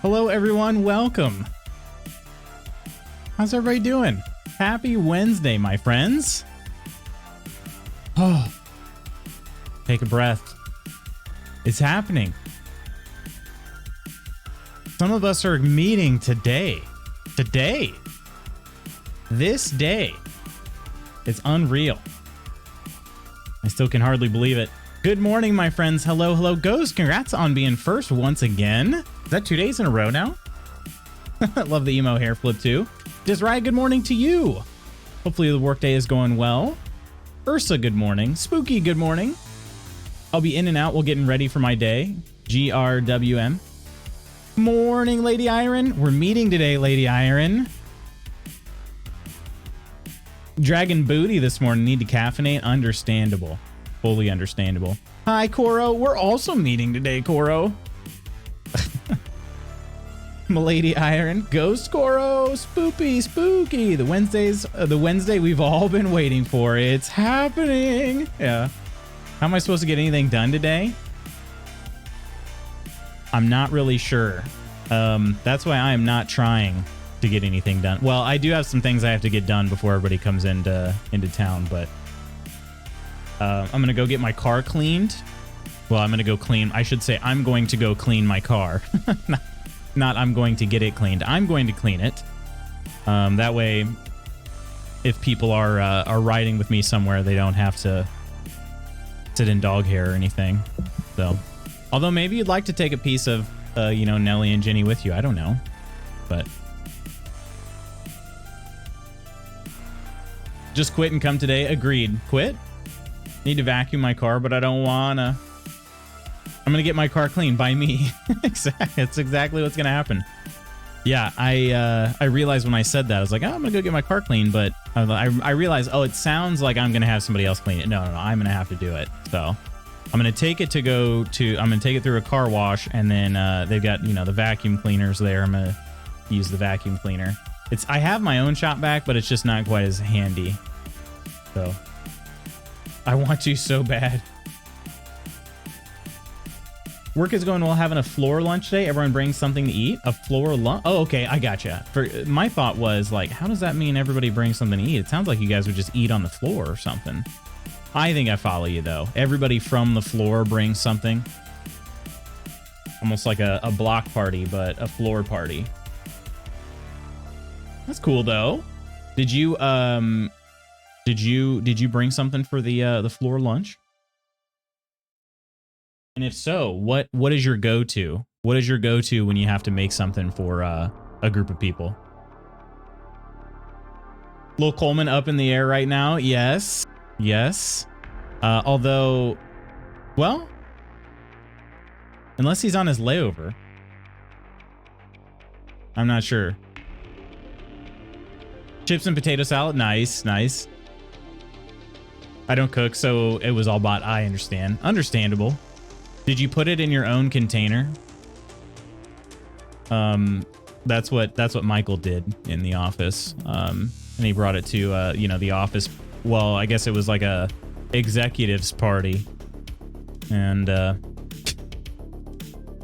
Hello, everyone. Welcome. How's everybody doing? Happy Wednesday, my friends. Oh, take a breath. It's happening. Some of us are meeting today. This day. It's unreal. I still can hardly believe it. Good morning, my friends. Hello, Ghost. Congrats on being first once again. Is that 2 days in a row now? Love the emo hair flip too. Desrai, good morning to you. Hopefully the workday is going well. Ursa, good morning. Spooky, good morning. I'll be in and out while getting ready for my day. GRWM. Morning, Lady Iron. We're meeting today, Lady Iron. Dragon Booty this morning. Need to caffeinate. Understandable. Fully understandable. Hi, Koro. We're also meeting today, Koro. Milady Iron. Ghost Koro. Spooky. The Wednesday we've all been waiting for. It's happening. Yeah. How am I supposed to get anything done today? I'm not really sure. That's why I am not trying to get anything done. Well, I do have some things I have to get done before everybody comes into town, but I'm going to go get my car cleaned. Well, I'm going to go clean. I should say I'm going to go clean my car. Not I'm going to get it cleaned. I'm going to clean it. That way, if people are riding with me somewhere, they don't have to sit in dog hair or anything. So, although maybe you'd like to take a piece of, Nelly and Jenny with you. I don't know, but just quit and come today. Agreed. Quit. Need to vacuum my car, but I don't wanna. I'm gonna get my car clean by me. Exactly. That's exactly what's gonna happen. Yeah, I realized when I said that, I was like, oh, I'm gonna go get my car clean, but I realized, oh, it sounds like I'm gonna have somebody else clean it. No, I'm gonna have to do it. So I'm gonna take it I'm gonna take it through a car wash, and then they've got the vacuum cleaners there. I'm gonna use the vacuum cleaner. I have my own shop vac, but it's just not quite as handy. So I want to so bad. Work is going well, having a floor lunch today. Everyone brings something to eat. A floor lunch. Oh, okay, I gotcha. My thought was like, how does that mean everybody brings something to eat? It sounds like you guys would just eat on the floor or something. I think I follow you though. Everybody from the floor brings something. Almost like a block party, but a floor party. That's cool though. Did you bring something for the floor lunch? And if so, what is your go-to? What is your go-to when you have to make something for a group of people? Lil Coleman up in the air right now. Yes. Although, well, unless he's on his layover, I'm not sure. Chips and potato salad. Nice. I don't cook, so it was all bought. I understand. Understandable. Did you put it in your own container? That's what Michael did in the office. And he brought it to the office. Well, I guess it was like a executives party. And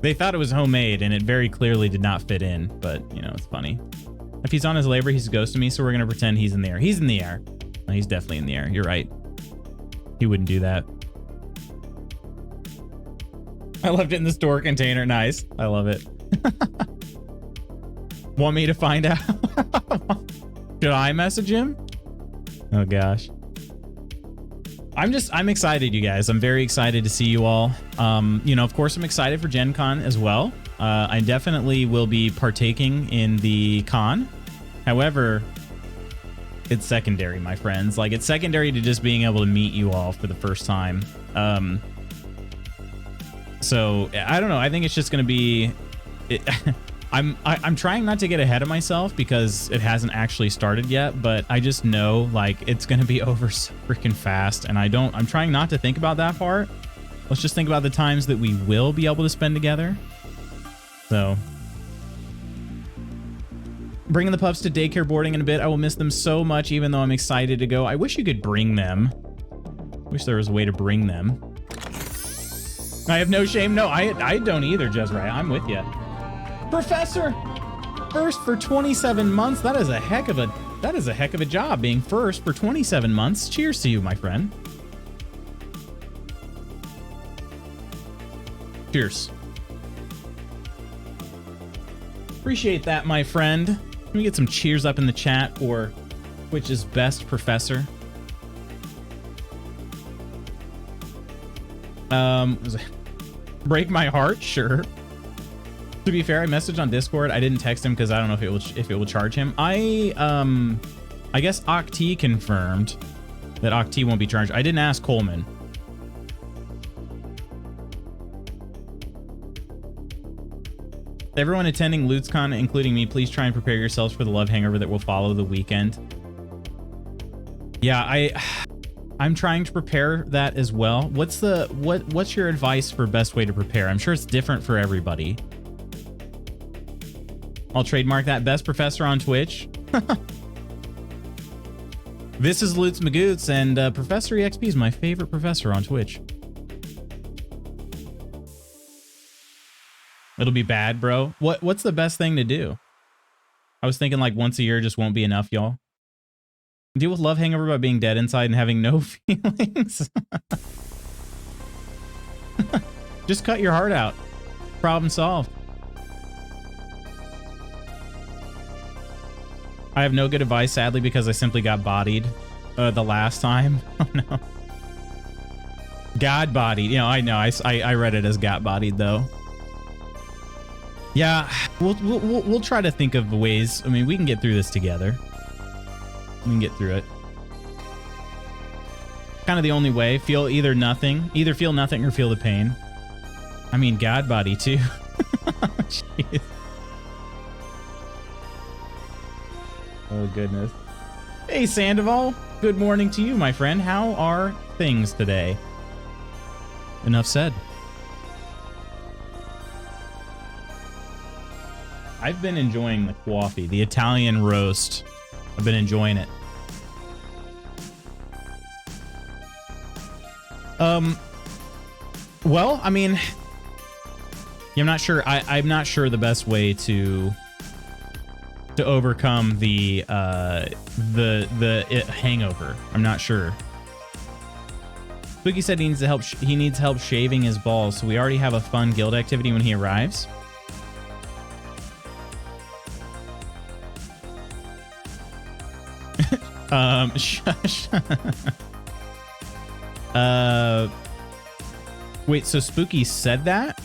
they thought it was homemade, and it very clearly did not fit in, but it's funny. If he's on his labor, he's ghosting me, so we're gonna pretend he's in the air. He's in the air. No, he's definitely in the air. You're right. He wouldn't do that. I left it in the store container. Nice. I love it. Want me to find out? Should I message him? Oh gosh. I'm excited, you guys. I'm very excited to see you all. Of course I'm excited for GenCon as well. I definitely will be partaking in the con. However, it's secondary, my friends. Like, it's secondary to just being able to meet you all for the first time. So I don't know. I think it's just going to be. I'm trying not to get ahead of myself because it hasn't actually started yet. But I just know like it's going to be over so freaking fast, and I'm trying not to think about that part. Let's just think about the times that we will be able to spend together. So, bringing the pups to daycare boarding in a bit. I will miss them so much, even though I'm excited to go. I wish you could bring them. Wish there was a way to bring them. I have no shame. No, I don't either, Jezreel. I'm with you. Professor! First for 27 months. That is a heck of a job being first for 27 months. Cheers to you, my friend. Cheers. Appreciate that, my friend. Let me get some cheers up in the chat for which is best professor. Break my heart, sure. To be fair, I messaged on Discord. I didn't text him because I don't know if it will charge him. I guess Octi confirmed that Octi won't be charged. I didn't ask Coleman. Everyone attending LootsCon, including me, please try and prepare yourselves for the love hangover that will follow the weekend. Yeah, I'm trying to prepare that as well. What's your advice for best way to prepare? I'm sure it's different for everybody. I'll trademark that. Best professor on Twitch. This is Loots Magoots, and Professor EXP is my favorite professor on Twitch. It'll be bad, bro. What's the best thing to do? I was thinking like once a year just won't be enough, y'all. Deal with love hangover by being dead inside and having no feelings. Just cut your heart out. Problem solved. I have no good advice, sadly, because I simply got bodied the last time. Oh, no. God bodied. You know, I know. I read it as got bodied, though. Yeah, we'll try to think of ways. I mean, we can get through this together. We can get through it. Kind of the only way. Feel either nothing. Either feel nothing or feel the pain. I mean, God body, too. Jeez. Oh, goodness. Hey, Sandoval. Good morning to you, my friend. How are things today? Enough said. I've been enjoying the coffee, the Italian roast. I've been enjoying it. Well, I mean, I'm not sure. I'm not sure the best way to overcome the hangover. I'm not sure. Spooky said he needs to help. He needs help shaving his balls, so we already have a fun guild activity when he arrives. Shush. Wait, so Spooky said that?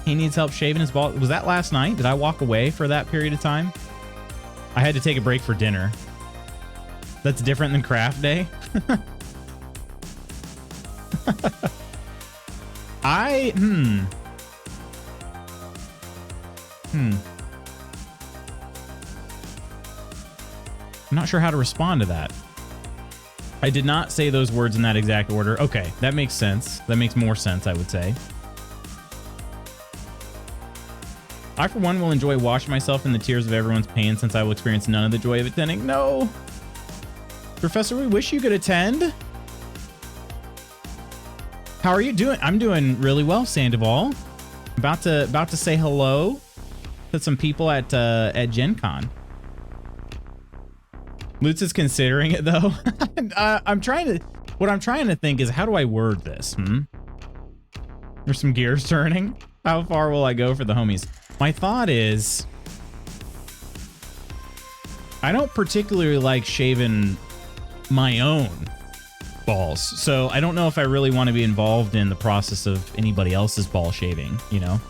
He needs help shaving his balls? Was that last night? Did I walk away for that period of time? I had to take a break for dinner. That's different than craft day? I'm not sure how to respond to that. I did not say those words in that exact order. Okay, that makes sense. That makes more sense, I would say. I, for one, will enjoy washing myself in the tears of everyone's pain since I will experience none of the joy of attending. No. Professor, we wish you could attend. How are you doing? I'm doing really well, Sandoval. About to say hello to some people at GenCon. Lutz is considering it though. What I'm trying to think is, how do I word this? There's some gears turning. How far will I go for the homies? My thought is, I don't particularly like shaving my own balls, so I don't know if I really want to be involved in the process of anybody else's ball shaving, you know?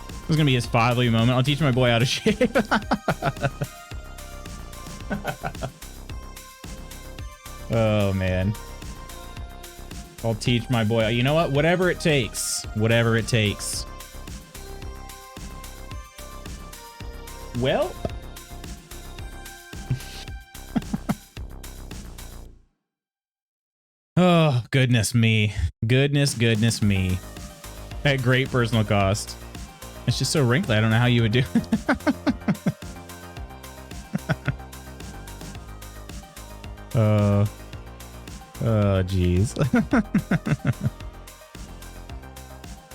This is gonna be his fatherly moment. I'll teach my boy how to shave. Oh man, I'll teach my boy. You know what? Whatever it takes. Whatever it takes. Well. Oh, goodness me. Goodness me. At great personal cost. It's just so wrinkly. I don't know how you would do it. Oh, jeez.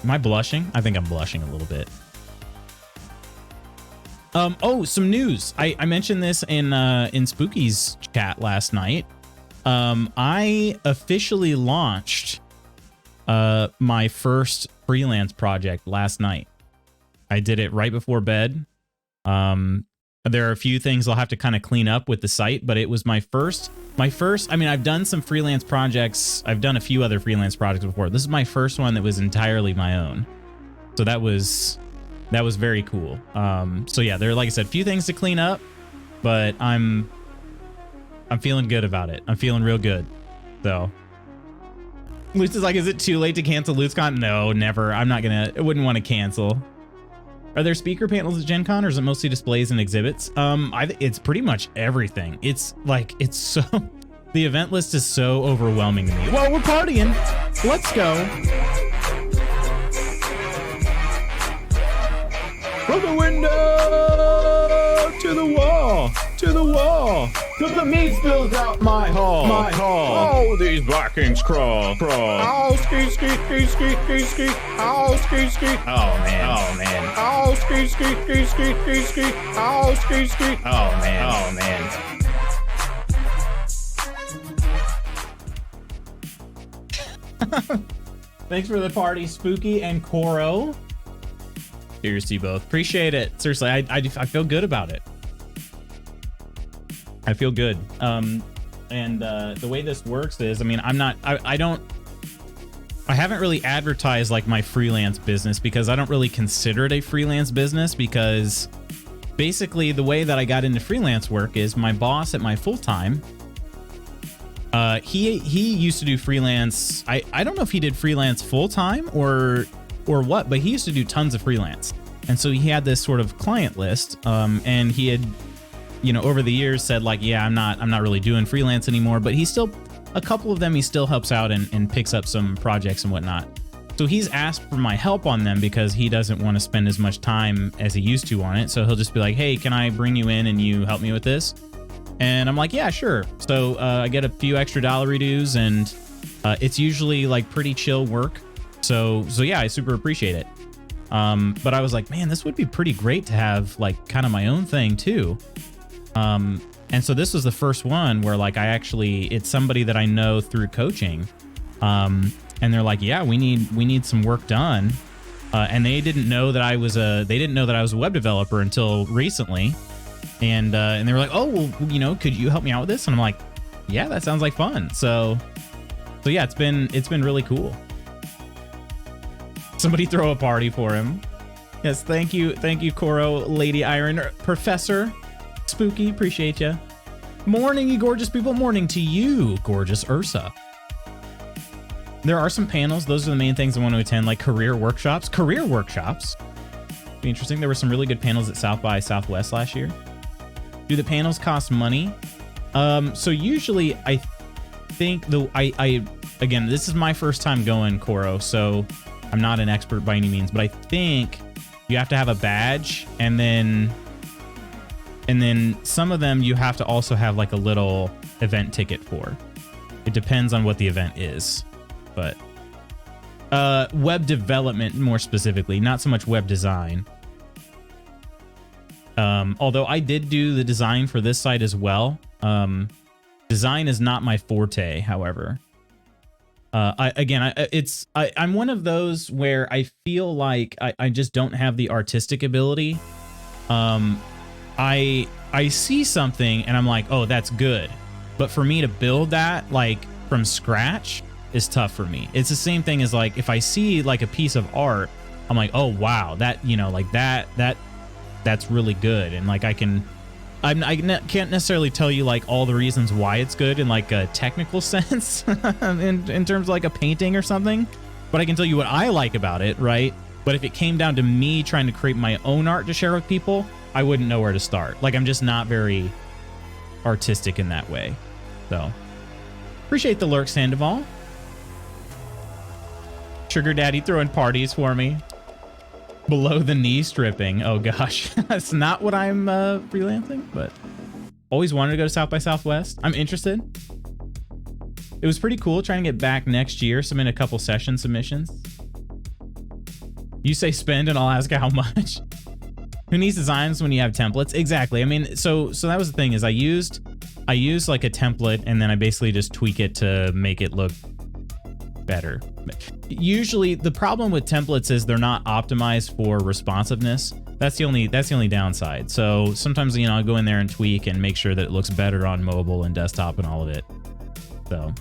Am I blushing? I think I'm blushing a little bit. Oh, some news. I mentioned this in Spooky's chat last night. I officially launched my first freelance project last night. I did it right before bed. There are a few things I'll have to kind of clean up with the site, but it was my first, I mean, I've done some freelance projects. I've done a few other freelance projects before. This is my first one that was entirely my own. So that was very cool. So yeah, there are, like I said, a few things to clean up, but I'm feeling good about it. I'm feeling real good. So Lutz is like, is it too late to cancel LutzCon? No, never. I wouldn't want to cancel. Are there speaker panels at GenCon, or is it mostly displays and exhibits? It's pretty much everything. It's like, it's so, the event list is so overwhelming to me. Well, we're partying. Let's go. From the window to the wall, to the wall. Till the meat spills out my hall, my hall. Oh, these Vikings crawl, crawl. Oh, ski, ski, ski, ski, ski, ski. Oh, ski, ski. Oh, man. Oh, man. Oh, ski, ski, ski, ski, ski, ski. Oh, ski, ski. Oh, man. Oh, man. Thanks for the party, Spooky and Koro. Cheers to you both. Appreciate it. Seriously, I feel good about it. I feel good. And the way this works is, I mean, I haven't really advertised like my freelance business because I don't really consider it a freelance business, because basically the way that I got into freelance work is my boss at my full-time, he used to do freelance. I don't know if he did freelance full-time or what, but he used to do tons of freelance. And so he had this sort of client list, and he had, you know, over the years said like, yeah, I'm not really doing freelance anymore, but he still, a couple of them, he still helps out and picks up some projects and whatnot. So he's asked for my help on them because he doesn't want to spend as much time as he used to on it. So he'll just be like, hey, can I bring you in and you help me with this? And I'm like, yeah, sure. So I get a few extra dollar dues, and it's usually like pretty chill work. So yeah, I super appreciate it. But I was like, man, this would be pretty great to have like kind of my own thing too. And so this was the first one where like it's somebody that I know through coaching. And they're like, yeah, we need some work done. And they didn't know that I was a web developer until recently. And they were like, oh, well, you know, could you help me out with this? And I'm like, yeah, that sounds like fun. So yeah, it's been really cool. Somebody throw a party for him. Yes, thank you, Koro, Lady Iron, Professor Spooky, appreciate you. Morning, you gorgeous people. Morning to you, gorgeous Ursa. There are some panels. Those are the main things I want to attend, like career workshops. Career workshops. Be interesting. There were some really good panels at South by Southwest last year. Do the panels cost money? So usually I think again, this is my first time going, Koro, so I'm not an expert by any means, but I think you have to have a badge, and then some of them you have to also have like a little event ticket for. It depends on what the event is, but web development more specifically, not so much web design. Although I did do the design for this site as well. Design is not my forte, however. I'm one of those where I feel like I just don't have the artistic ability. I see something and I'm like, oh, that's good. But for me to build that like from scratch is tough for me. It's the same thing as like if I see like a piece of art, I'm like, oh wow, that, you know, like that's really good. And like I can't necessarily tell you like all the reasons why it's good in like a technical sense in terms of like a painting or something, but I can tell you what I like about it, right? But if it came down to me trying to create my own art to share with people, I wouldn't know where to start. Like I'm just not very artistic in that way. So appreciate the lurk, Sandoval. Sugar Daddy throwing parties for me. Below the knee stripping. Oh gosh, that's not what I'm freelancing, but always wanted to go to South by Southwest. I'm interested. It was pretty cool trying to get back next year, submit a couple session submissions. You say spend and I'll ask how much. Who needs designs when you have templates? Exactly. I mean, so that was the thing is I used like a template and then I basically just tweak it to make it look better. Usually the problem with templates is they're not optimized for responsiveness. That's the only downside. So sometimes, you know, I'll go in there and tweak and make sure that it looks better on mobile and desktop and all of it. So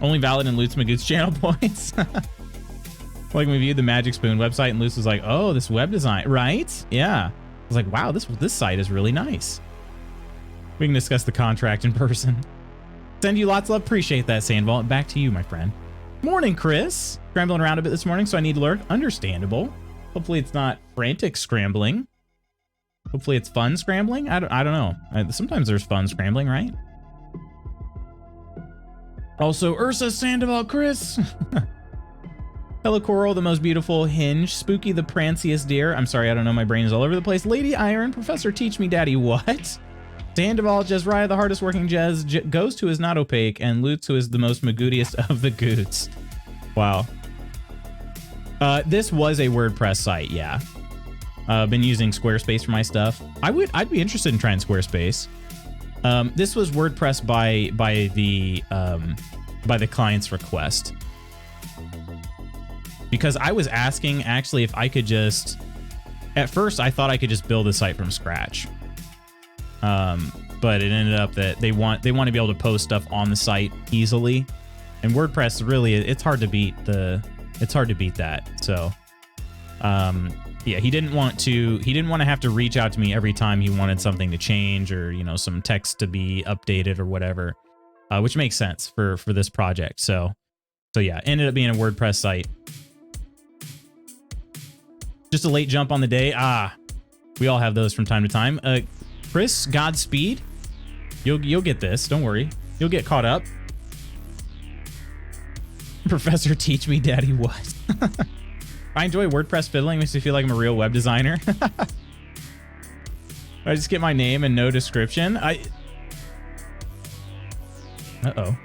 only valid in Lutz Magoots channel points. Like we viewed the Magic Spoon website and Luce was like, oh, this web design, right? Yeah. I was like, wow, this site is really nice. We can discuss the contract in person. Send you lots of love. Appreciate that, Sandvault. Back to you, my friend. Morning, Chris. Scrambling around a bit this morning, so I need to lurk. Understandable. Hopefully it's not frantic scrambling. Hopefully it's fun scrambling. I don't know. Sometimes there's fun scrambling, right? Also, Ursa, Sandoval, Chris. Hello, Coral, the most beautiful hinge. Spooky, the pranciest deer. I'm sorry, I don't know. My brain is all over the place. Lady Iron, Professor, teach me, Daddy, what? Sandoval, Jezraya, the hardest working Jez. Ghost, who is not opaque. And Lutz, who is the most magootiest of the goots. Wow. This was a WordPress site, yeah. Been using Squarespace for my stuff. I'd be interested in trying Squarespace. This was WordPress by the client's request. Because I was asking actually if I could just, at first I thought I could just build a site from scratch. But it ended up that they want to be able to post stuff on the site easily. And WordPress really, it's hard to beat that. So, yeah, he didn't want to have to reach out to me every time he wanted something to change or, you know, some text to be updated or whatever, which makes sense for this project. So yeah, ended up being a WordPress site. Just a late jump on the day. We all have those from time to time. Chris, Godspeed. You'll get this. Don't worry. You'll get caught up. Professor, teach me, Daddy, what? I enjoy WordPress fiddling. Makes me feel like I'm a real web designer. I just get my name and no description. Uh-oh. I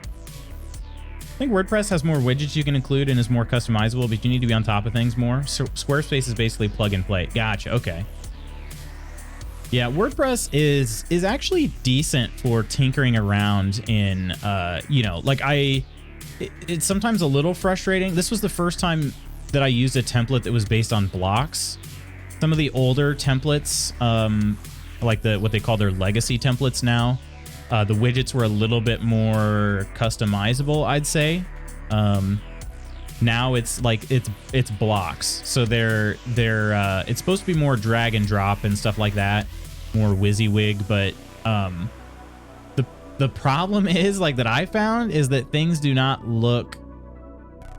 think WordPress has more widgets you can include and is more customizable, but you need to be on top of things more. So Squarespace is basically plug and play. Gotcha. Okay. Yeah, WordPress is actually decent for tinkering around in, you know, like it's sometimes a little frustrating. This was the first time that I used a template that was based on blocks. Some of the older templates, like what they call their legacy templates now, the widgets were a little bit more customizable, I'd say. Now it's like it's blocks, so they're it's supposed to be more drag and drop and stuff like that, more WYSIWYG. But the problem is, like, that I found is that things do not look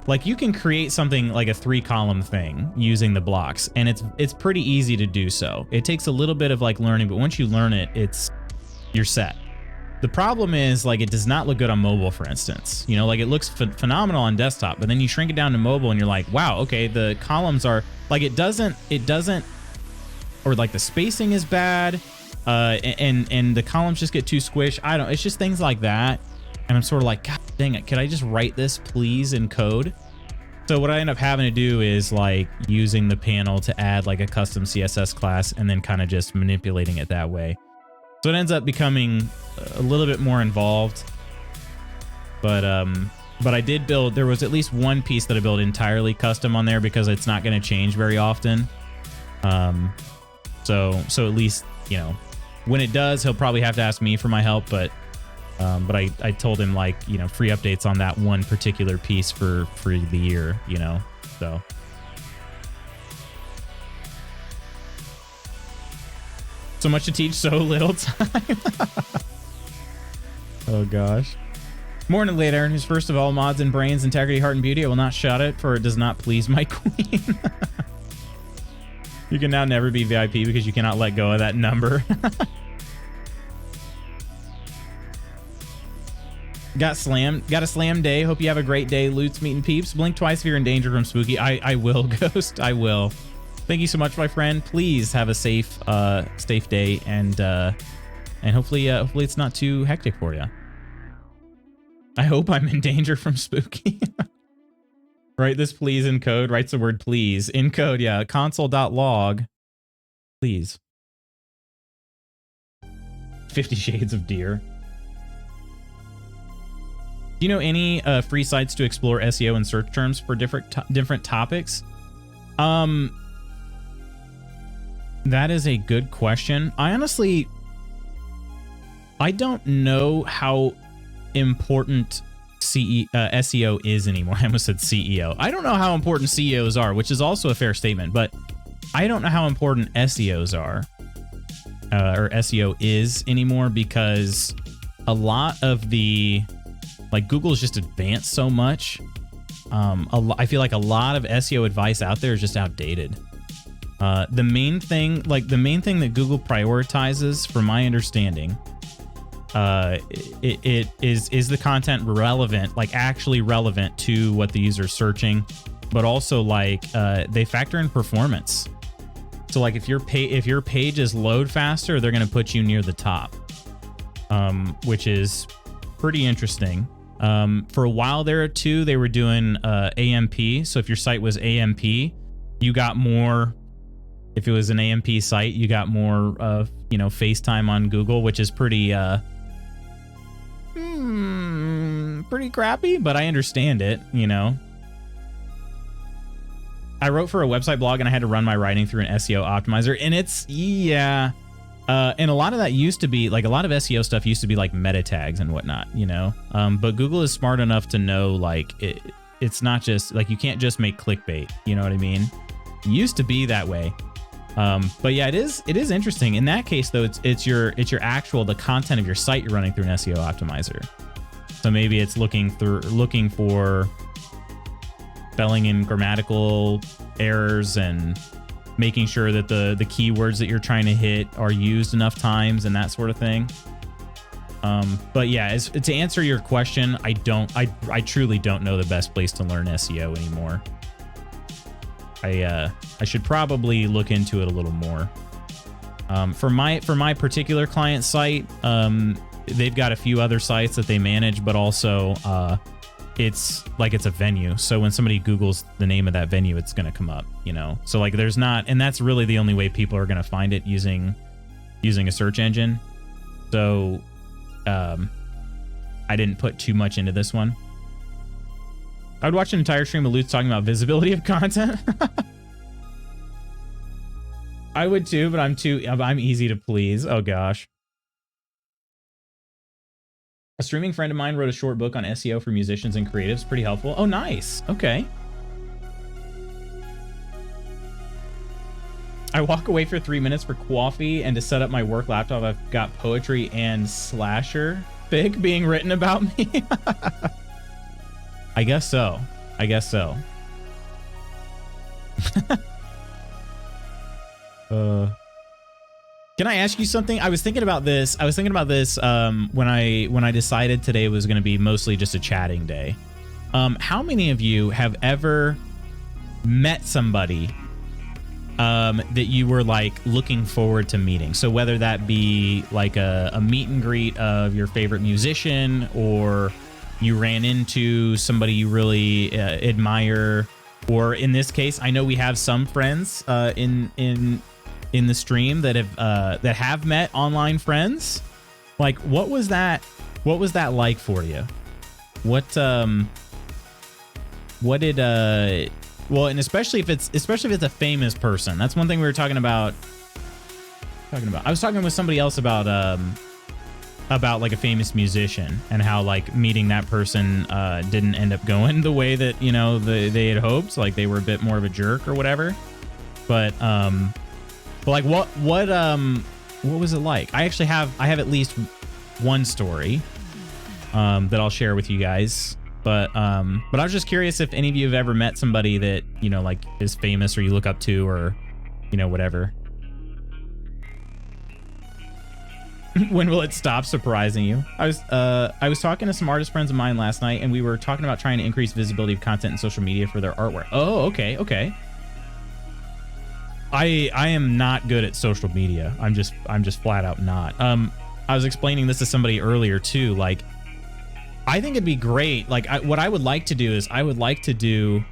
like you can create something like a 3-column thing using the blocks, and it's pretty easy to do so. It takes a little bit of like learning, but once you learn it, you're set. The problem is, like, it does not look good on mobile, for instance. You know, like, it looks phenomenal on desktop, but then you shrink it down to mobile and you're like, wow, okay, the columns are like, it doesn't, or like the spacing is bad, and the columns just get too squished. It's just things like that. And I'm sort of like, God dang it, could I just write this please in code? So what I end up having to do is like using the panel to add like a custom CSS class and then kind of just manipulating it that way. So it ends up becoming a little bit more involved, but I did build, there was at least one piece that I built entirely custom on there because it's not going to change very often. So at least, you know, when it does, he'll probably have to ask me for my help, but I told him, like, you know, free updates on that one particular piece for the year, you know, so. So much to teach, so little time. Oh gosh. Morning, late Aaron, who's first of all mods and brains, integrity, heart, and beauty. I will not shout it, for it does not please my queen. You can now never be VIP because you cannot let go of that number. Got a slam day. Hope you have a great day, Lutz, meeting peeps. Blink twice if you're in danger from Spooky. I will, Ghost. I will. Thank you so much, my friend. Please have a safe day, and hopefully it's not too hectic for you. I hope I'm in danger from Spooky. Write this please in code. Writes the word please in code. Yeah, console.log. Please. 50 Shades of Deer. Do you know any free sites to explore SEO and search terms for different topics? That is a good question. I don't know how important SEO is anymore. I almost said CEO. I don't know how important CEOs are, which is also a fair statement, but I don't know how important SEOs are, or SEO is anymore, because a lot of the, like, Google's just advanced so much. I feel like a lot of SEO advice out there is just outdated. The main thing that Google prioritizes, from my understanding, it is the content relevant, like actually relevant to what the user's searching, but also like they factor in performance. So like if your pages load faster, they're going to put you near the top, which is pretty interesting. For a while there too, they were doing AMP. So if your site was AMP, you got more. If it was an AMP site, you got more FaceTime on Google, which is pretty pretty crappy, but I understand it, I wrote for a website blog and I had to run my writing through an SEO optimizer, and it's, and a lot of that used to be, like, a lot of SEO stuff used to be like meta tags and whatnot, but Google is smart enough to know, like, it's not just, like, you can't just make clickbait, you know what I mean? It used to be that way. But yeah, it is interesting. In that case, though, it's your actual, the content of your site you're running through an SEO optimizer. So maybe it's looking for spelling and grammatical errors and making sure that the keywords that you're trying to hit are used enough times and that sort of thing. But yeah, to answer your question, I truly don't know the best place to learn SEO anymore. I should probably look into it a little more. For my particular client site, they've got a few other sites that they manage, but also it's a venue. So when somebody Googles the name of that venue, it's going to come up, So like there's not, and that's really the only way people are going to find it, using a search engine. So I didn't put too much into this one. I would watch an entire stream of Lutz talking about visibility of content. I would too, but I'm easy to please. Oh gosh. A streaming friend of mine wrote a short book on SEO for musicians and creatives. Pretty helpful. Oh, nice. Okay. I walk away for 3 minutes for coffee, and to set up my work laptop, I've got poetry and slasher fic being written about me. I guess so. Can I ask you something? I was thinking about this when I decided today was going to be mostly just a chatting day. How many of you have ever met somebody that you were like looking forward to meeting? So whether that be like a meet and greet of your favorite musician, or you ran into somebody you really admire, or in this case, I know we have some friends in the stream that have met online friends. Like, what was that like for you? What did well, and especially if it's a famous person. That's one thing we were talking about. I was talking with somebody else about like a famous musician, and how like meeting that person didn't end up going the way that they had hoped. Like they were a bit more of a jerk or whatever. But like what was it like? I have at least one story that I'll share with you guys. But I was just curious if any of you have ever met somebody that like is famous, or you look up to, or whatever. When will it stop surprising you? I was talking to some artist friends of mine last night, and we were talking about trying to increase visibility of content in social media for their artwork. Oh, okay. I am not good at social media. I'm just flat out not. I was explaining this to somebody earlier too. Like, I think it'd be great. Like, what I would like to do is I would like to do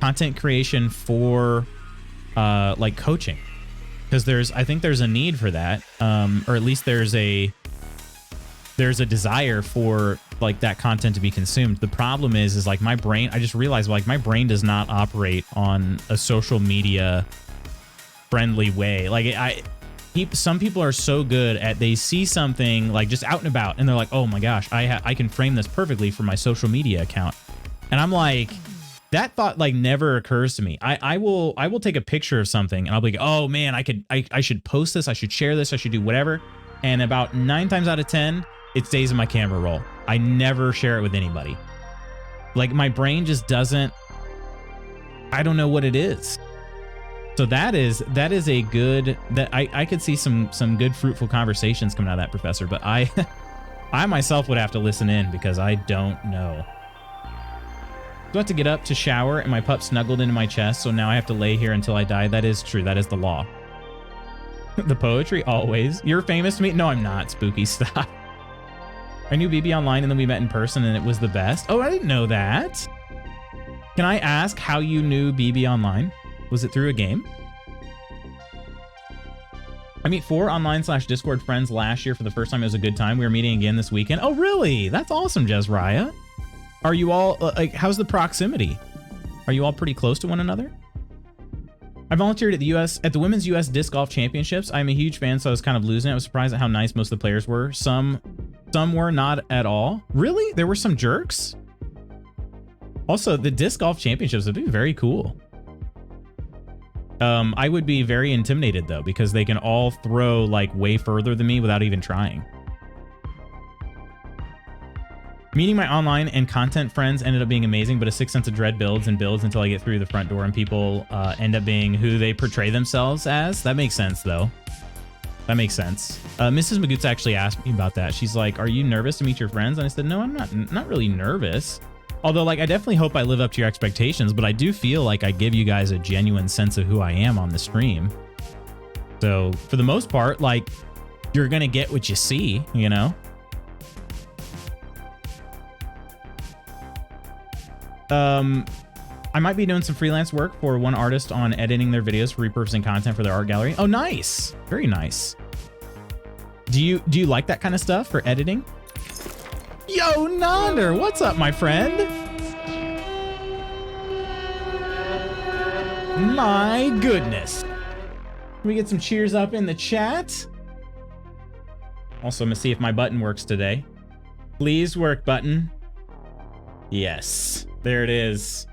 content creation for like coaching, because I think there's a need for that, or at least there's a desire for like that content to be consumed. The problem is like my brain, I just realized like my brain does not operate on a social media friendly way. Like some people are so good at, they see something like just out and about and they're like, oh my gosh, I can frame this perfectly for my social media account. And I'm like, that thought like never occurs to me. I will take a picture of something and I'll be like, oh man, I should post this, I should share this, I should do whatever. And about 9 times out of 10, it stays in my camera roll. I never share it with anybody. Like my brain just doesn't, I don't know what it is. So that is a good, that I could see some good fruitful conversations coming out of that, Professor, but I myself would have to listen in because I don't know. So I have to get up to shower and my pup snuggled into my chest, so now I have to lay here until I die. That is true. That is the law. The poetry, always. You're famous to me? No, I'm not, Spooky. Stop. I knew BB online and then we met in person and it was the best. Oh, I didn't know that. Can I ask how you knew BB online? Was it through a game? I meet 4 online/Discord friends last year for the first time. It was a good time. We were meeting again this weekend. Oh, really? That's awesome, Jezraya. Are you all, like, how's the proximity? Are you all pretty close to one another? I volunteered at the Women's US Disc Golf Championships. I'm a huge fan, so I was kind of losing it. I was surprised at how nice most of the players were. Some were not at all. Really? There were some jerks? Also, the Disc Golf Championships would be very cool. I would be very intimidated, though, because they can all throw, like, way further than me without even trying. Meeting my online and content friends ended up being amazing, but a sick sense of dread builds until I get through the front door and people end up being who they portray themselves as. That makes sense, though. That makes sense. Mrs. Magoots actually asked me about that. She's like, are you nervous to meet your friends? And I said, no, I'm not really nervous. Although, like, I definitely hope I live up to your expectations, but I do feel like I give you guys a genuine sense of who I am on the stream. So, for the most part, like, you're going to get what you see, you know? I might be doing some freelance work for one artist on editing their videos for repurposing content for their art gallery. Oh, nice. Very nice. Do you like that kind of stuff for editing? Yo, Nonder, what's up, my friend? My goodness. Can we get some cheers up in the chat? Also, I'm gonna see if my button works today. Please work, button. Yes, there it is.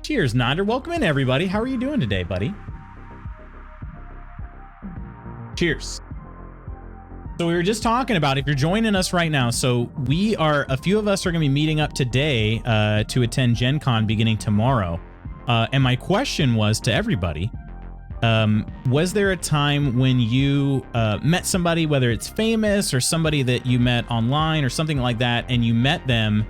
Cheers, Nonder. Welcome in, everybody. How are you doing today, buddy? Cheers. So we were just talking about, if you're joining us right now, so a few of us are going to be meeting up today to attend GenCon beginning tomorrow. And my question was to everybody, was there a time when you met somebody, whether it's famous or somebody that you met online or something like that, and you met them,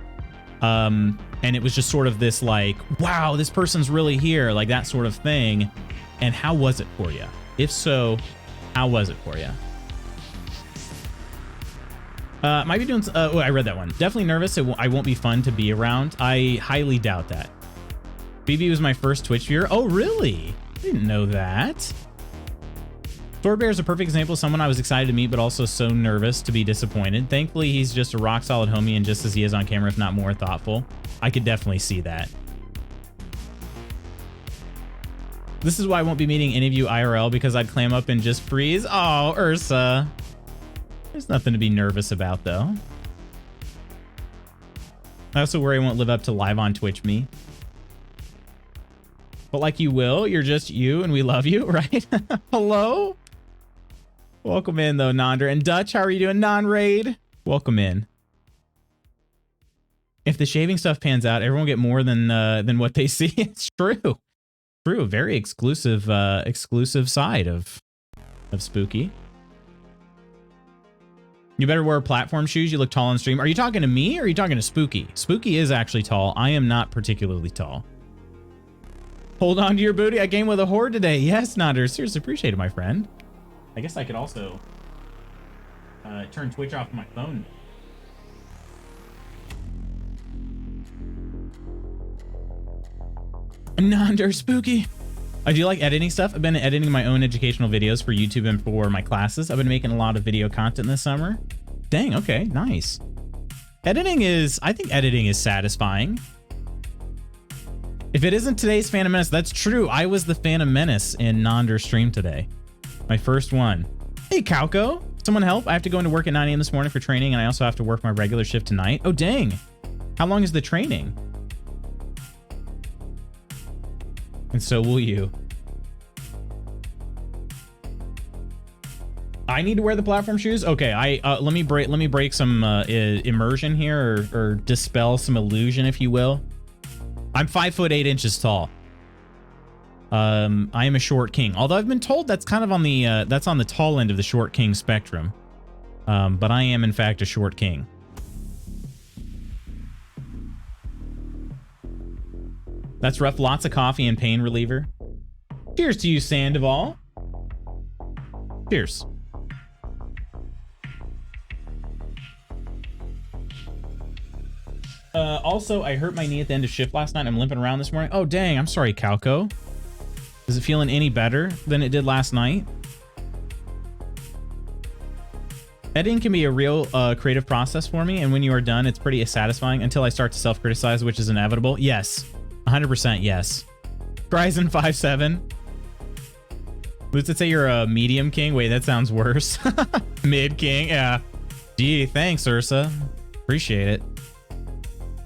and it was just sort of this like, wow, this person's really here, like that sort of thing, and how was it for you? If so, how was it for you? Might be doing, oh, I read that one. Definitely nervous. I won't be fun to be around. I highly doubt that. BB was my first Twitch viewer. Oh, really? I didn't know that. Swordbear is a perfect example of someone I was excited to meet, but also so nervous to be disappointed. Thankfully, he's just a rock solid homie and just as he is on camera, if not more thoughtful. I could definitely see that. This is why I won't be meeting any of you IRL, because I'd clam up and just freeze. Oh, Ursa. There's nothing to be nervous about, though. I also worry I won't live up to live on Twitch me. But like you will, you're just you and we love you, right? Hello? Welcome in, though, Nonder. And Dutch, how are you doing? Non-raid? Welcome in. If the shaving stuff pans out, everyone will get more than what they see. It's true. True. Very exclusive side of Spooky. You better wear platform shoes. You look tall on stream. Are you talking to me or are you talking to Spooky? Spooky is actually tall. I am not particularly tall. Hold on to your booty. I game with a horde today. Yes, Nonder. Seriously appreciate it, my friend. I guess I could also turn Twitch off my phone. Nonder spooky. I do like editing stuff. I've been editing my own educational videos for YouTube and for my classes. I've been making a lot of video content this summer. Dang, okay, nice. Editing is, I think editing is satisfying. If it isn't today's Phantom Menace, that's true. I was the Phantom Menace in Nonder's stream today. My first one. Hey, Calco. Someone help. I have to go into work at 9 a.m. this morning for training, and I also have to work my regular shift tonight. Oh, dang. How long is the training? And so will you. I need to wear the platform shoes. Okay, let me break some immersion here, or dispel some illusion, if you will. I'm 5'8" tall. I am a short king, although I've been told that's kind of on the that's on the tall end of the short king spectrum. But I am in fact a short king. That's rough. Lots of coffee and pain reliever. Cheers to you, Sandoval. Cheers. Also, I hurt my knee at the end of shift last night. I'm limping around this morning. Oh, dang. I'm sorry, Calco. Is it feeling any better than it did last night? Editing can be a real creative process for me, and when you are done, it's pretty satisfying until I start to self-criticize, which is inevitable. Yes. 100% yes. Horizon 5'7". Let's say you're a medium king. Wait, that sounds worse. Mid king. Yeah. Gee, thanks, Ursa. Appreciate it.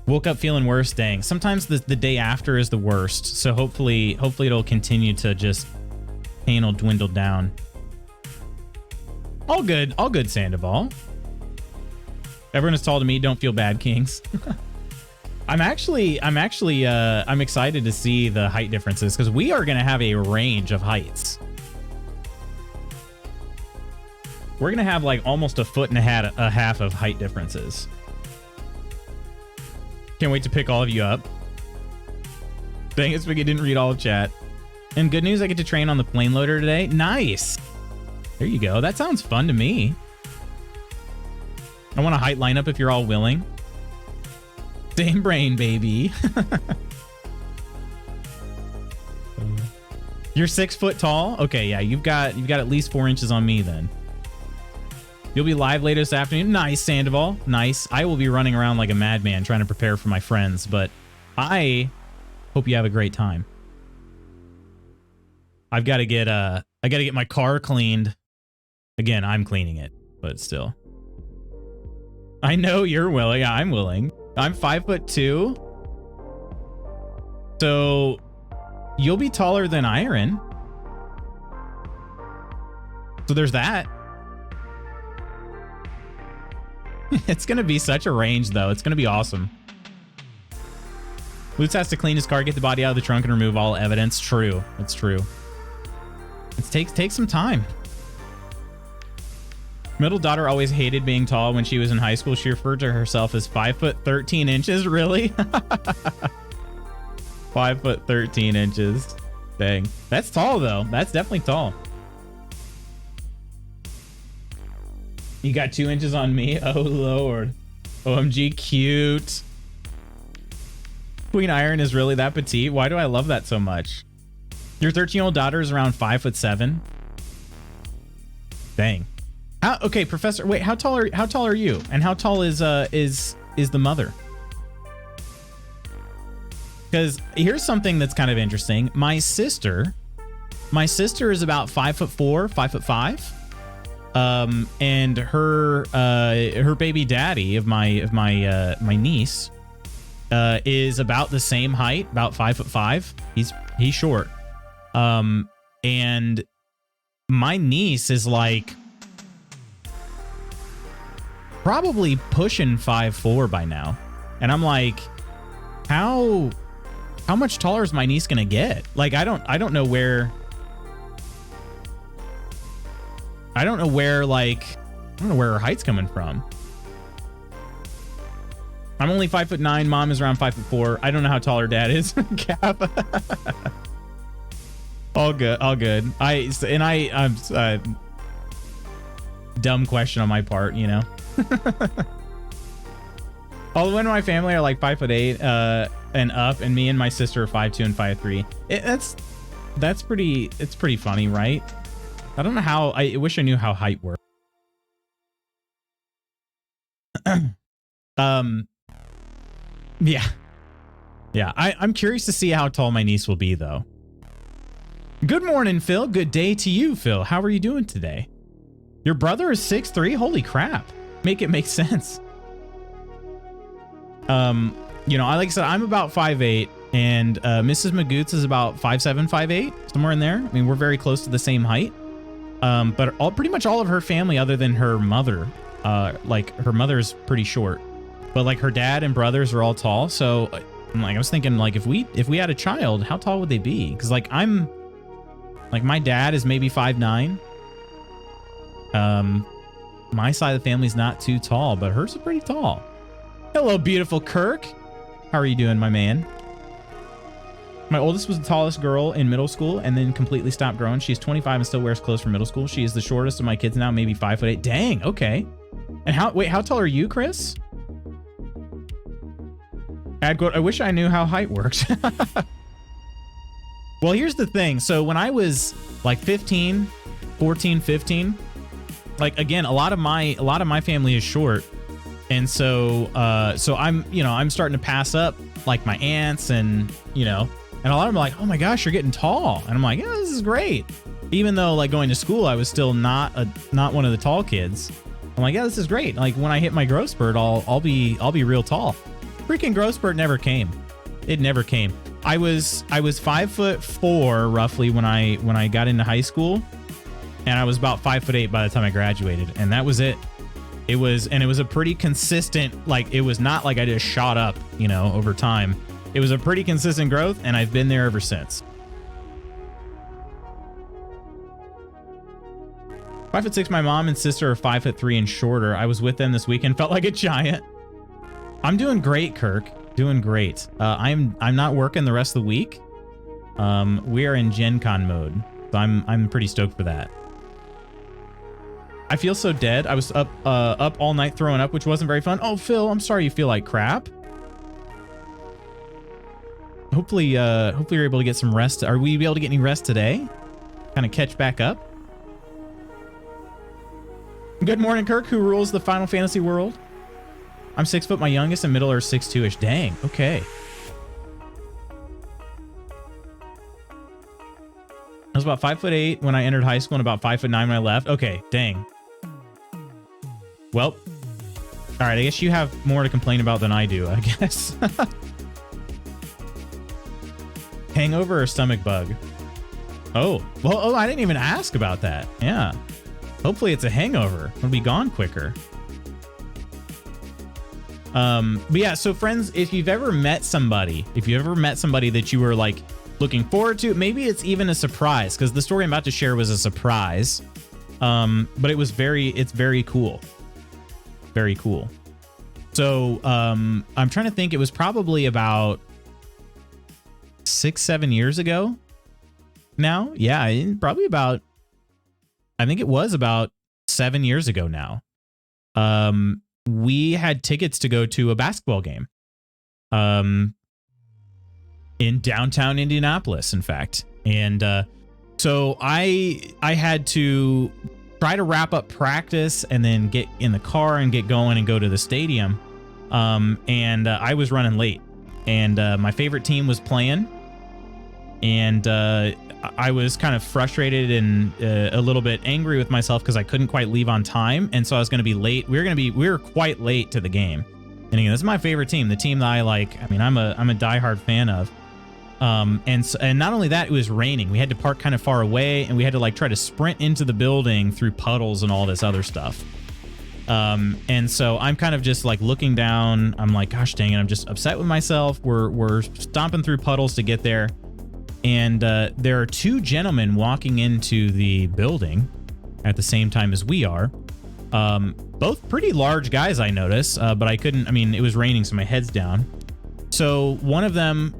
Woke up feeling worse. Dang. Sometimes the day after is the worst. So hopefully it'll continue to just pain will dwindle down. All good, Sandoval. Everyone is tall to me. Don't feel bad, kings. I'm excited to see the height differences because we are going to have a range of heights. We're going to have like almost a foot and a half of height differences. Can't wait to pick all of you up. Dang it, Spaghetti didn't read all of chat. And good news, I get to train on the plane loader today. Nice. There you go. That sounds fun to me. I want a height lineup if you're all willing. Same brain, baby. You're 6 foot tall? Okay, yeah, you've got at least 4 inches on me then. You'll be live later this afternoon. Nice, Sandoval. Nice. I will be running around like a madman trying to prepare for my friends, but I hope you have a great time. I gotta get my car cleaned. Again, I'm cleaning it, but still. I know you're willing. Yeah, I'm willing. I'm 5'2". So you'll be taller than Iron. So there's that. It's going to be such a range, though. It's going to be awesome. Lutz has to clean his car, get the body out of the trunk, and remove all evidence. True. It's true. It takes some time. Middle daughter always hated being tall when she was in high school. She referred to herself as 5'13". Really? 5'13". Dang. That's tall, though. That's definitely tall. You got 2 inches on me? Oh, Lord. OMG, cute. Queen Iron is really that petite? Why do I love that so much? Your 13-year-old daughter is around 5'7". Dang. Okay, Professor. Wait, how tall are you? And how tall is the mother? Because here's something that's kind of interesting. My sister is about 5'4", 5'5". And her baby daddy of my niece is about the same height, about 5'5". He's short. And my niece is like probably pushing 5'4" by now. And I'm like, how much taller is my niece gonna get? Like, I don't know where her height's coming from. I'm only 5'9". Mom is around 5'4". I don't know how tall her dad is. Cap. All good. I'm dumb question on my part, you know. All the women in my family are like 5'8", and up, and me and my sister are 5'2" and 5'3". That's pretty. It's pretty funny, right? I don't know how. I wish I knew how height works. Yeah. I'm curious to see how tall my niece will be, though. Good morning, Phil. Good day to you, Phil. How are you doing today? Your brother is 6'3"? Holy crap. Make it make sense. You know, like I said, I'm about 5'8", and Mrs. Magoots is about 5'7", 5'8", somewhere in there. I mean, we're very close to the same height. But pretty much all of her family, other than her mother, like her mother's pretty short, but like her dad and brothers are all tall. So I was thinking, like, if we had a child, how tall would they be? Because like my dad is maybe 5'9". My side of the family's not too tall, but hers is pretty tall. Hello, beautiful Kirk. How are you doing, my man? My oldest was the tallest girl in middle school and then completely stopped growing. She's 25 and still wears clothes from middle school. She is the shortest of my kids now, maybe 5'8". Dang, okay. And how tall are you, Chris? Ad quote, I wish I knew how height works. Well, here's the thing. So when I was like 14, 15, like again, a lot of my family is short. And so I'm starting to pass up like my aunts and a lot of them are like, oh my gosh, you're getting tall. And I'm like, yeah, this is great. Even though like going to school, I was still not one of the tall kids. I'm like, yeah, this is great. Like when I hit my growth spurt, I'll be real tall. Freaking growth spurt never came. It never came. I was 5'4" roughly when I got into high school, and I was about 5'8" by the time I graduated, and that was it. It was a pretty consistent, like it was not like I just shot up, over time. It was a pretty consistent growth, and I've been there ever since. 5'6", my mom and sister are 5'3" and shorter. I was with them this weekend, felt like a giant. I'm doing great, Kirk. Doing great. I'm not working the rest of the week. We are in GenCon mode, so I'm pretty stoked for that. I feel so dead. I was up all night throwing up, which wasn't very fun. Oh, Phil, I'm sorry you feel like crap. Hopefully you're able to get some rest. Are we able to get any rest today? Kind of catch back up. Good morning, Kirk. Who rules the Final Fantasy world? I'm 6 foot. My youngest and middle are 6'2"-ish. Dang. Okay. I was about 5'8" when I entered high school and about 5'9" when I left. Okay. Dang. Well, all right. I guess you have more to complain about than I do, I guess. Hangover or stomach bug? Oh, well, I didn't even ask about that. Yeah. Hopefully it's a hangover. It'll be gone quicker. But yeah, so friends, if you've ever met somebody that you were like looking forward to, maybe it's even a surprise, because the story I'm about to share was a surprise. But it's very cool. Very cool. So, I'm trying to think, it was probably about 6-7 years ago now. Yeah, probably about, I think it was about 7 years ago now. We had tickets to go to a basketball game in downtown Indianapolis, in fact. And so I had to try to wrap up practice and then get in the car and get going and go to the stadium. And I was running late, and my favorite team was playing, and I was kind of frustrated and a little bit angry with myself because I couldn't quite leave on time, and so I was going to be late. We were quite late to the game, and again, this is my favorite team, the team that I like. I mean, I'm a diehard fan of. And not only that, it was raining. We had to park kind of far away, and we had to like try to sprint into the building through puddles and all this other stuff. And so I'm kind of just like looking down. I'm like, gosh dang it, I'm just upset with myself. We're stomping through puddles to get there. And there are two gentlemen walking into the building at the same time as we are. Both pretty large guys, I notice, but I couldn't, I mean, it was raining, so my head's down. So one of them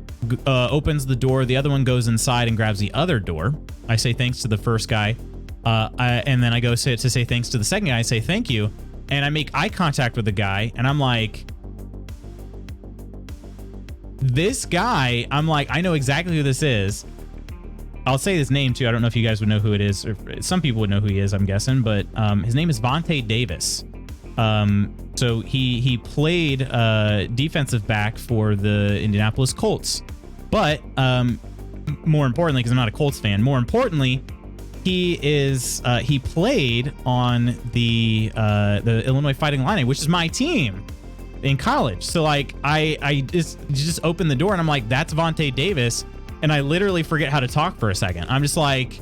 opens the door, the other one goes inside and grabs the other door. I say thanks to the first guy, and then I go to say thanks to the second guy. I say thank you, and I make eye contact with the guy, and I'm like, this guy, I'm like, I know exactly who this is. I'll say his name too. I don't know if you guys would know who it is, or some people would know who he is, I'm guessing, but his name is Vontae Davis. So he played defensive back for the Indianapolis Colts, but more importantly, because I'm not a Colts fan, more importantly, he played on the Illinois Fighting Illini, which is my team in college. So like I just opened the door and I'm like, that's Vontae Davis, and I literally forget how to talk for a second. I'm just like,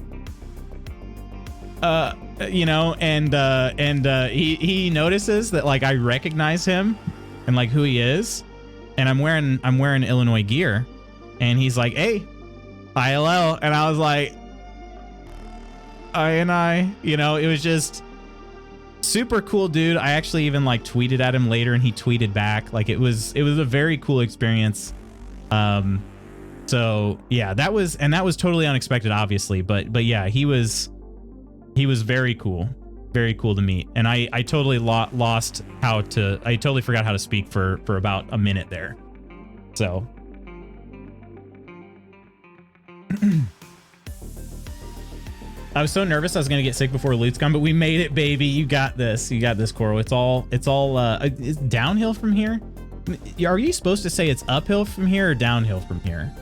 you know, and he notices that like I recognize him and like who he is, and I'm wearing Illinois gear, and he's like, hey, ILL, and I was like, you know, it was just super cool, dude. I actually even like tweeted at him later, and he tweeted back. Like it was a very cool experience. So yeah, that was totally unexpected, obviously, but yeah, he was very cool to meet, and I totally I totally forgot how to speak for about a minute there. So I was so nervous I was gonna get sick before LootsCon, but we made it, baby. You got this, Coral. It's all it's downhill from here. Are you supposed to say it's uphill from here or downhill from here?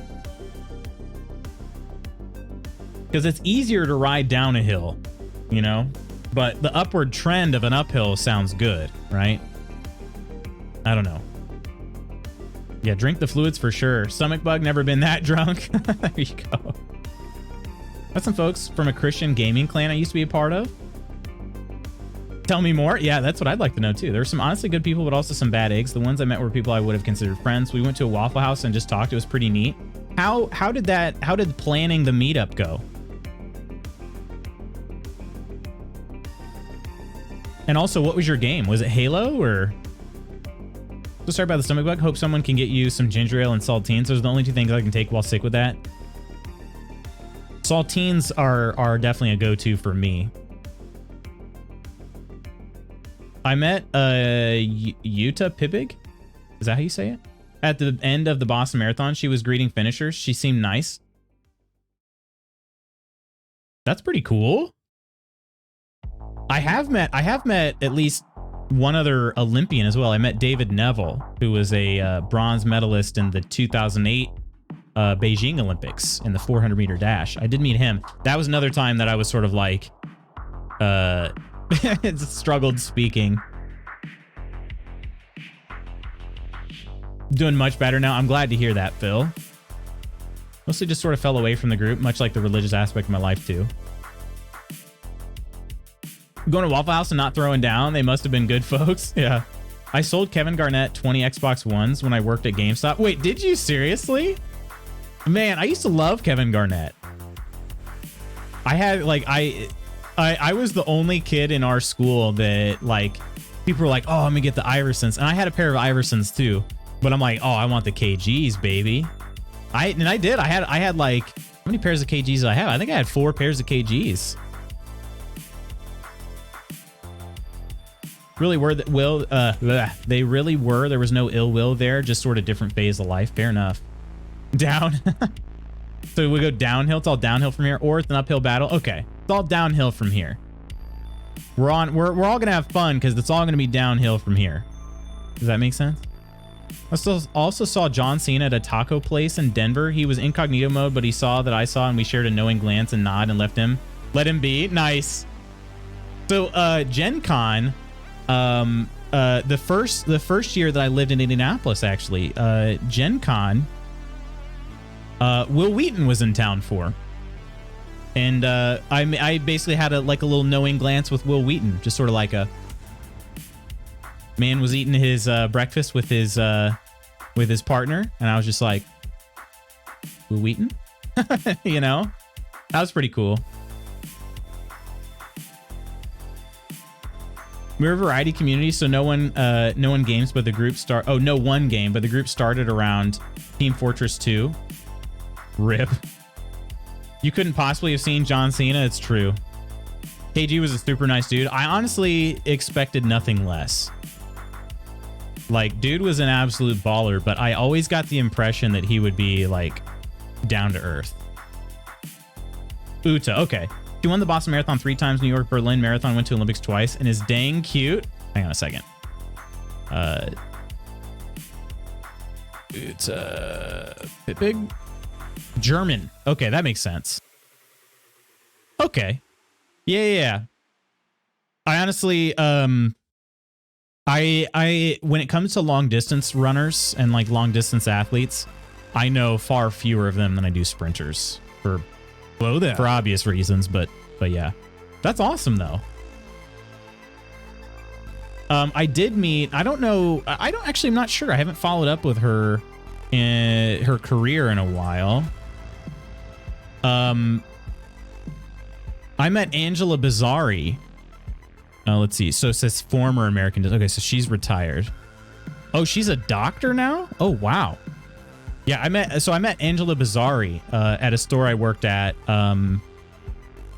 Because it's easier to ride down a hill, you know, but the upward trend of an uphill sounds good, right? I don't know. Yeah, drink the fluids for sure. Stomach bug, never been that drunk. There you go. That's some folks from a Christian gaming clan I used to be a part of. Tell me more. Yeah, that's what I'd like to know too. There's some honestly good people, but also some bad eggs. The ones I met were people I would have considered friends. We went to a Waffle House and just talked. It was pretty neat. How did planning the meetup go? And also, what was your game? Was it Halo or? So sorry about the stomach bug. Hope someone can get you some ginger ale and saltines. Those are the only two things I can take while sick with that. Saltines are definitely a go-to for me. I met Yuta Pibig. Is that how you say it? At the end of the Boston Marathon, she was greeting finishers. She seemed nice. That's pretty cool. I have met at least one other Olympian as well. I met David Neville, who was a bronze medalist in the 2008 Beijing Olympics in the 400-meter dash. I did meet him. That was another time that I was sort of like struggled speaking. Doing much better now. I'm glad to hear that, Phil. Mostly just sort of fell away from the group, much like the religious aspect of my life too. Going to Waffle House and not throwing down. They must have been good folks. Yeah. I sold Kevin Garnett 20 Xbox Ones when I worked at GameStop. Wait, did you seriously? Man, I used to love Kevin Garnett. I had like I was the only kid in our school that like people were like, "Oh, I'm gonna get the Iversons," and I had a pair of Iversons too. But I'm like, "Oh, I want the KGs, baby." I did. I had like how many pairs of KGs did I have? I think I had 4 pairs of KGs. Really were they really were. There was no ill will there, just sort of different phase of life. Fair enough. Down. So we go downhill. It's all downhill from here, or it's an uphill battle. Okay, it's all downhill from here. We're all gonna have fun because it's all gonna be downhill from here. Does that make sense? I also saw John Cena at a taco place in Denver. He was incognito mode, but he saw that I saw, and we shared a knowing glance and nod and let him be. Nice. So GenCon, the first year that I lived in Indianapolis, actually, GenCon, Will Wheaton was in town for, and I basically had a little knowing glance with Will Wheaton, just sort of like a man was eating his breakfast with his partner, and I was just like, Will Wheaton, you know, that was pretty cool. We're a variety community, so no one games, but the group no one game, but the group started around Team Fortress 2. RIP. You couldn't possibly have seen John Cena. It's true. KG was a super nice dude. I honestly expected nothing less. Like, dude was an absolute baller, but I always got the impression that he would be like down to earth. Uta, okay. He won the Boston Marathon 3 times, New York, Berlin Marathon, went to Olympics twice, and is dang cute. Hang on a second. It's big German. Okay, that makes sense. Okay. Yeah. I honestly, I when it comes to long distance runners and like long distance athletes, I know far fewer of them than I do sprinters for obvious reasons, but yeah. That's awesome though. I did meet, I'm not sure. I haven't followed up with her in her career in a while. I met Angela Bizzari. Let's see. So it says former American. Okay, so she's retired. Oh, she's a doctor now? Oh, wow. Yeah, I met Angela Bizzari at a store I worked at.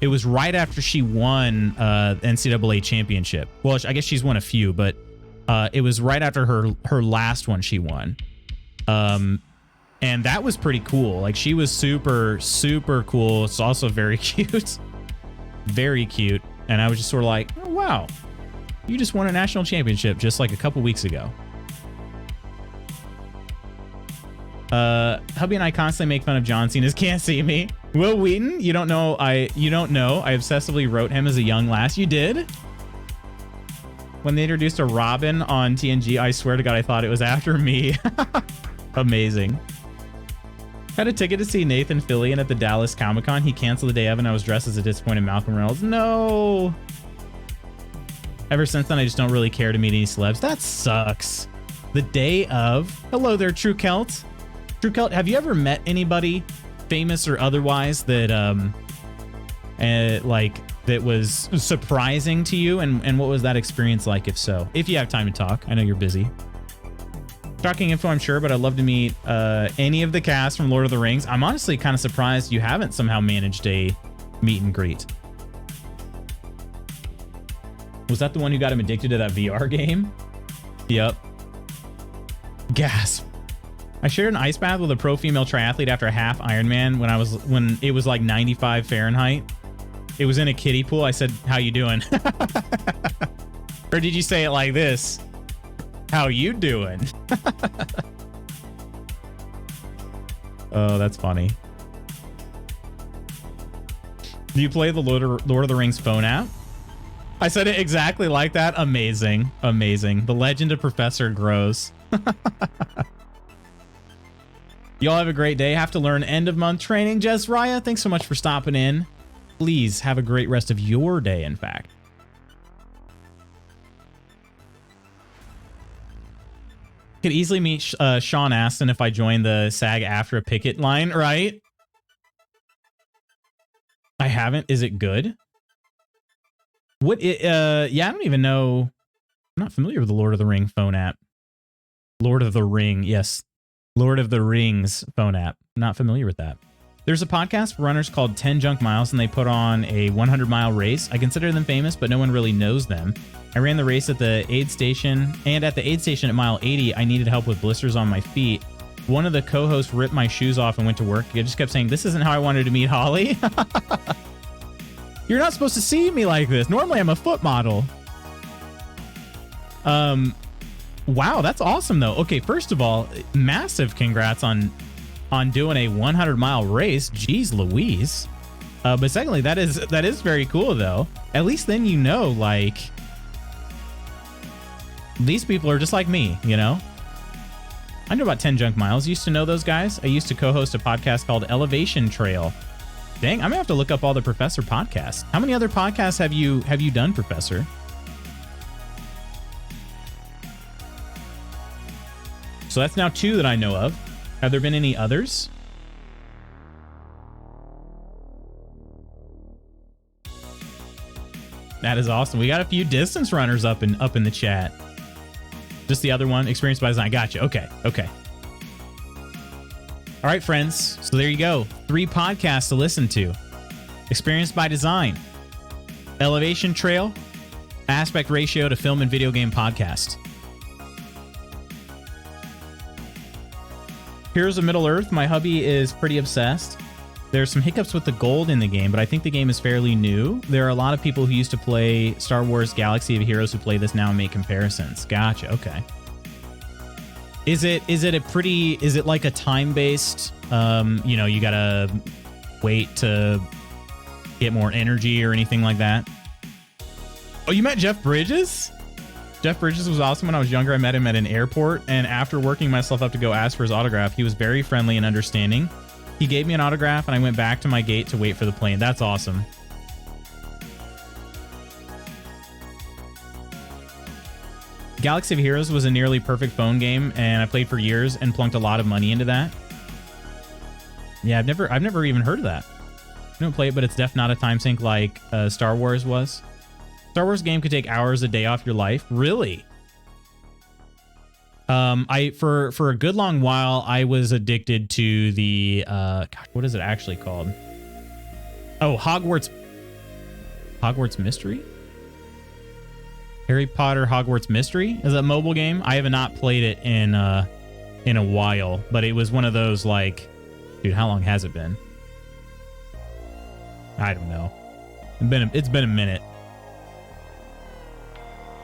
It was right after she won NCAA championship. Well, I guess she's won a few, but it was right after her last one she won. And that was pretty cool. Like, she was super, super cool. It's also very cute. Very cute. And I was just sort of like, oh, wow, you just won a national championship just like a couple weeks ago. Hubby and I constantly make fun of John Cena's Can't See Me. Will Wheaton, you don't know. I obsessively wrote him as a young lass. You did? When they introduced a Robin on TNG, I swear to God, I thought it was after me. Amazing. Had a ticket to see Nathan Fillion at the Dallas Comic-Con. He canceled the day of, and I was dressed as a disappointed Malcolm Reynolds. No. Ever since then, I just don't really care to meet any celebs. That sucks. The day of. Hello there, True Celt. True Celt, have you ever met anybody, famous or otherwise, that that was surprising to you? And what was that experience like, if so? If you have time to talk. I know you're busy. Shocking info, I'm sure, but I'd love to meet any of the cast from Lord of the Rings. I'm honestly kind of surprised you haven't somehow managed a meet and greet. Was that the one who got him addicted to that VR game? Yep. Gasp. I shared an ice bath with a pro female triathlete after a half Ironman when it was like 95 Fahrenheit. It was in a kiddie pool. I said, "How you doing?" Or did you say it like this? How you doing? Oh, that's funny. Do you play the Lord of the Rings phone app? I said it exactly like that. Amazing. Amazing. The legend of Professor grows. Y'all have a great day. Have to learn end of month training. Jess Raya, thanks so much for stopping in. Please have a great rest of your day, in fact. Could easily meet Sean Astin if I joined the SAG after a picket line, right? I haven't. Is it good? Yeah, I don't even know. I'm not familiar with the Lord of the Ring phone app. Lord of the Ring, yes. Lord of the Rings phone app. Not familiar with that. There's a podcast for runners called 10 Junk Miles, and they put on a 100-mile race. I consider them famous, but no one really knows them. I ran the race at the aid station, and at the aid station at mile 80, I needed help with blisters on my feet. One of the co-hosts ripped my shoes off and went to work. I just kept saying, "This isn't how I wanted to meet Holly." You're not supposed to see me like this. Normally, I'm a foot model. Wow, that's awesome, though. Okay, first of all, massive congrats on doing a 100-mile race. Jeez Louise. But secondly, that is very cool, though. At least then you know, like, these people are just like me, you know? I know about 10 Junk Miles. Used to know those guys. I used to co-host a podcast called Elevation Trail. Dang, I'm gonna have to look up all the Professor podcasts. How many other podcasts have you done, Professor? So that's now 2 that I know of. Have there been any others? That is awesome. We got a few distance runners up in the chat. Just the other one, Experienced by Design. Gotcha. Okay. All right, friends. So there you go. 3 podcasts to listen to. Experienced by Design, Elevation Trail, Aspect Ratio to Film and Video Game Podcast. Heroes of Middle-earth, my hubby is pretty obsessed. There's some hiccups with the gold in the game, but I think the game is fairly new. There are a lot of people who used to play Star Wars Galaxy of Heroes who play this now and make comparisons. Gotcha, okay. Is it like a time-based, you know, you gotta wait to get more energy or anything like that? Oh, you met Jeff Bridges? Jeff Bridges was awesome when I was younger. I met him at an airport, and after working myself up to go ask for his autograph, he was very friendly and understanding. He gave me an autograph, and I went back to my gate to wait for the plane. That's awesome. Galaxy of Heroes was a nearly perfect phone game, and I played for years and plunked a lot of money into that. Yeah, I've never even heard of that. I don't play it, but it's definitely not a time sink like Star Wars was. Star Wars game could take hours a day off your life. Really? For a good long while, I was addicted to the gosh, what is it actually called? Oh, Hogwarts Mystery? Harry Potter Hogwarts Mystery is a mobile game. I have not played it in a while, but it was one of those, like, dude, how long has it been? I don't know. It's been a minute.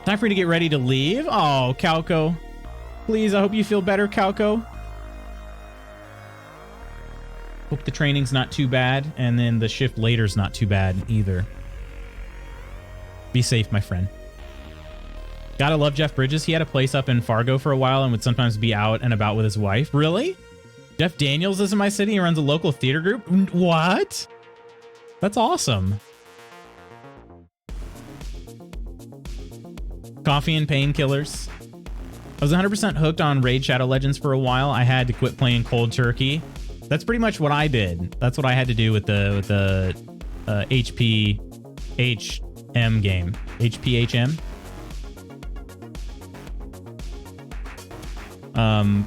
Time for you to get ready to leave. Oh, Calco. Please, I hope you feel better, Calco. Hope the training's not too bad, and then the shift later's not too bad either. Be safe, my friend. Gotta love Jeff Bridges. He had a place up in Fargo for a while and would sometimes be out and about with his wife. Really? Jeff Daniels is in my city and runs a local theater group? What? That's awesome. Coffee and painkillers. I was 100% hooked on Raid Shadow Legends for a while. I had to quit playing Cold Turkey. That's pretty much what I did. That's what I had to do with the HPHM game. HPHM.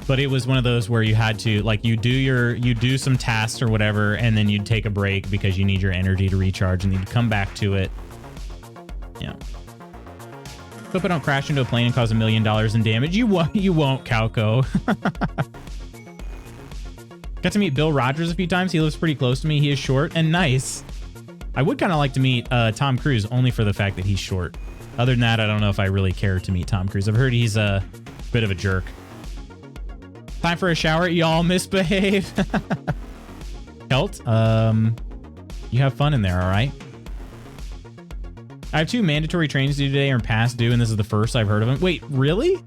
But it was one of those where you had to, like, you do some tasks or whatever, and then you'd take a break because you need your energy to recharge, and you'd come back to it. Yeah. Hope I don't crash into a plane and cause $1 million in damage. You won't, Calco. Got to meet Bill Rogers a few times. He lives pretty close to me. He is short and nice. I would kind of like to meet Tom Cruise, only for the fact that he's short. Other than that, I don't know if I really care to meet Tom Cruise. I've heard he's a bit of a jerk. Time for a shower. Y'all misbehave. Kelt, you have fun in there, all right? I have 2 mandatory trainings due today or past due, and this is the first I've heard of them. Wait, really?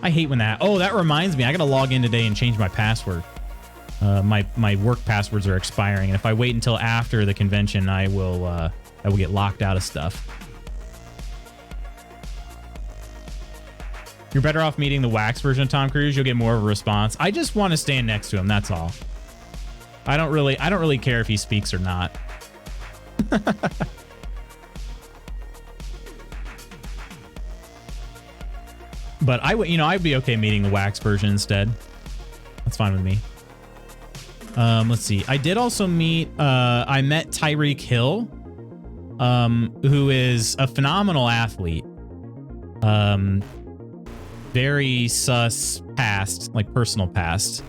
I hate when that... Oh, that reminds me. I got to log in today and change my password. My work passwords are expiring, and if I wait until after the convention, I will get locked out of stuff. You're better off meeting the wax version of Tom Cruise. You'll get more of a response. I just want to stand next to him. That's all. I don't really care if he speaks or not. But I'd be okay meeting the wax version instead. That's fine with me. Let's see. I did also meet, I met Tyreek Hill, who is a phenomenal athlete. Very sus past, like personal past.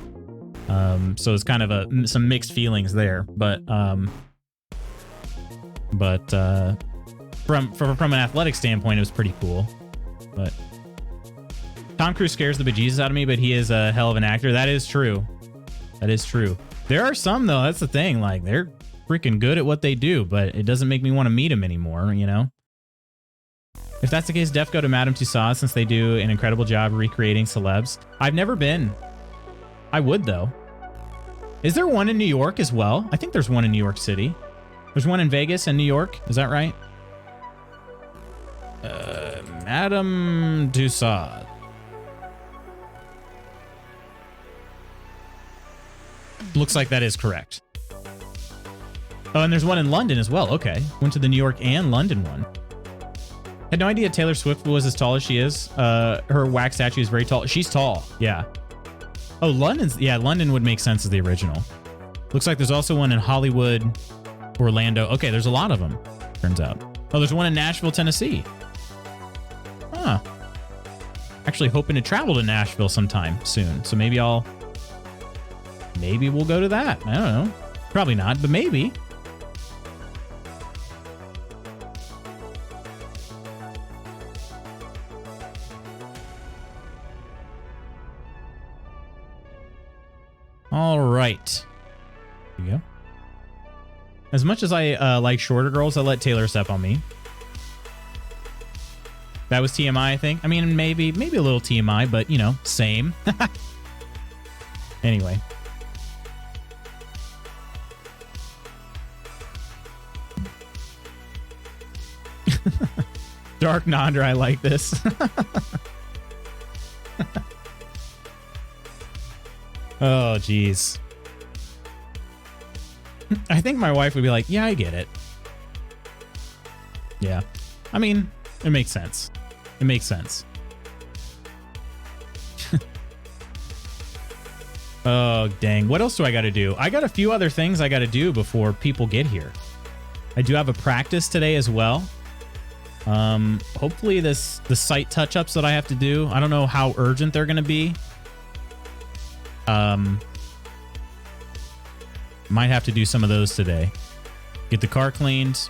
So it's kind of some mixed feelings there, but from an athletic standpoint, it was pretty cool. But Tom Cruise scares the bejesus out of me, but he is a hell of an actor. That is true. That is true. There are some, though. That's the thing. Like, they're freaking good at what they do, but it doesn't make me want to meet him anymore, you know? If that's the case, def go to Madame Tussauds, since they do an incredible job recreating celebs. I've never been. I would, though. Is there one in New York as well? I think there's one in New York City. There's one in Vegas and New York. Is that right? Madame Tussauds. Looks like that is correct. Oh, and there's one in London as well. Okay. Went to the New York and London one. Had no idea Taylor Swift was as tall as she is. Her wax statue is very tall. She's tall. Yeah. Oh, London would make sense as the original. Looks like there's also one in Hollywood, Orlando. Okay, there's a lot of them, turns out. Oh, there's one in Nashville, Tennessee. Huh. Actually hoping to travel to Nashville sometime soon. So maybe I'll maybe we'll go to that. I don't know. Probably not, but maybe. All right. Here you go. As much as I like shorter girls, I let Taylor step on me. That was TMI, I think. I mean, maybe a little TMI, but, you know, same. Anyway. Dark Nonder, I like this. Oh, geez. I think my wife would be like, yeah, I get it. Yeah. I mean, it makes sense. It makes sense. Oh, dang. What else do I got to do? I got a few other things I got to do before people get here. I do have a practice today as well. Hopefully the site touch-ups that I have to do, I don't know how urgent they're going to be. Might have to do some of those today. Get the car cleaned.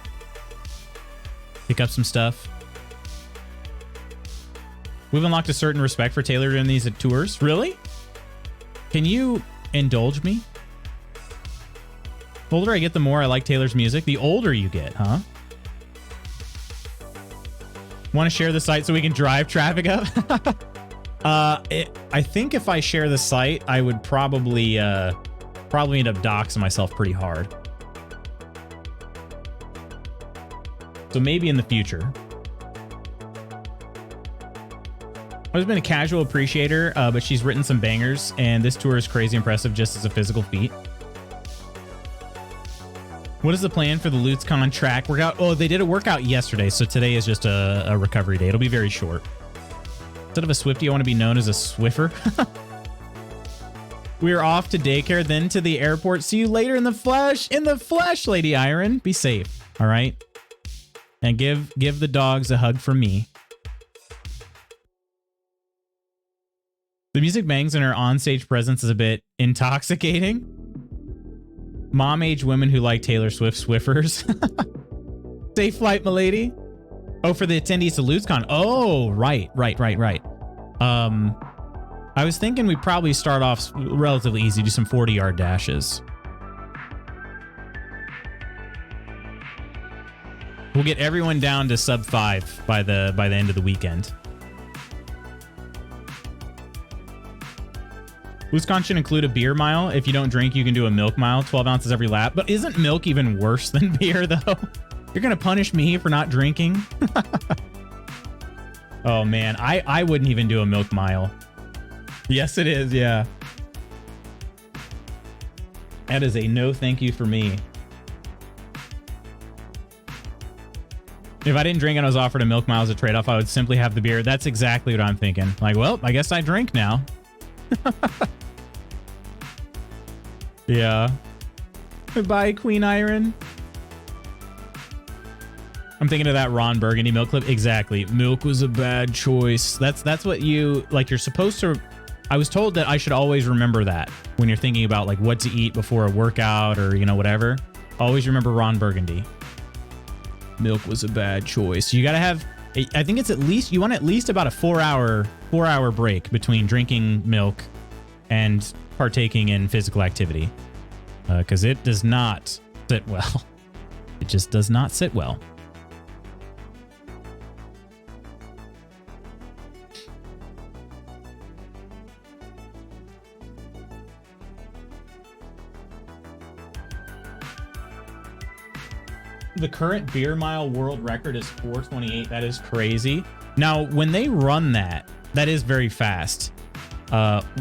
Pick up some stuff. We've unlocked a certain respect for Taylor during these tours. Really? Can you indulge me? The older I get, the more I like Taylor's music. The older you get, huh? Want to share the site so we can drive traffic up? I think if I share the site, I would probably end up doxing myself pretty hard. So maybe in the future. I've been a casual appreciator, but she's written some bangers, and this tour is crazy impressive just as a physical feat. What is the plan for the LutzCon track workout? Oh, they did a workout yesterday, so today is just a recovery day. It'll be very short. Instead of a Swiftie, I want to be known as a Swiffer. We're off to daycare, then to the airport. See you later in the flesh. In the flesh, Lady Iron. Be safe, all right? And give the dogs a hug from me. The music bangs and her onstage presence is a bit intoxicating. Mom-age women who like Taylor Swift Swiffers. Safe flight, milady. Oh, for the attendees to LutzCon. Oh, right. I was thinking we'd probably start off relatively easy, do some 40-yard dashes. We'll get everyone down to sub 5 by the end of the weekend. LutzCon should include a beer mile. If you don't drink, you can do a milk mile, 12 ounces every lap. But isn't milk even worse than beer, though? You're going to punish me for not drinking? Oh, man. I wouldn't even do a milk mile. Yes, it is. Yeah. That is a no thank you for me. If I didn't drink and I was offered a milk mile as a trade-off, I would simply have the beer. That's exactly what I'm thinking. Like, well, I guess I drink now. Yeah. Goodbye, Queen Iron. I'm thinking of that Ron Burgundy milk clip. Exactly. Milk was a bad choice. That's what you like. You're supposed to. I was told that I should always remember that when you're thinking about like what to eat before a workout or, you know, whatever. Always remember Ron Burgundy. Milk was a bad choice. You got to have, I think it's at least, you want at least about a 4-hour break between drinking milk and partaking in physical activity. Because it does not sit well. It just does not sit well. The current beer mile world record is 4:28. That is crazy. Now, when they run that is very fast,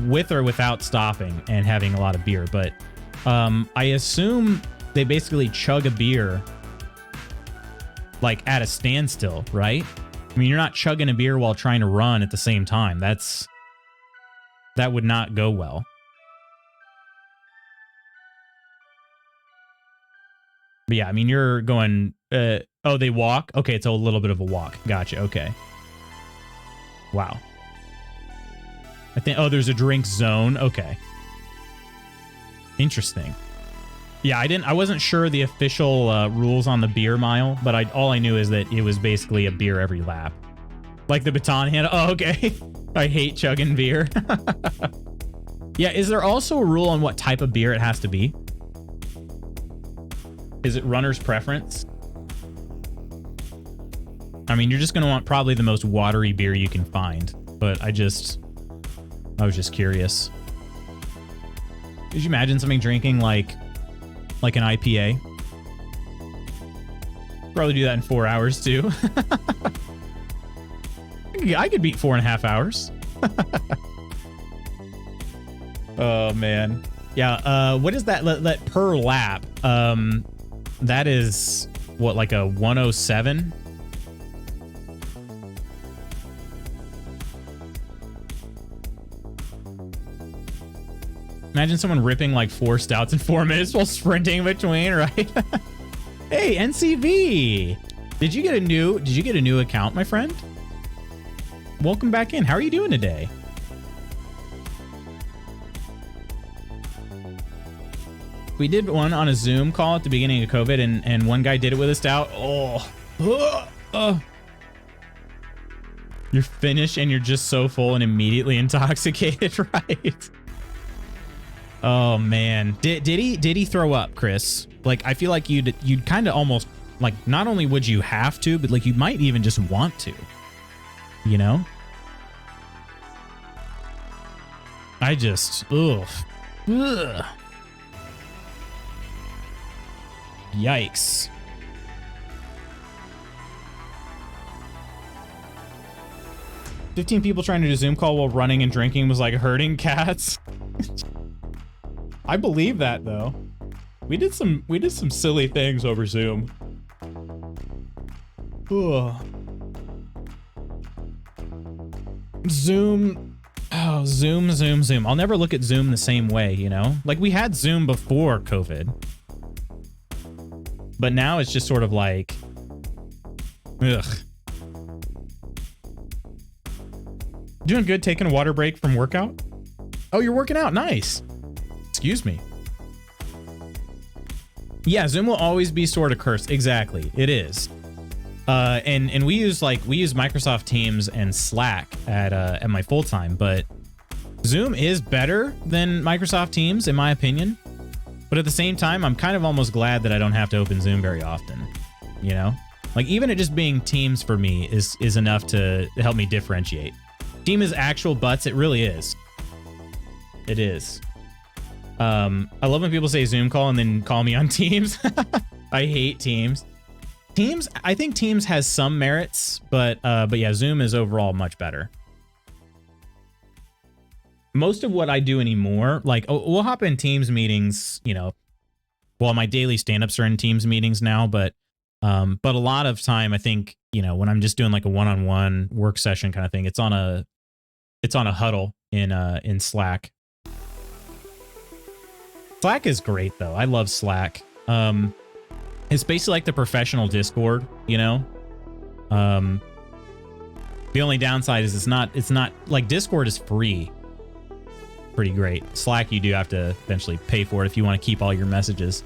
with or without stopping and having a lot of beer. But I assume they basically chug a beer like at a standstill, right? I mean, you're not chugging a beer while trying to run at the same time. That would not go well. But yeah, I mean, you're going, oh, they walk? Okay, it's a little bit of a walk. Gotcha, okay. Wow. I think, oh, there's a drink zone. Okay. Interesting. Yeah, I wasn't sure the official rules on the beer mile, but all I knew is that it was basically a beer every lap. Like the baton hand. Oh, okay. I hate chugging beer. Yeah, is there also a rule on what type of beer it has to be? Is it runner's preference? I mean, you're just going to want probably the most watery beer you can find, but I was just curious. Could you imagine something drinking like an IPA? Probably do that in 4 hours too. I could beat 4.5 hours. Oh man. Yeah, what is that per lap? That is what, like a 107? Imagine someone ripping like 4 stouts in 4 minutes while sprinting between, right? Hey, NCV. Did you get a new account, my friend? Welcome back in. How are you doing today? We did one on a Zoom call at the beginning of COVID, and one guy did it with a stout. You're finished and you're just so full and immediately intoxicated, right? Oh man, did he throw up, Chris? Like, I feel like you'd kind of almost, like, not only would you have to, but like you might even just want to, you know? I just, ugh. Yikes. "15 people trying to do a Zoom call while running and drinking was like herding cats." I believe that though. We did some silly things over Zoom. Ugh. Zoom. Oh, Zoom. I'll never look at Zoom the same way, you know? Like, we had Zoom before COVID. But now it's just sort of like, ugh. Doing good, taking a water break from workout? Oh, you're working out. Nice. Excuse me. Yeah, Zoom will always be sort of cursed. Exactly. It is. And we use Microsoft Teams and Slack at my full time, but Zoom is better than Microsoft Teams in my opinion. But at the same time, I'm kind of almost glad that I don't have to open Zoom very often. You know, like even it just being Teams for me is enough to help me differentiate. Team is actual butts. It really is. It is. I love when people say Zoom call and then call me on Teams. I hate Teams. Teams, I think Teams has some merits, but yeah, Zoom is overall much better. Most of what I do anymore, like, we'll hop in Teams meetings, you know, well, my daily stand-ups are in Teams meetings now, but a lot of time, I think, you know, when I'm just doing like a one-on-one work session kind of thing, it's on a huddle in Slack. Slack is great though. I love Slack. It's basically like the professional Discord, you know? The only downside is it's not like Discord is free. Pretty great. Slack, you do have to eventually pay for it if you want to keep all your messages.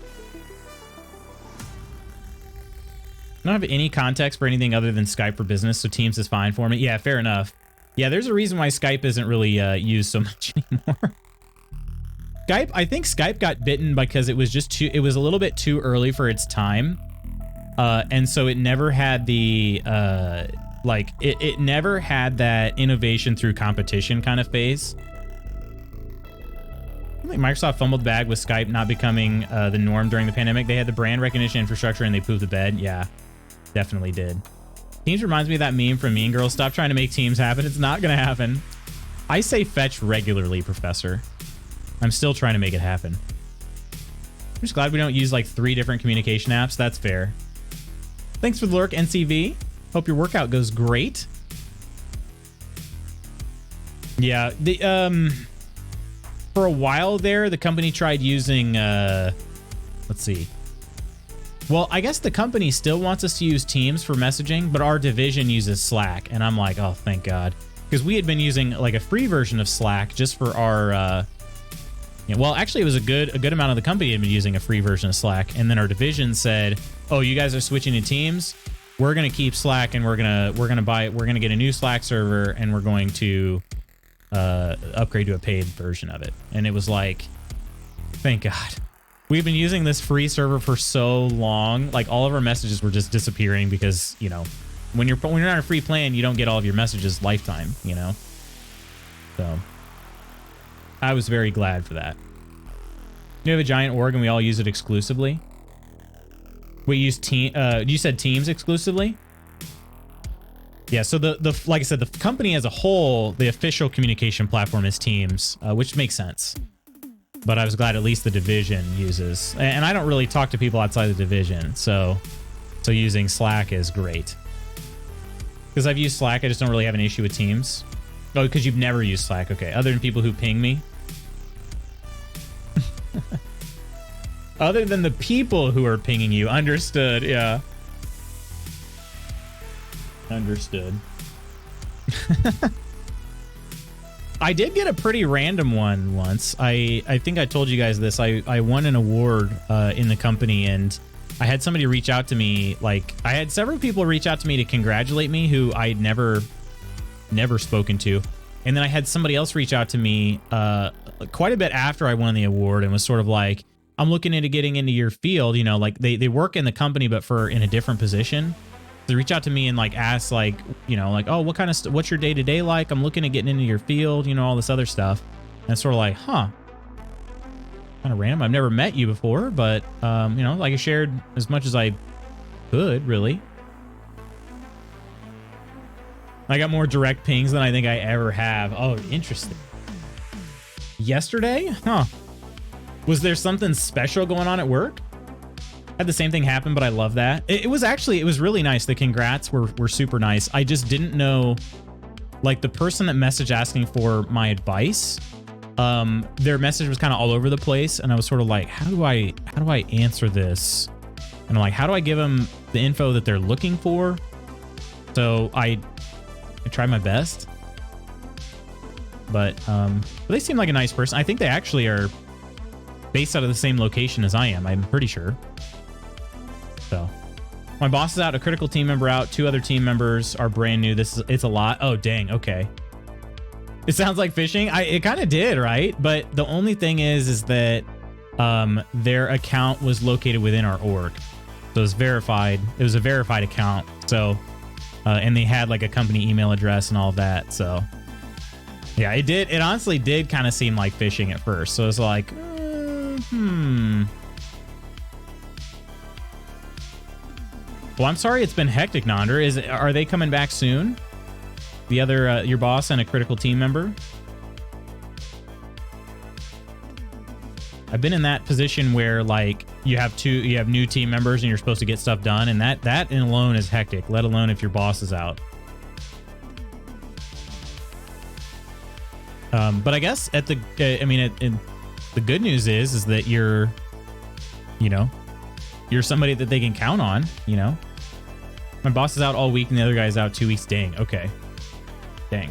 I don't have any context for anything other than Skype for business, so Teams is fine for me. Yeah, fair enough. Yeah, there's a reason why Skype isn't really used so much anymore. Skype, I think Skype got bitten because it was it was a little bit too early for its time. And so it never had the, it never had that innovation through competition kind of phase. I think Microsoft fumbled the bag with Skype not becoming the norm during the pandemic. They had the brand recognition infrastructure and they pooped the bed. Yeah, definitely did. Teams reminds me of that meme from Mean Girls. Stop trying to make Teams happen. It's not going to happen. I say fetch regularly, Professor. I'm still trying to make it happen. I'm just glad we don't use like 3 different communication apps. That's fair. Thanks for the lurk, NCV. Hope your workout goes great. Yeah, the for a while there, the company tried using let's see. Well, I guess the company still wants us to use Teams for messaging, but our division uses Slack, and I'm like, oh, thank God, because we had been using like a free version of Slack just for our Yeah, well, actually, it was a good amount of the company had been using a free version of Slack, and then our division said, "Oh, you guys are switching to Teams. We're gonna keep Slack, and we're gonna get a new Slack server, and we're going to upgrade to a paid version of it." And it was like, thank God. We've been using this free server for so long. Like, all of our messages were just disappearing because, you know, when you're on a free plan, you don't get all of your messages lifetime, you know. So I was very glad for that. You have a giant org and we all use it exclusively. We use you said Teams exclusively? Yeah, so the like I said, the company as a whole, the official communication platform is Teams, which makes sense. But I was glad at least the division uses, and I don't really talk to people outside the division, so using Slack is great. Because I've used Slack, I just don't really have an issue with Teams. Oh, because you've never used Slack, okay. Other than people who ping me. Other than the people who are pinging you, understood, yeah. Understood. I did get a pretty random one once. I think I told you guys this. I won an award in the company, and I had somebody reach out to me. Like, I had several people reach out to me to congratulate me who I'd never spoken to. And then I had somebody else reach out to me quite a bit after I won the award and was sort of like, I'm looking into getting into your field. You know, like they work in the company, but in a different position. They reach out to me and like ask, like, you know, like, oh, what kind of what's your day-to-day like? I'm looking at getting into your field, you know, all this other stuff. And it's sort of like, huh, kind of random. I've never met you before, but you know, like I shared as much as I could, really. I got more direct pings than I think I ever have. Oh, interesting. Yesterday? Huh. Was there something special going on at work? Had the same thing happen, but I love that. It was really nice. The congrats were super nice. I just didn't know, like, the person that messaged asking for my advice, their message was kind of all over the place, and I was sort of like, how do I answer this? And I'm like, how do I give them the info that they're looking for? So I tried my best, but they seem like a nice person. I think they actually are based out of the same location as I am. I'm pretty sure. So my boss is out, a critical team member out, 2 other team members are brand new. It's a lot. Oh, dang. Okay. It sounds like phishing. It kind of did, right? But the only thing is that their account was located within our org. So it was verified. It was a verified account. So, and they had like a company email address and all of that. So yeah, it honestly did kind of seem like phishing at first. So it's like, Well, I'm sorry it's been hectic, Nonder. Are they coming back soon? The other, your boss and a critical team member? I've been in that position where, like, you have new team members and you're supposed to get stuff done, and that in alone is hectic, let alone if your boss is out. But I guess the good news is that you're somebody that they can count on, you know? My boss is out all week and the other guy's out 2 weeks. Dang. Okay. Dang.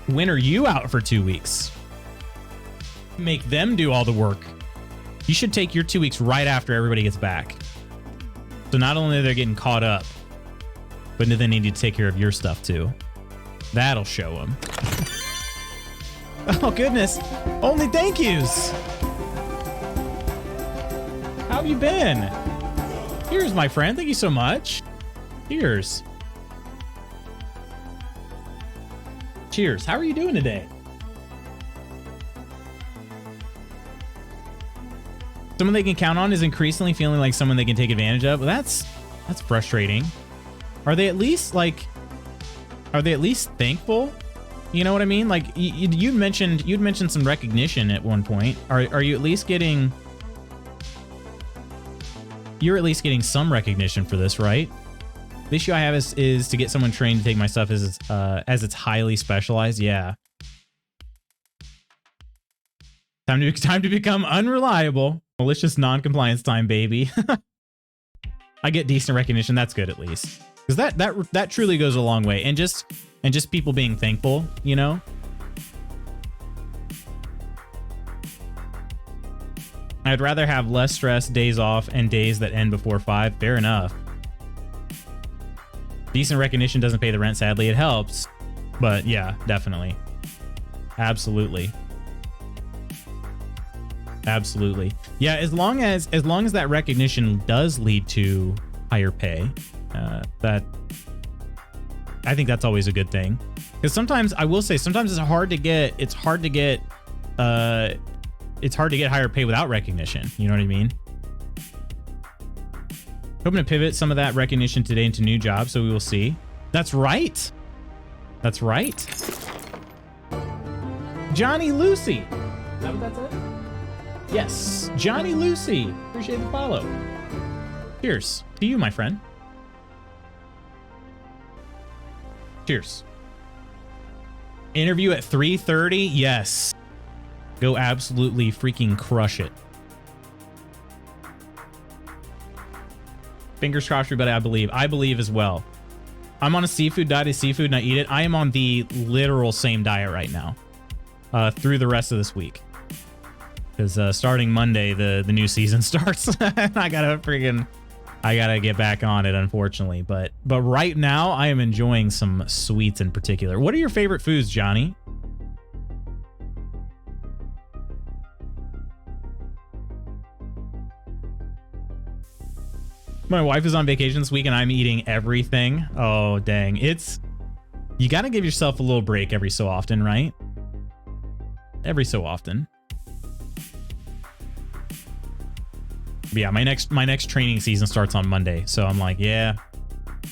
When are you out for 2 weeks? Make them do all the work. You should take your 2 weeks right after everybody gets back. So not only are they getting caught up, but they need to take care of your stuff too. That'll show them. Oh, goodness. Only thank yous. How have you been? Cheers, my friend. Thank you so much. Cheers. Cheers. How are you doing today? Someone they can count on is increasingly feeling like someone they can take advantage of. Well, that's frustrating. Are they at least thankful? You know what I mean? Like you'd mentioned some recognition at one point. Are you at least getting? You're at least getting some recognition for this, right? The issue I have is to get someone trained to take my stuff as it's highly specialized. Yeah. Time to become unreliable. Malicious non-compliance time, baby. I get decent recognition. That's good at least, because that truly goes a long way. And just and just people being thankful, you know? I'd rather have less stress, days off, and days that end before 5. Fair enough. Decent recognition doesn't pay the rent, sadly. It helps, but yeah, definitely. Absolutely. Absolutely. Yeah, as long as that recognition does lead to higher pay, that I think that's always a good thing. Because sometimes, I will say, sometimes it's hard to get higher pay without recognition. You know what I mean? Hoping to pivot some of that recognition today into new jobs, so we will see. That's right. That's right. Johnny Lucy. Is that what that said? Yes, Johnny Lucy. Appreciate the follow. Cheers to you, my friend. Cheers. Interview at 3:30. Yes. Go absolutely freaking crush it. Fingers crossed, everybody. I believe. I believe as well. I'm on a seafood diet. I seafood and I eat it. I am on the literal same diet right now through the rest of this week. Because starting Monday, the new season starts. I gotta get back on it, unfortunately. But right now, I am enjoying some sweets in particular. What are your favorite foods, Johnny? My wife is on vacation this week, and I'm eating everything. Oh, dang. You gotta give yourself a little break every so often, right? Every so often. But yeah, my next training season starts on Monday, so I'm like, yeah,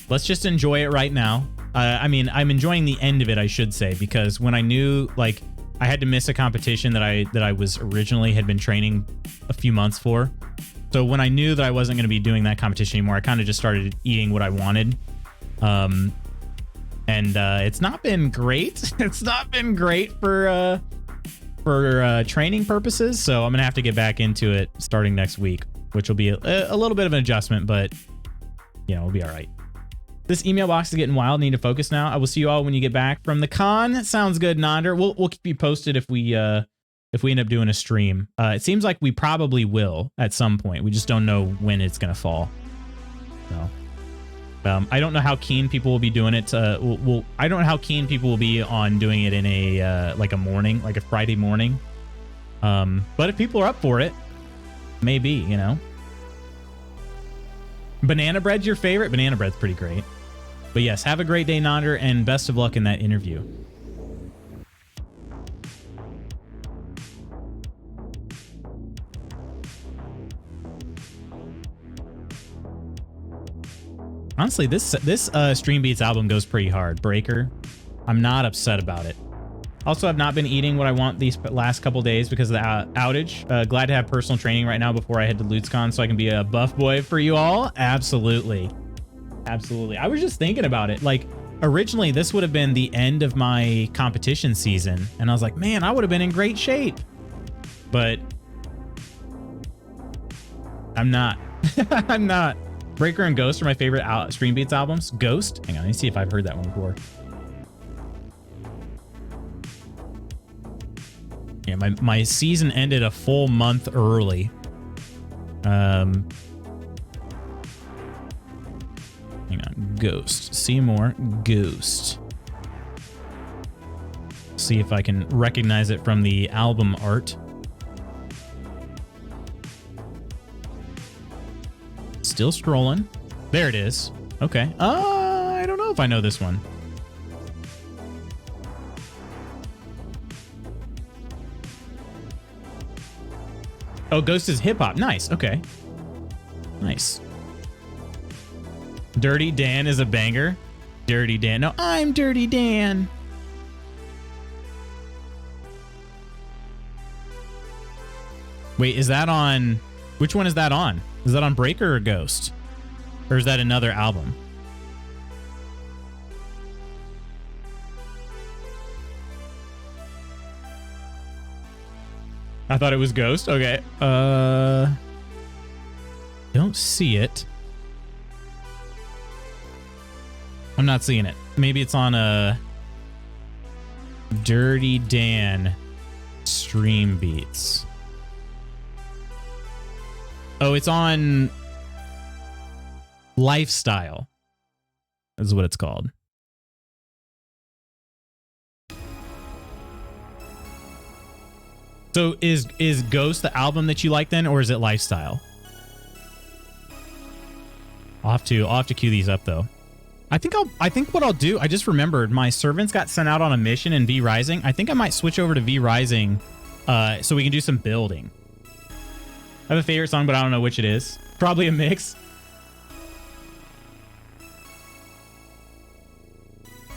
let's just enjoy it right now. I mean, I'm enjoying the end of it, I should say, because when I knew, like, I had to miss a competition that I was originally had been training a few months for. So when I knew that I wasn't going to be doing that competition anymore, I kind of just started eating what I wanted. And it's not been great. It's not been great for training purposes. So I'm going to have to get back into it starting next week, which will be a little bit of an adjustment, but you know, we'll be all right. This email box is getting wild. Need to focus now. I will see you all when you get back from the con. Sounds good, Nonder. We'll keep you posted if we end up doing a stream. It seems like we probably will at some point. We just don't know when it's going to fall. So, I don't know how keen people will be doing it. I don't know how keen people will be on doing it in a like a morning, like a Friday morning. But if people are up for it, maybe, you know. Banana bread's your favorite? Banana bread's pretty great. But yes, have a great day, Nonder, and best of luck in that interview. Honestly, this Stream Beats album goes pretty hard. Breaker. I'm not upset about it. Also, I've not been eating what I want these last couple days because of the outage. Glad to have personal training right now before I head to LutzCon so I can be a buff boy for you all. Absolutely. Absolutely. I was just thinking about it. Like, originally, this would have been the end of my competition season. And I was like, man, I would have been in great shape. But I'm not. I'm not. Breaker and Ghost are my favorite Stream Beats albums. Ghost? Hang on, let me see if I've heard that one before. Yeah, my season ended a full month early. Hang on, Ghost. Seymour, Ghost. See if I can recognize it from the album art. Still scrolling. There it is. Okay. I don't know if I know this one. Oh, Ghost is hip hop. Nice. Okay. Nice. Dirty Dan is a banger. Dirty Dan. No, I'm Dirty Dan. Wait, is that on... Which one is that on? Is that on Breaker or Ghost? Or is that another album? I thought it was Ghost. Okay. Don't see it. I'm not seeing it. Maybe it's on Dirty Dan stream beats. Oh, it's on Lifestyle. Is what it's called. So is Ghost the album that you like then, or is it Lifestyle? I'll have to cue these up though. I think what I'll do, I just remembered my servants got sent out on a mission in V Rising. I think I might switch over to V Rising so we can do some building. I have a favorite song, but I don't know which it is. Probably a mix.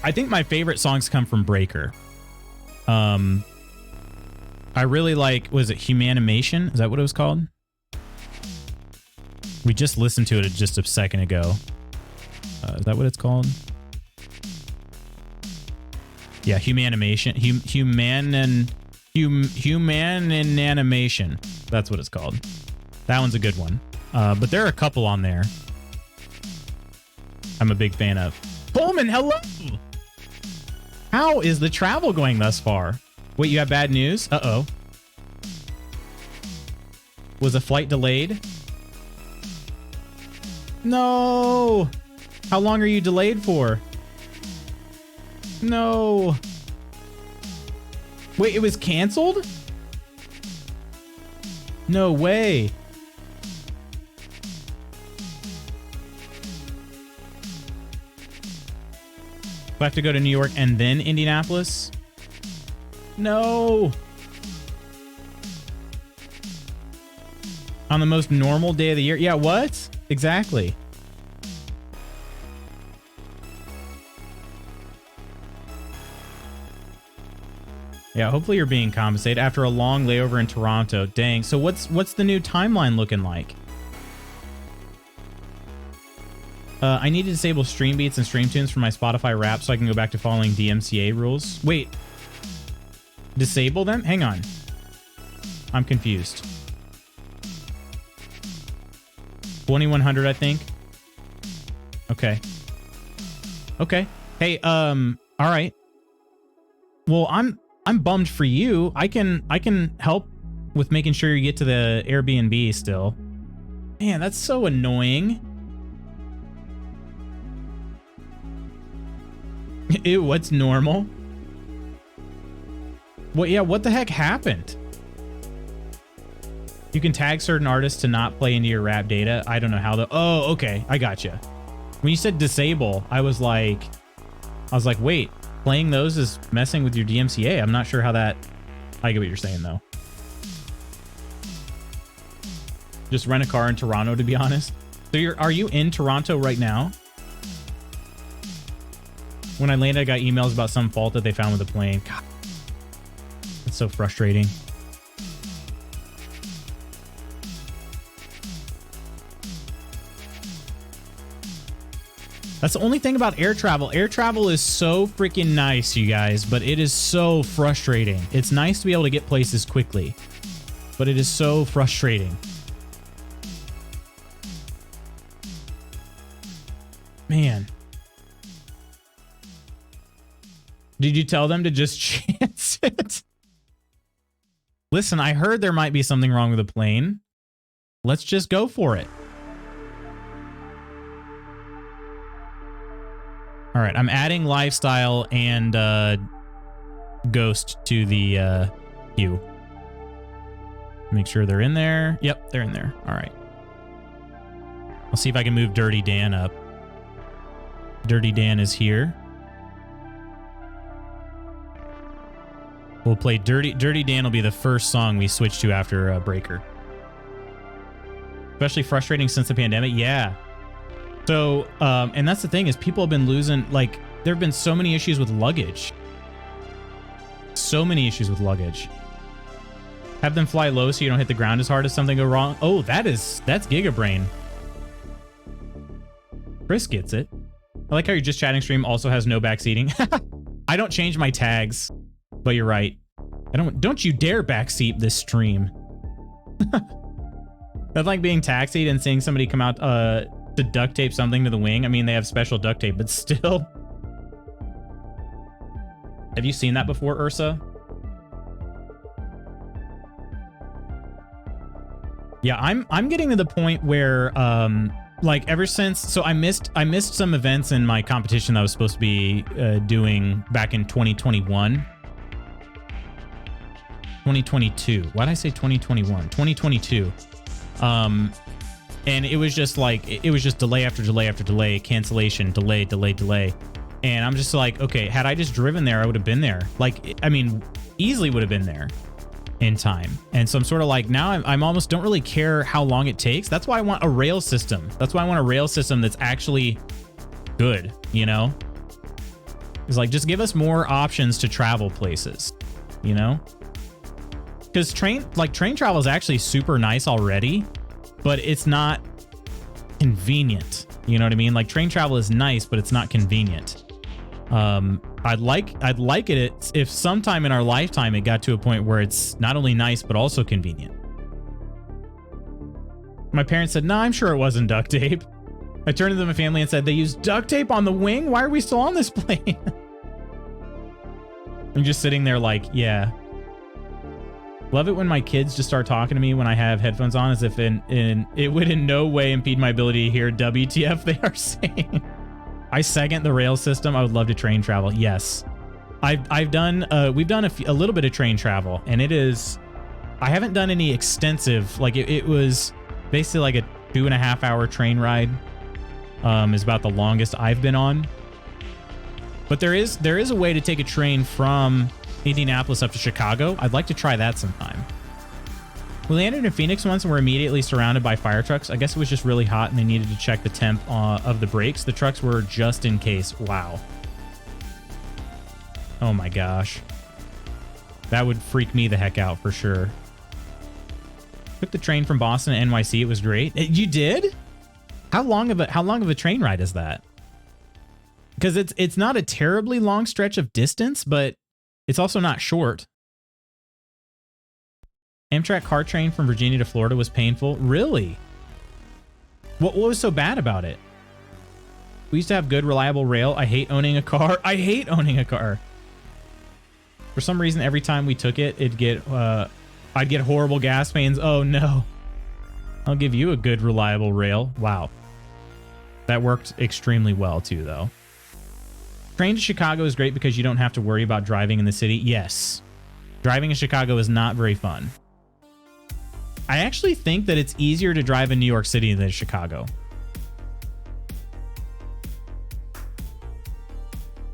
I think my favorite songs come from Breaker. I really like, was it Humanimation? Is that what it was called? We just listened to it just a second ago. Is that what it's called? Yeah, Humanimation. Humanimation. That's what it's called. That one's a good one. But there are a couple on there I'm a big fan of. Pullman, hello! How is the travel going thus far? Wait, you have bad news? Uh-oh. Was a flight delayed? No! How long are you delayed for? No. Wait, it was canceled? No way. I have to go to New York and then Indianapolis? No. On the most normal day of the year? Yeah, what? Exactly. Yeah, hopefully you're being compensated after a long layover in Toronto. Dang. So what's the new timeline looking like? I need to disable stream beats and stream tunes from my Spotify rap so I can go back to following DMCA rules. Wait. Disable them? Hang on. I'm confused. 2100, I think. Okay. Okay. Hey, all right. Well, I'm bummed for you. I can help with making sure you get to the Airbnb still. Man, that's so annoying. Ew, what's normal? What? Yeah, what the heck happened? You can tag certain artists to not play into your rap data. I don't know how the... Oh, okay. I gotcha. When you said disable, I was like, wait, playing those is messing with your DMCA. I'm not sure how that... I get what you're saying, though. Just rent a car in Toronto, to be honest. So are you in Toronto right now? When I landed, I got emails about some fault that they found with the plane. God, that's so frustrating. That's the only thing about air travel. Air travel is so freaking nice, you guys, but it is so frustrating. It's nice to be able to get places quickly, but it is so frustrating. Man. Did you tell them to just chance it? Listen, I heard there might be something wrong with the plane. Let's just go for it. All right, I'm adding Lifestyle and Ghost to the queue. Make sure they're in there. Yep, they're in there. All right. I'll see if I can move Dirty Dan up. Dirty Dan is here. We'll play Dirty Dan will be the first song we switch to after Breaker. Especially frustrating since the pandemic. Yeah. So, and that's the thing is people have been losing, like, there have been so many issues with luggage. So many issues with luggage. Have them fly low so you don't hit the ground as hard if something go wrong. Oh, that's Gigabrain. Chris gets it. I like how your just chatting stream also has no backseating. I don't change my tags. But you're right. Don't you dare backseat this stream. That's like being taxied and seeing somebody come out to duct tape something to the wing. I mean, they have special duct tape, but still. Have you seen that before, Ursa? Yeah, I'm getting to the point where like ever since, so I missed some events in my competition that I was supposed to be doing back in 2021. 2022. Why did I say 2021? 2022. And it was just like, it was just delay after delay after delay, cancellation, delay, delay, delay. And I'm just like, okay, had I just driven there, I would have been there. Like, I mean, easily would have been there in time. And so I'm sort of like, now I'm almost don't really care how long it takes. That's why I want a rail system. That's why I want a rail system that's actually good, you know? It's like, just give us more options to travel places, you know? Because train travel is actually super nice already, but it's not convenient. You know what I mean? Like, train travel is nice, but it's not convenient. I'd like it if sometime in our lifetime it got to a point where it's not only nice but also convenient. My parents said, "No, I'm sure it wasn't duct tape." I turned to my family and said, "They used duct tape on the wing? Why are we still on this plane?" I'm just sitting there like, yeah. Love it when my kids just start talking to me when I have headphones on, as if it would in no way impede my ability to hear WTF they are saying. I second the rail system. I would love to train travel. Yes, we've done a little bit of train travel, and it is, I haven't done any extensive, like it was basically like a 2.5 hour train ride. Is about the longest I've been on. But there is a way to take a train from Indianapolis up to Chicago. I'd like to try that sometime. We landed in Phoenix once and were immediately surrounded by fire trucks. I guess it was just really hot and they needed to check the temp of the brakes. The trucks were just in case. Wow. Oh my gosh. That would freak me the heck out for sure. Took the train from Boston to NYC. It was great. You did? How long of a train ride is that? Because it's not a terribly long stretch of distance, but it's also not short. Amtrak car train from Virginia to Florida was painful. Really? What was so bad about it? We used to have good, reliable rail. I hate owning a car. I hate owning a car. For some reason, every time we took it, I'd get horrible gas pains. Oh no. I'll give you a good, reliable rail. Wow. That worked extremely well too, though. Train to Chicago is great because you don't have to worry about driving in the city. Yes. Driving in Chicago is not very fun. I actually think that it's easier to drive in New York City than Chicago.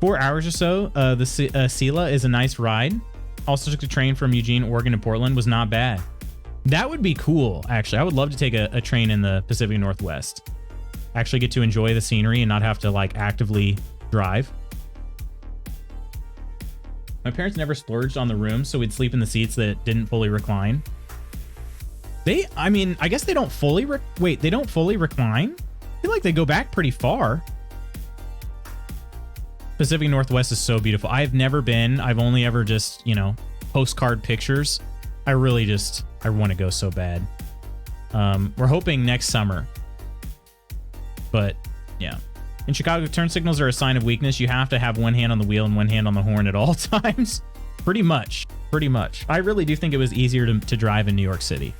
4 hours or so. The Sela is a nice ride. Also took the train from Eugene, Oregon to Portland. Was not bad. That would be cool, actually. I would love to take a train in the Pacific Northwest. Actually get to enjoy the scenery and not have to like actively drive. My parents never splurged on the room, so we'd sleep in the seats that didn't fully recline. I mean, I guess they don't fully they don't fully recline? I feel like they go back pretty far. Pacific Northwest is so beautiful. I've never been. I've only ever just, you know, postcard pictures. I want to go so bad. We're hoping next summer. But, yeah. In Chicago, turn signals are a sign of weakness. You have to have one hand on the wheel and one hand on the horn at all times. Pretty much. Pretty much. I really do think it was easier to drive in New York City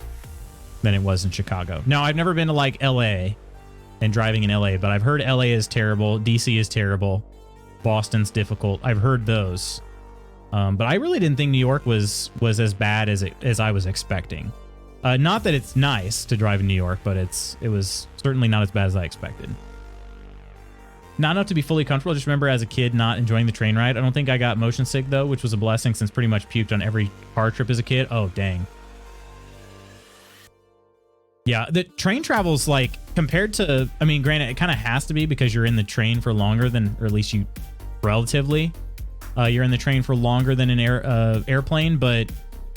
than it was in Chicago. Now, I've never been to like LA and driving in LA, but I've heard LA is terrible. DC is terrible. Boston's difficult. I've heard those. But I really didn't think New York was as bad as I was expecting. Not that it's nice to drive in New York, but it was certainly not as bad as I expected. Not enough to be fully comfortable. Just remember as a kid not enjoying the train ride. I don't think I got motion sick though, which was a blessing since pretty much puked on every car trip as a kid. Oh, dang. Yeah, the train travel's like compared to, I mean, granted, it kind of has to be because you're in the train for longer than, or at least you relatively, you're in the train for longer than an airplane, but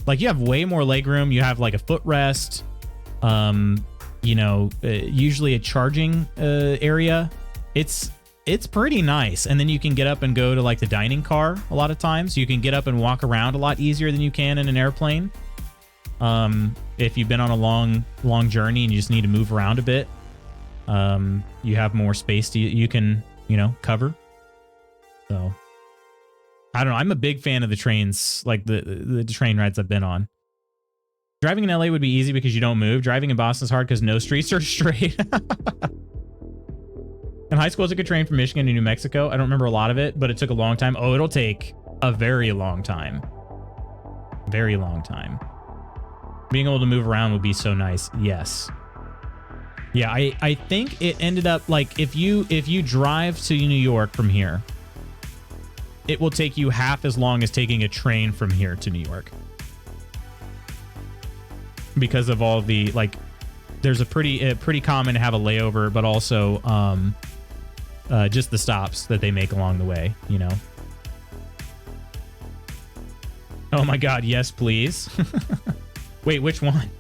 like you have way more legroom. You have like a footrest, you know, usually a charging area. It's pretty nice. And then you can get up and go to like the dining car a lot of times. You can get up and walk around a lot easier than you can in an airplane. If you've been on a long journey and you just need to move around a bit, you have more space you can, you know, cover. So I don't know. I'm a big fan of the trains, like the train rides I've been on. Driving in LA would be easy because you don't move. Driving in Boston is hard because no streets are straight. In high school, I took a train from Michigan to New Mexico. I don't remember a lot of it, but it took a long time. Oh, it'll take a very long time. Very long time. Being able to move around would be so nice. Yes. Yeah, I think it ended up like if you drive to New York from here, it will take you half as long as taking a train from here to New York. Because of all the like, there's a pretty common to have a layover, but also just the stops that they make along the way, you know. Oh my God, yes, please. Wait, which one?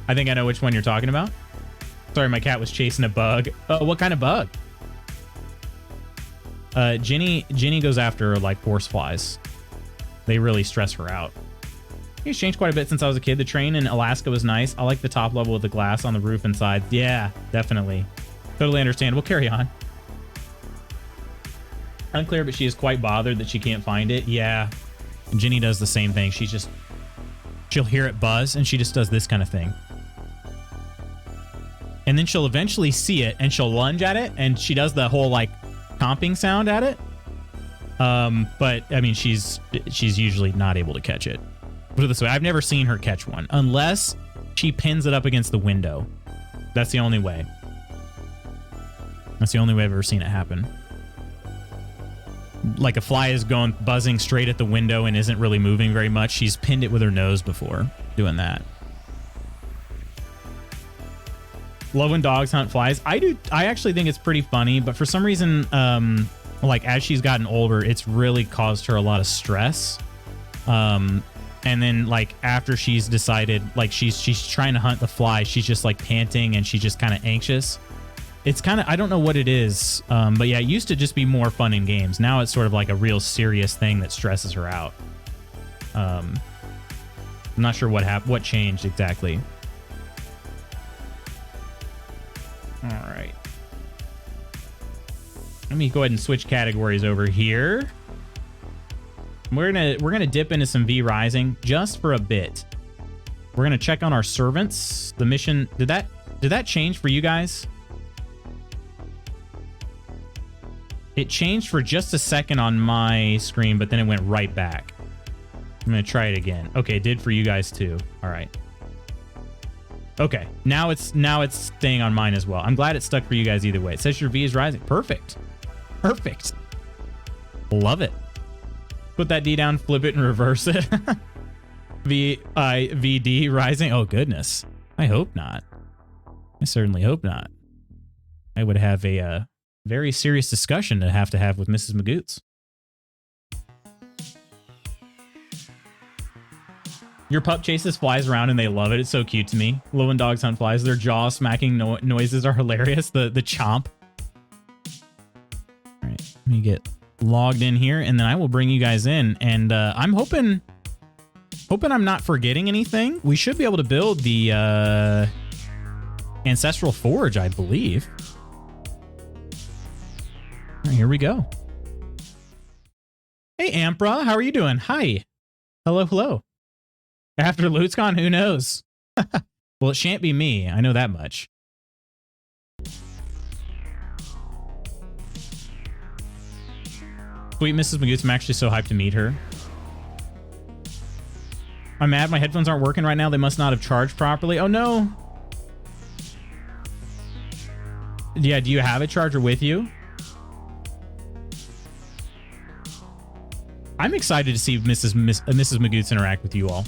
I think I know which one you're talking about. Sorry, my cat was chasing a bug. Oh, what kind of bug? Ginny goes after like horseflies. They really stress her out. It's changed quite a bit since I was a kid. The train in Alaska was nice. I like the top level with the glass on the roof and sides. Yeah, definitely. Totally understandable. Carry on. Unclear, but she is quite bothered that she can't find it. Yeah. Ginny does the same thing. She'll hear it buzz and she just does this kind of thing. And then she'll eventually see it and she'll lunge at it and she does the whole like comping sound at it. But I mean, she's usually not able to catch it. Put it this way, I've never seen her catch one unless she pins it up against the window. That's the only way. That's the only way I've ever seen it happen. Like a fly is going buzzing straight at the window and isn't really moving very much. She's pinned it with her nose before doing that. Love when dogs hunt flies. I do. I actually think it's pretty funny, but for some reason, like as she's gotten older, it's really caused her a lot of stress. And then like after she's decided, like she's trying to hunt the fly, she's just like panting and she's just kind of anxious. It's kind of, I don't know what it is, but yeah, it used to just be more fun in games. Now it's sort of like a real serious thing that stresses her out. I'm not sure what changed exactly. All right. Let me go ahead and switch categories over here. We're gonna dip into some V Rising just for a bit. We're gonna check on our servants. The mission, did that change for you guys? It changed for just a second on my screen, but then it went right back. I'm gonna try it again. Okay, it did for you guys too. All right. Okay, now it's staying on mine as well. I'm glad it stuck for you guys either way. It says your V is rising. Perfect. Perfect. Love it. Put that D down, flip it, and reverse it. VD rising. Oh, goodness. I hope not. I certainly hope not. I would have a very serious discussion to have with Mrs. Magoots. Your pup chases flies around and they love it. It's so cute to me. Love when dogs hunt flies. Their jaw smacking noises are hilarious. The chomp. All right, let me get logged in here and then I will bring you guys in. And I'm hoping I'm not forgetting anything. We should be able to build the Ancestral Forge, I believe. All right, here we go. Hey, Ampra, how are you doing? Hi. Hello, hello. After LootsCon, who knows? Well, it shan't be me. I know that much. Sweet Mrs. Magoots, I'm actually so hyped to meet her. I'm mad my headphones aren't working right now. They must not have charged properly. Oh, no. Yeah, do you have a charger with you? I'm excited to see Mrs. Magoots interact with you all.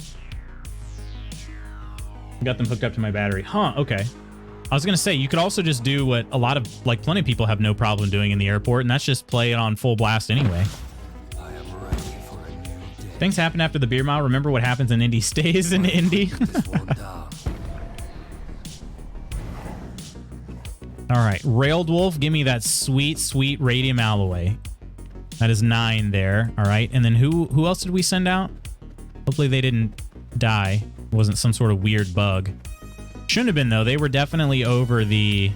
Got them hooked up to my battery. Huh, okay. I was going to say, you could also just do what a lot of, like, plenty of people have no problem doing in the airport, and that's just play it on full blast anyway. I am ready for a new day. Things happen after the beer mile. Remember what happens in Indy stays in Indy. All right, Railed Wolf, give me that sweet, sweet radium alloy. That is 9 there. All right, and then who else did we send out? Hopefully they didn't die. It wasn't some sort of weird bug. Shouldn't have been, though. They were definitely over the...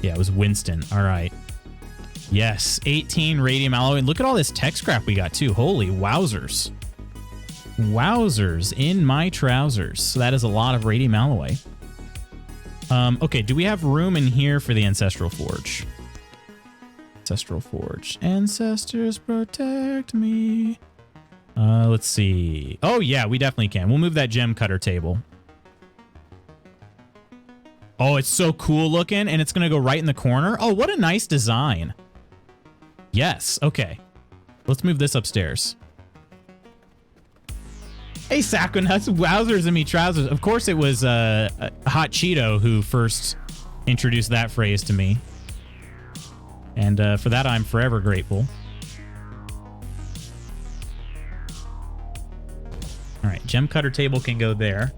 Yeah, it was Winston. All right. Yes, 18 radium alloy. And look at all this tech scrap we got too. Holy wowzers. Wowzers in my trousers. So that is a lot of radium alloy. Okay, do we have room in here for the Ancestral Forge? Ancestral Forge. Ancestors protect me. Let's see. Oh, yeah, we definitely can. We'll move that gem cutter table. Oh, it's so cool looking, and it's going to go right in the corner. Oh, what a nice design. Yes, okay. Let's move this upstairs. Hey, Saconuts, wowzers in me trousers. Of course, it was Hot Cheeto who first introduced that phrase to me. And for that, I'm forever grateful. All right, gem cutter table can go there.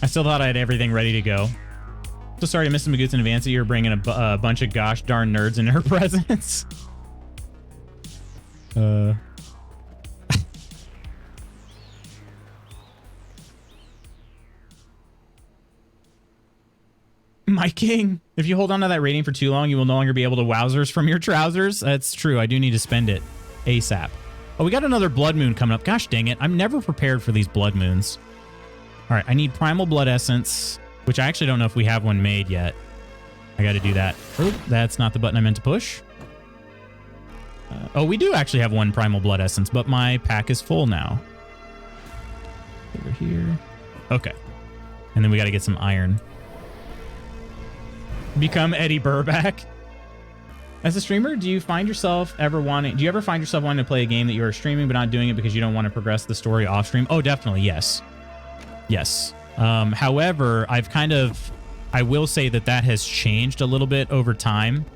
I still thought I had everything ready to go. So sorry to Mrs. Magoots in advance that you're bringing a bunch of gosh darn nerds in her presence. My king, if you hold on to that rating for too long, you will no longer be able to wowzers from your trousers. That's true. I do need to spend it ASAP. Oh, we got another blood moon coming up. Gosh dang it. I'm never prepared for these blood moons. All right, I need primal blood essence, which I actually don't know if we have one made yet. I got to do that. Oh, that's not the button I meant to push. Oh, we do actually have one primal blood essence, but my pack is full now. Over here. Okay. And then we got to get some iron. Become Eddie Burback. As a streamer, do you ever find yourself wanting to play a game that you are streaming but not doing it because you don't want to progress the story off stream? Oh, definitely, yes. Yes. However, I will say that has changed a little bit over time.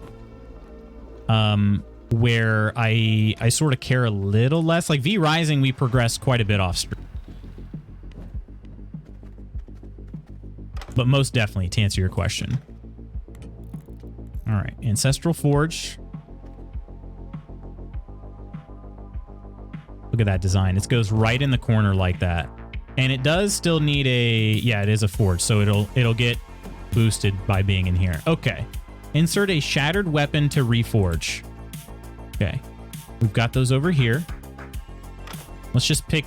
Where I sort of care a little less. Like V Rising, we progressed quite a bit off stream. But most definitely, to answer your question. All right, Ancestral Forge. Look at that design. It goes right in the corner like that. And it does still need it is a forge, so it'll get boosted by being in here. Okay. Insert a shattered weapon to reforge. Okay. We've got those over here. Let's just pick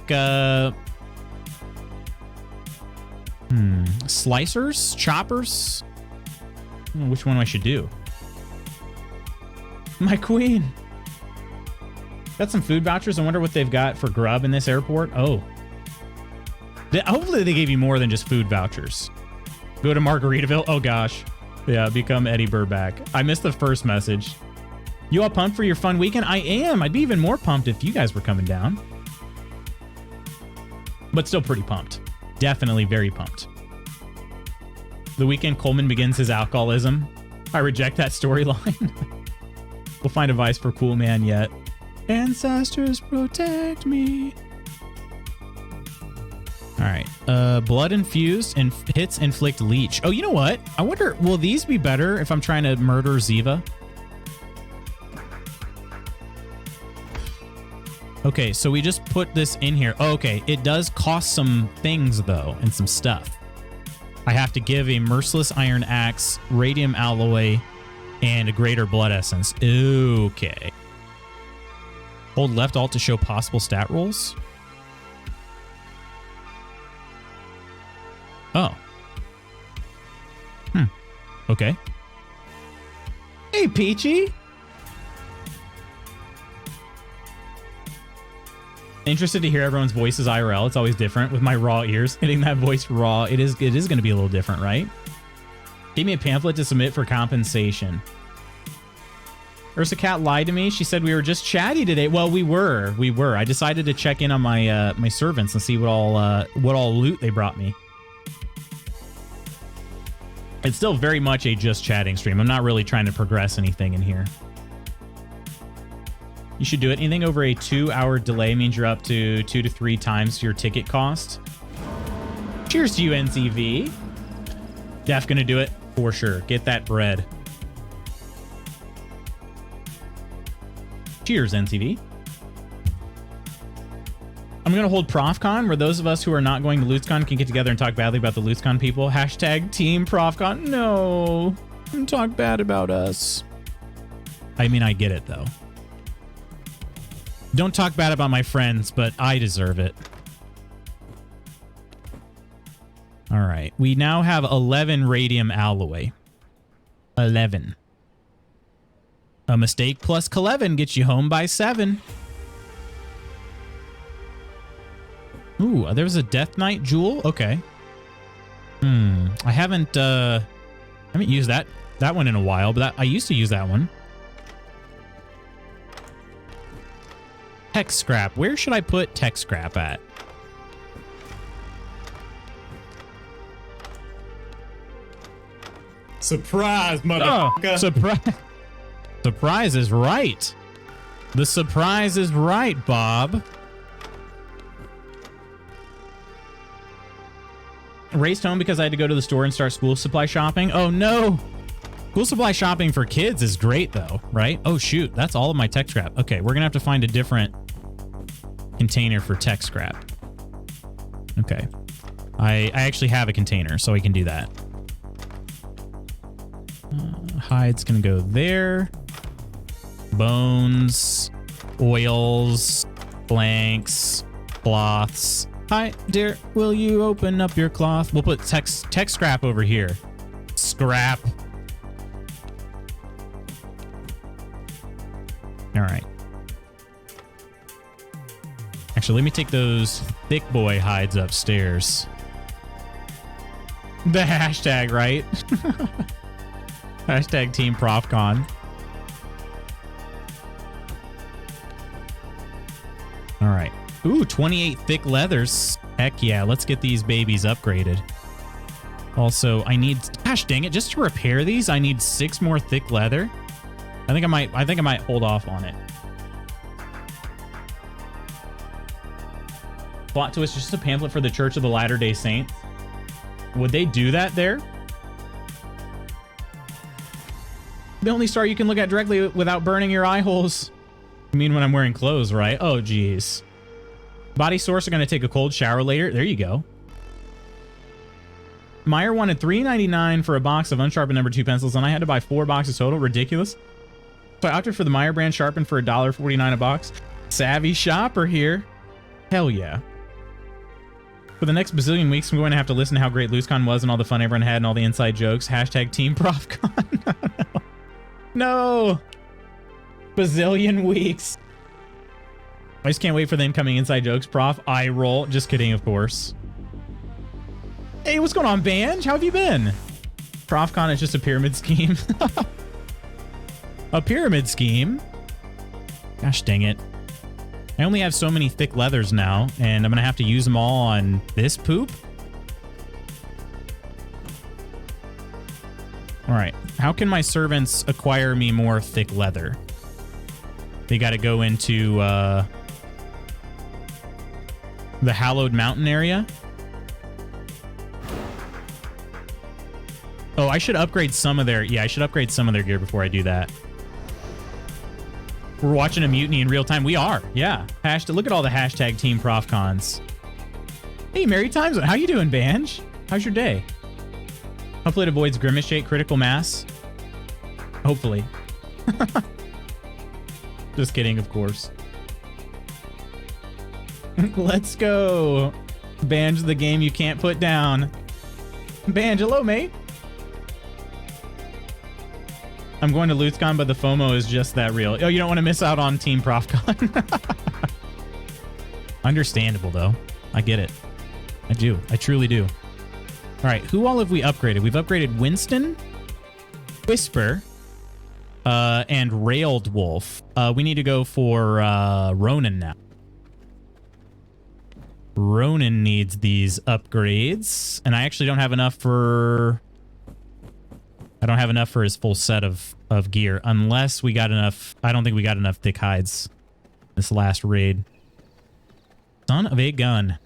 slicers, choppers. Which one I should do? My queen. Got some food vouchers. I wonder what they've got for grub in this airport. Oh. Hopefully they gave you more than just food vouchers. Go to Margaritaville. Oh, gosh. Yeah, become Eddie Burback. I missed the first message. You all pumped for your fun weekend? I am. I'd be even more pumped if you guys were coming down. But still pretty pumped. Definitely very pumped. The weekend Coleman begins his alcoholism. I reject that storyline. We'll find a vice for Cool Man yet. Ancestors protect me. All right. Blood infused and hits inflict leech. Oh, you know what? I wonder, will these be better if I'm trying to murder Ziva? Okay, so we just put this in here. Oh, okay, it does cost some things, though, and some stuff. I have to give a Merciless Iron Axe, Radium Alloy, and a Greater Blood Essence. Okay. Hold left alt to show possible stat rolls. Oh. Okay. Hey, Peachy. Interested to hear everyone's voices IRL. It's always different with my raw ears. Hitting that voice raw, it is going to be a little different, right? Gave me a pamphlet to submit for compensation. Ursa Cat lied to me. She said we were just chatty today. Well, we were. I decided to check in on my my servants and see what all loot they brought me. It's still very much a just chatting stream. I'm not really trying to progress anything in here. You should do it. Anything over a 2-hour delay means you're up to 2 to 3 times your ticket cost. Cheers to you, NCV. Def gonna do it for sure. Get that bread. Cheers, NCV. I'm gonna hold ProfCon, where those of us who are not going to LootsCon can get together and talk badly about the LootsCon people. Hashtag Team ProfCon. No. Don't talk bad about us. I mean, I get it, though. Don't talk bad about my friends, but I deserve it. All right. We now have 11 radium alloy. 11. A mistake plus Clevin gets you home by 7. Ooh, there was a Death Knight jewel? Okay. I haven't used that one in a while, but I used to use that one. Tech scrap. Where should I put tech scrap at? Surprise, motherfucker. Oh, surprise. Surprise is right. The surprise is right, Bob. Raced home because I had to go to the store and start school supply shopping. Oh, no. School supply shopping for kids is great, though, right? Oh, shoot. That's all of my tech scrap. Okay, we're going to have to find a different container for tech scrap. Okay. I actually have a container, so I can do that. Hide's going to go there. Bones, oils, blanks, cloths. Hi, dear. Will you open up your cloth? We'll put tech scrap over here. Scrap. All right. Actually, let me take those thick boy hides upstairs. The hashtag, right? Hashtag Team ProfCon. All right. Ooh, 28 thick leathers. Heck yeah, let's get these babies upgraded. Also, I need, gosh dang it, just to repair these, I need 6 more thick leather. I think I might hold off on it. Plot twist, just a pamphlet for the Church of the Latter-day Saints. Would they do that there? The only star you can look at directly without burning your eye holes. I mean, when I'm wearing clothes, right? Oh, geez. Body Source are going to take a cold shower later. There you go. Meyer wanted $3.99 for a box of unsharpened number 2 pencils, and I had to buy 4 boxes total. Ridiculous. So I opted for the Meyer brand sharpened for $1.49 a box. Savvy shopper here. Hell yeah. For the next bazillion weeks, I'm going to have to listen to how great LooseCon was and all the fun everyone had and all the inside jokes. Hashtag Team ProfCon. No. Bazillion weeks. I just can't wait for the incoming inside jokes, Prof. Eye roll. Just kidding, of course. Hey, what's going on, Banj? How have you been? ProfCon is just a pyramid scheme. A pyramid scheme? Gosh dang it. I only have so many thick leathers now, and I'm going to have to use them all on this poop? All right. How can my servants acquire me more thick leather? They got to go into the Hallowed Mountain area. Oh, I should upgrade some of their... Yeah, I should upgrade some of their gear before I do that. We're watching a mutiny in real time. We are. Yeah. Look at all the hashtag Team ProfCons. Hey, Merry Times. How you doing, Banj? How's your day? Hopefully it avoids Grimace Shake critical mass. Hopefully. Just kidding, of course. Let's go. Banj, the game you can't put down. Banj, hello, mate. I'm going to LootsCon, but the FOMO is just that real. Oh, you don't want to miss out on Team ProfCon. Understandable, though. I get it. I do. I truly do. All right, who all have we upgraded? We've upgraded Winston, Whisper, and Railed Wolf. We need to go for Ronan now. Ronan needs these upgrades, and I actually don't have enough for... I don't have enough for his full set of gear, unless we got enough... I don't think we got enough thick hides this last raid. Son of a gun.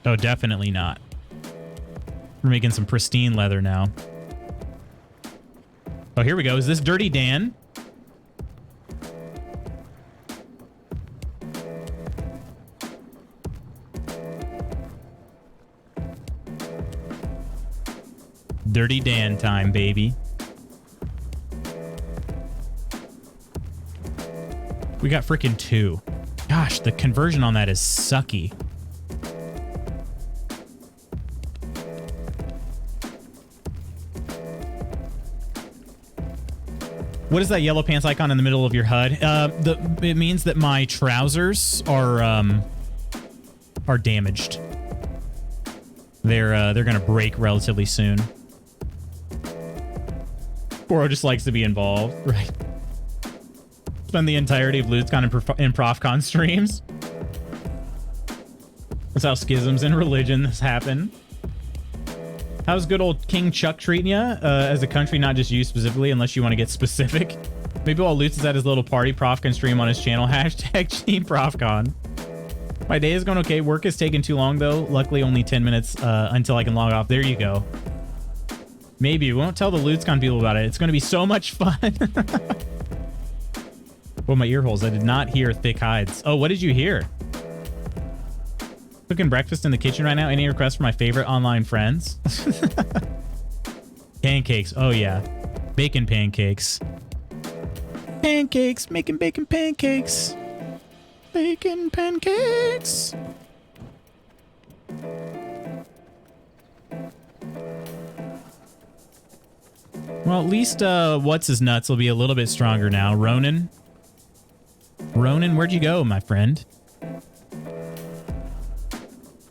Oh, definitely not. We're making some pristine leather now. Oh, here we go. Is this Dirty Dan? Dirty Dan time, baby. We got freaking 2. Gosh, the conversion on that is sucky. What is that yellow pants icon in the middle of your HUD? It means that my trousers are damaged. They're gonna break relatively soon. Boro just likes to be involved, right? Spend the entirety of LutzCon and ProfCon streams. That's how schisms in religions happen. How's good old King Chuck treating you as a country, not just you specifically, unless you want to get specific? Maybe while Lutz is at his little party, ProfCon stream on his channel. Hashtag Team ProfCon. My day is going okay. Work is taking too long, though. Luckily, only 10 minutes until I can log off. There you go. Maybe. We won't tell the LutzCon people about it. It's going to be so much fun. Oh, my ear holes. I did not hear thick hides. Oh, what did you hear? Cooking breakfast in the kitchen right now. Any requests for my favorite online friends? Pancakes. Oh, yeah. Bacon pancakes. Pancakes. Making bacon pancakes. Bacon pancakes. Well, at least what's his nuts will be a little bit stronger now. Ronan. Ronan, where'd you go, my friend?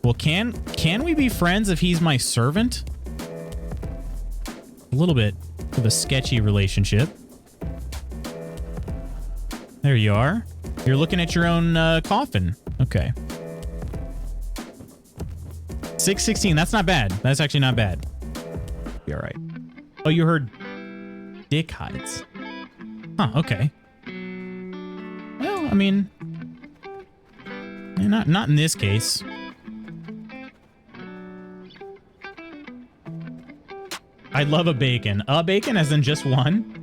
Well, can we be friends if he's my servant? A little bit of a sketchy relationship. There you are. You're looking at your own coffin. Okay. 616. That's not bad. That's actually not bad. Be all right. Oh, you heard dick hides. Huh, okay. Well, I mean, not in this case. I love a bacon. A bacon as in just one?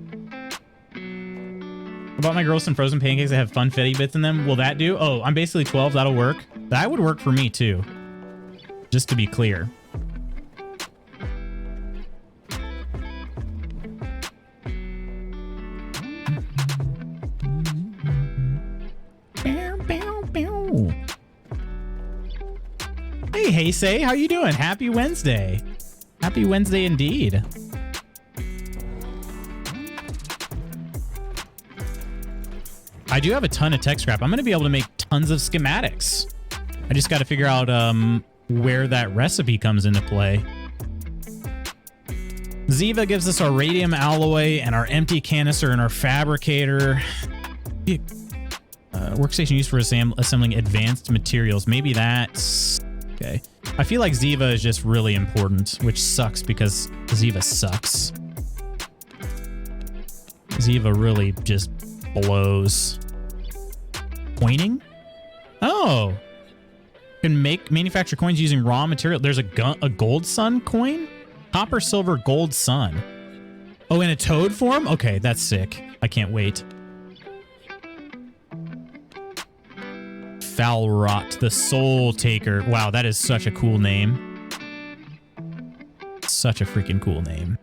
I bought my girls some frozen pancakes that have funfetti bits in them. Will that do? Oh, I'm basically 12. That'll work. That would work for me too. Just to be clear. Hey, Say, how you doing? Happy Wednesday. Happy Wednesday indeed. I do have a ton of tech scrap. I'm going to be able to make tons of schematics. I just got to figure out where that recipe comes into play. Ziva gives us our radium alloy and our empty canister and our fabricator. Workstation used for assembling advanced materials. Maybe that's... okay. I feel like Ziva is just really important, which sucks because Ziva sucks. Ziva really just blows. Coining? Oh! You can manufacture coins using raw material. There's a gold sun coin? Copper, silver, gold sun. Oh, in a toad form? Okay, that's sick. I can't wait. Falrot, the Soul Taker. Wow, that is such a cool name. Such a freaking cool name.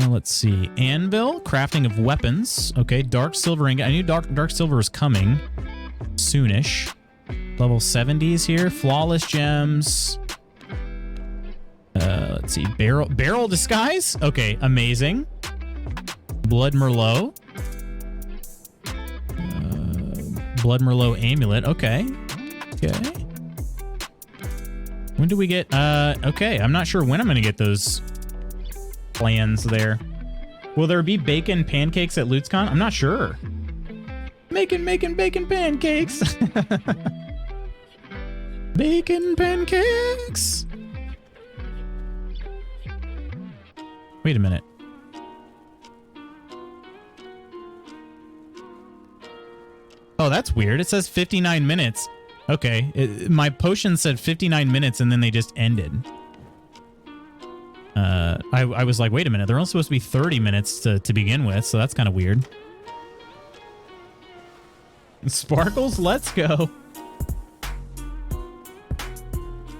Let's see. Anvil, crafting of weapons. Okay, Dark Silver ingot. I knew Dark Silver was coming soonish. Level 70s here. Flawless gems. Let's see. Barrel disguise. Okay, amazing. Blood Merlot. Blood Merlot amulet. Okay. Okay. When do we get... okay, I'm not sure when I'm going to get those plans there. Will there be bacon pancakes at LutzCon? I'm not sure. Making bacon pancakes. Bacon pancakes. Wait a minute. Oh, that's weird. It says 59 minutes. Okay. My potion said 59 minutes and then they just ended. I was like, wait a minute. They're only supposed to be 30 minutes to begin with, so that's kind of weird. Sparkles, let's go.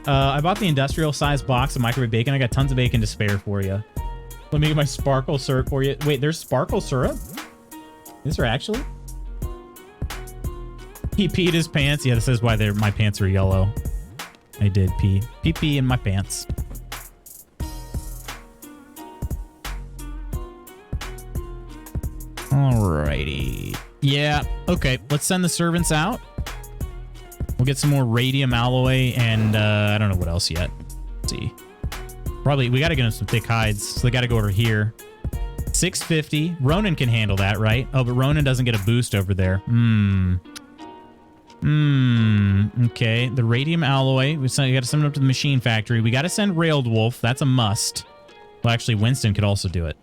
I bought the industrial size box of microwave bacon. I got tons of bacon to spare for you. Let me get my sparkle syrup for you. Wait, there's sparkle syrup? Is there actually? He peed his pants. Yeah, this is why my pants are yellow. I did pee. Pee in my pants. Alrighty. Yeah, okay. Let's send the servants out. We'll get some more radium alloy and I don't know what else yet. Let's see. Probably, we got to get them some thick hides, so they got to go over here. 650. Ronan can handle that, right? Oh, but Ronan doesn't get a boost over there. Okay. The radium alloy. We got to send it up to the machine factory. We got to send Railed Wolf. That's a must. Well, actually, Winston could also do it.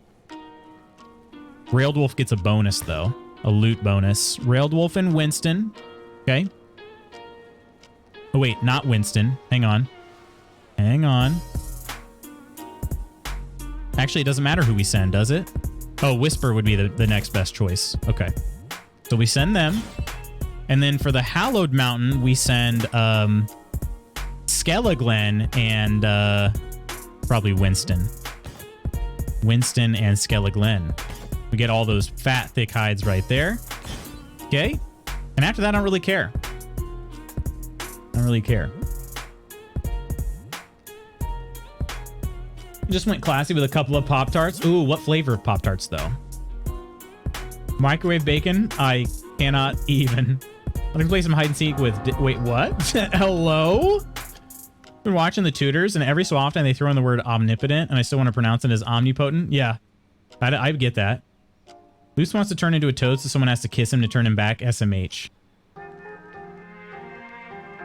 Railed Wolf gets a bonus, though. A loot bonus. Railed Wolf and Winston. Okay. Oh, wait. Not Winston. Hang on. Hang on. Actually, it doesn't matter who we send, does it? Oh, Whisper would be the next best choice. Okay. So we send them. And then for the Hallowed Mountain, we send Skelliglen and probably Winston. Winston and Skelliglen. We get all those fat, thick hides right there. Okay. And after that, I don't really care. I don't really care. Just went classy with a couple of Pop-Tarts. Ooh, what flavor of Pop-Tarts, though? Microwave bacon? I cannot even. I can play some hide and seek with... Wait, what? Hello? Been watching the tutors, and every so often they throw in the word omnipotent, and I still want to pronounce it as omnipotent. Yeah, I get that. Luce wants to turn into a toad, so someone has to kiss him to turn him back. SMH.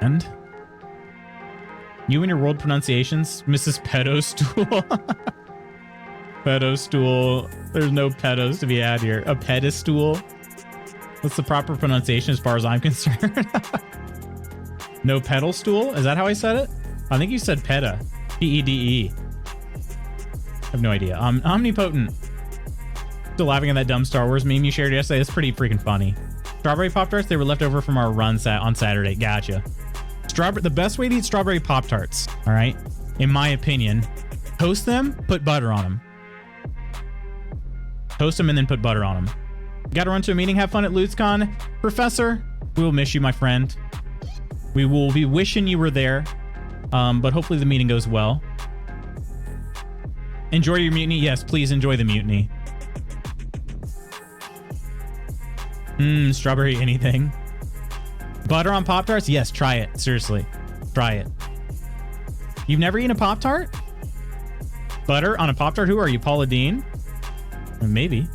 And... you and your world pronunciations, Mrs. Pedostool. Pedostool. There's no pedos to be had here. A pedestal. What's the proper pronunciation as far as I'm concerned? No pedal stool? Is that how I said it? I think you said peda. P-E-D-E. I have no idea. Omnipotent. Still laughing at that dumb Star Wars meme you shared yesterday. It's pretty freaking funny. Strawberry Pop-Tarts, they were left over from our run on Saturday. Gotcha. The best way to eat strawberry Pop-Tarts, all right, in my opinion, toast them, put butter on them. Toast them and then put butter on them. Got to run to a meeting. Have fun at LutzCon. Professor, we will miss you, my friend. We will be wishing you were there, but hopefully the meeting goes well. Enjoy your mutiny. Yes, please enjoy the mutiny. Strawberry anything. Butter on Pop-Tarts? Yes, try it. Seriously. Try it. You've never eaten a Pop-Tart? Butter on a Pop-Tart? Who are you, Paula Dean? Maybe.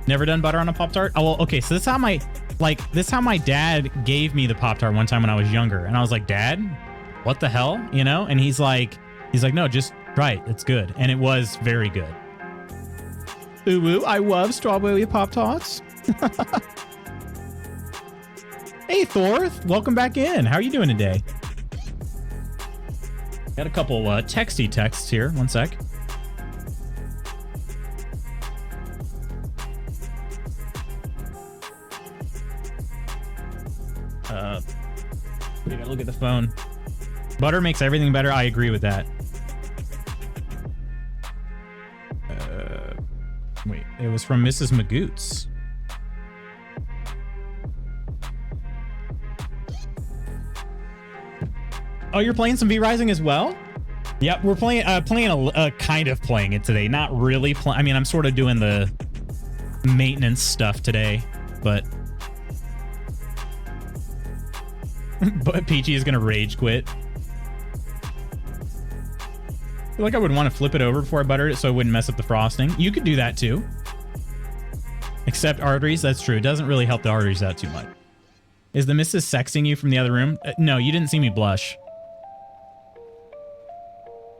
Never done butter on a Pop-Tart? Oh, well, okay, so this is how my dad gave me the Pop-Tart one time when I was younger. And I was like, Dad, what the hell? You know? And he's like, no, just try it. It's good. And it was very good. Ooh, ooh, I love strawberry Pop-Tarts. Hey, Thorth, welcome back in. How are you doing today? Got a couple texty texts here. One sec. We gotta look at the phone. Butter makes everything better. I agree with that. Wait, it was from Mrs. Magoots. Oh, you're playing some V-Rising as well? Yep, we're playing kind of playing it today. Not really I mean, I'm sort of doing the maintenance stuff today, but but Peachy is gonna rage quit. I feel like I would want to flip it over before I buttered it so it wouldn't mess up the frosting. You could do that too. Except arteries, that's true. It doesn't really help the arteries out too much. Is the missus sexting you from the other room? No, you didn't see me blush.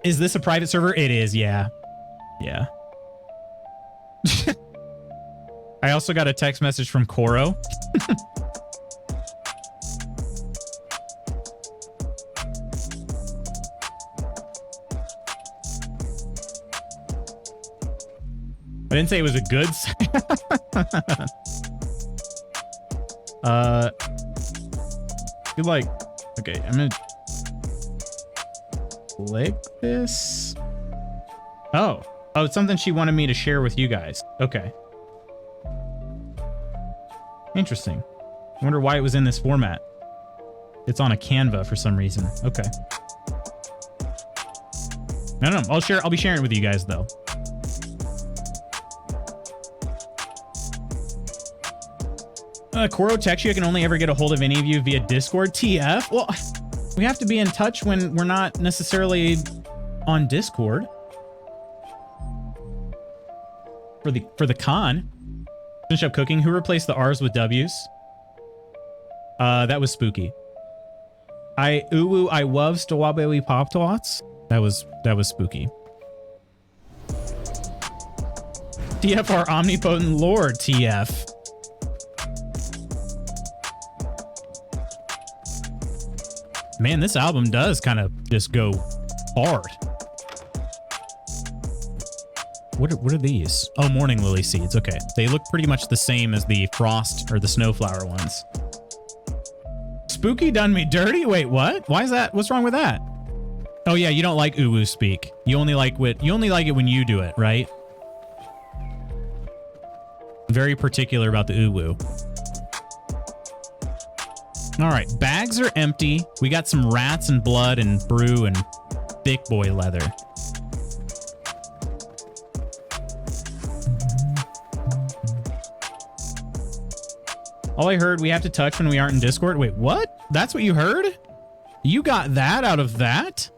Is this a private server? It is, yeah. Yeah. I also got a text message from Koro. I didn't say it was a good feel like, okay, I'm gonna click this? Oh, it's something she wanted me to share with you guys. Okay. Interesting. I wonder why it was in this format. It's on a Canva for some reason. Okay. No, I'll be sharing it with you guys though. Koro texts you, I can only ever get a hold of any of you via Discord. TF? Well, we have to be in touch when we're not necessarily on Discord. For the con. Finish up cooking. Who replaced the R's with W's? That was Spooky. I love Strawberry Pop Tarts. That was Spooky. TF, our omnipotent lord, TF. Man, this album does kind of just go hard. What are these? Oh, morning lily seeds. Okay. They look pretty much the same as the frost or the snowflower ones. Spooky done me dirty? Wait, what? Why is that? What's wrong with that? Oh yeah, you don't like uwu speak. You only like it when you do it, right? Very particular about the uwu. All right, bags are empty. We got some rats and blood and brew and thick boy leather. All I heard, we have to touch when we aren't in Discord. Wait, what? That's what you heard? You got that out of that?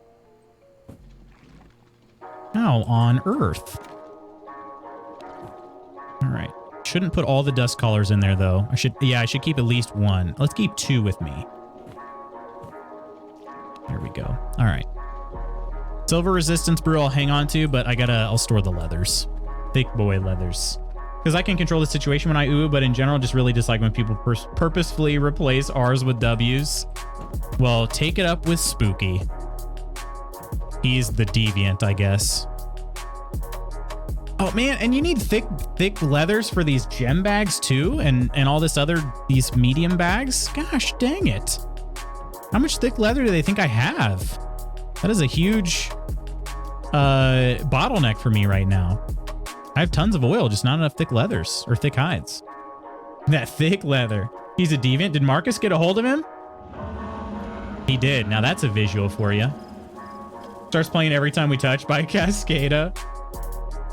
How on earth? All right. Shouldn't put all the dust collars in there though. I should keep at least one. Let's keep 2 with me. There we go. All right. Silver resistance brew I'll hang on to, but I'll store the leathers. Thick boy leathers. Because I can control the situation when I ooh, but in general, just really dislike when people purposefully replace R's with W's. Well, take it up with Spooky. He's the deviant, I guess. Oh man, and you need thick leathers for these gem bags too, and all these medium bags. Gosh dang it! How much thick leather do they think I have? That is a huge bottleneck for me right now. I have tons of oil, just not enough thick leathers or thick hides. That thick leather. He's a deviant. Did Marcus get a hold of him? He did. Now that's a visual for you. Starts playing Every Time We Touch by Cascada.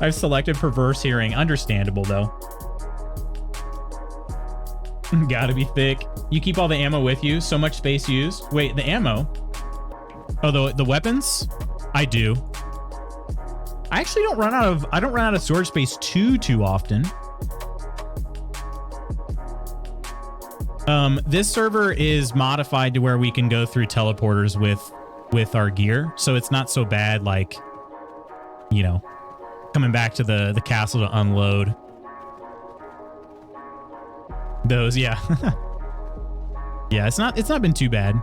I've selected Perverse Hearing. Understandable, though. Gotta be thick. You keep all the ammo with you. So much space used. Wait, the ammo? Oh, the weapons? I do. I actually don't run out of storage space too often. This server is modified to where we can go through teleporters with our gear. So it's not so bad, like, you know, coming back to the castle to unload those. Yeah. Yeah, it's not been too bad.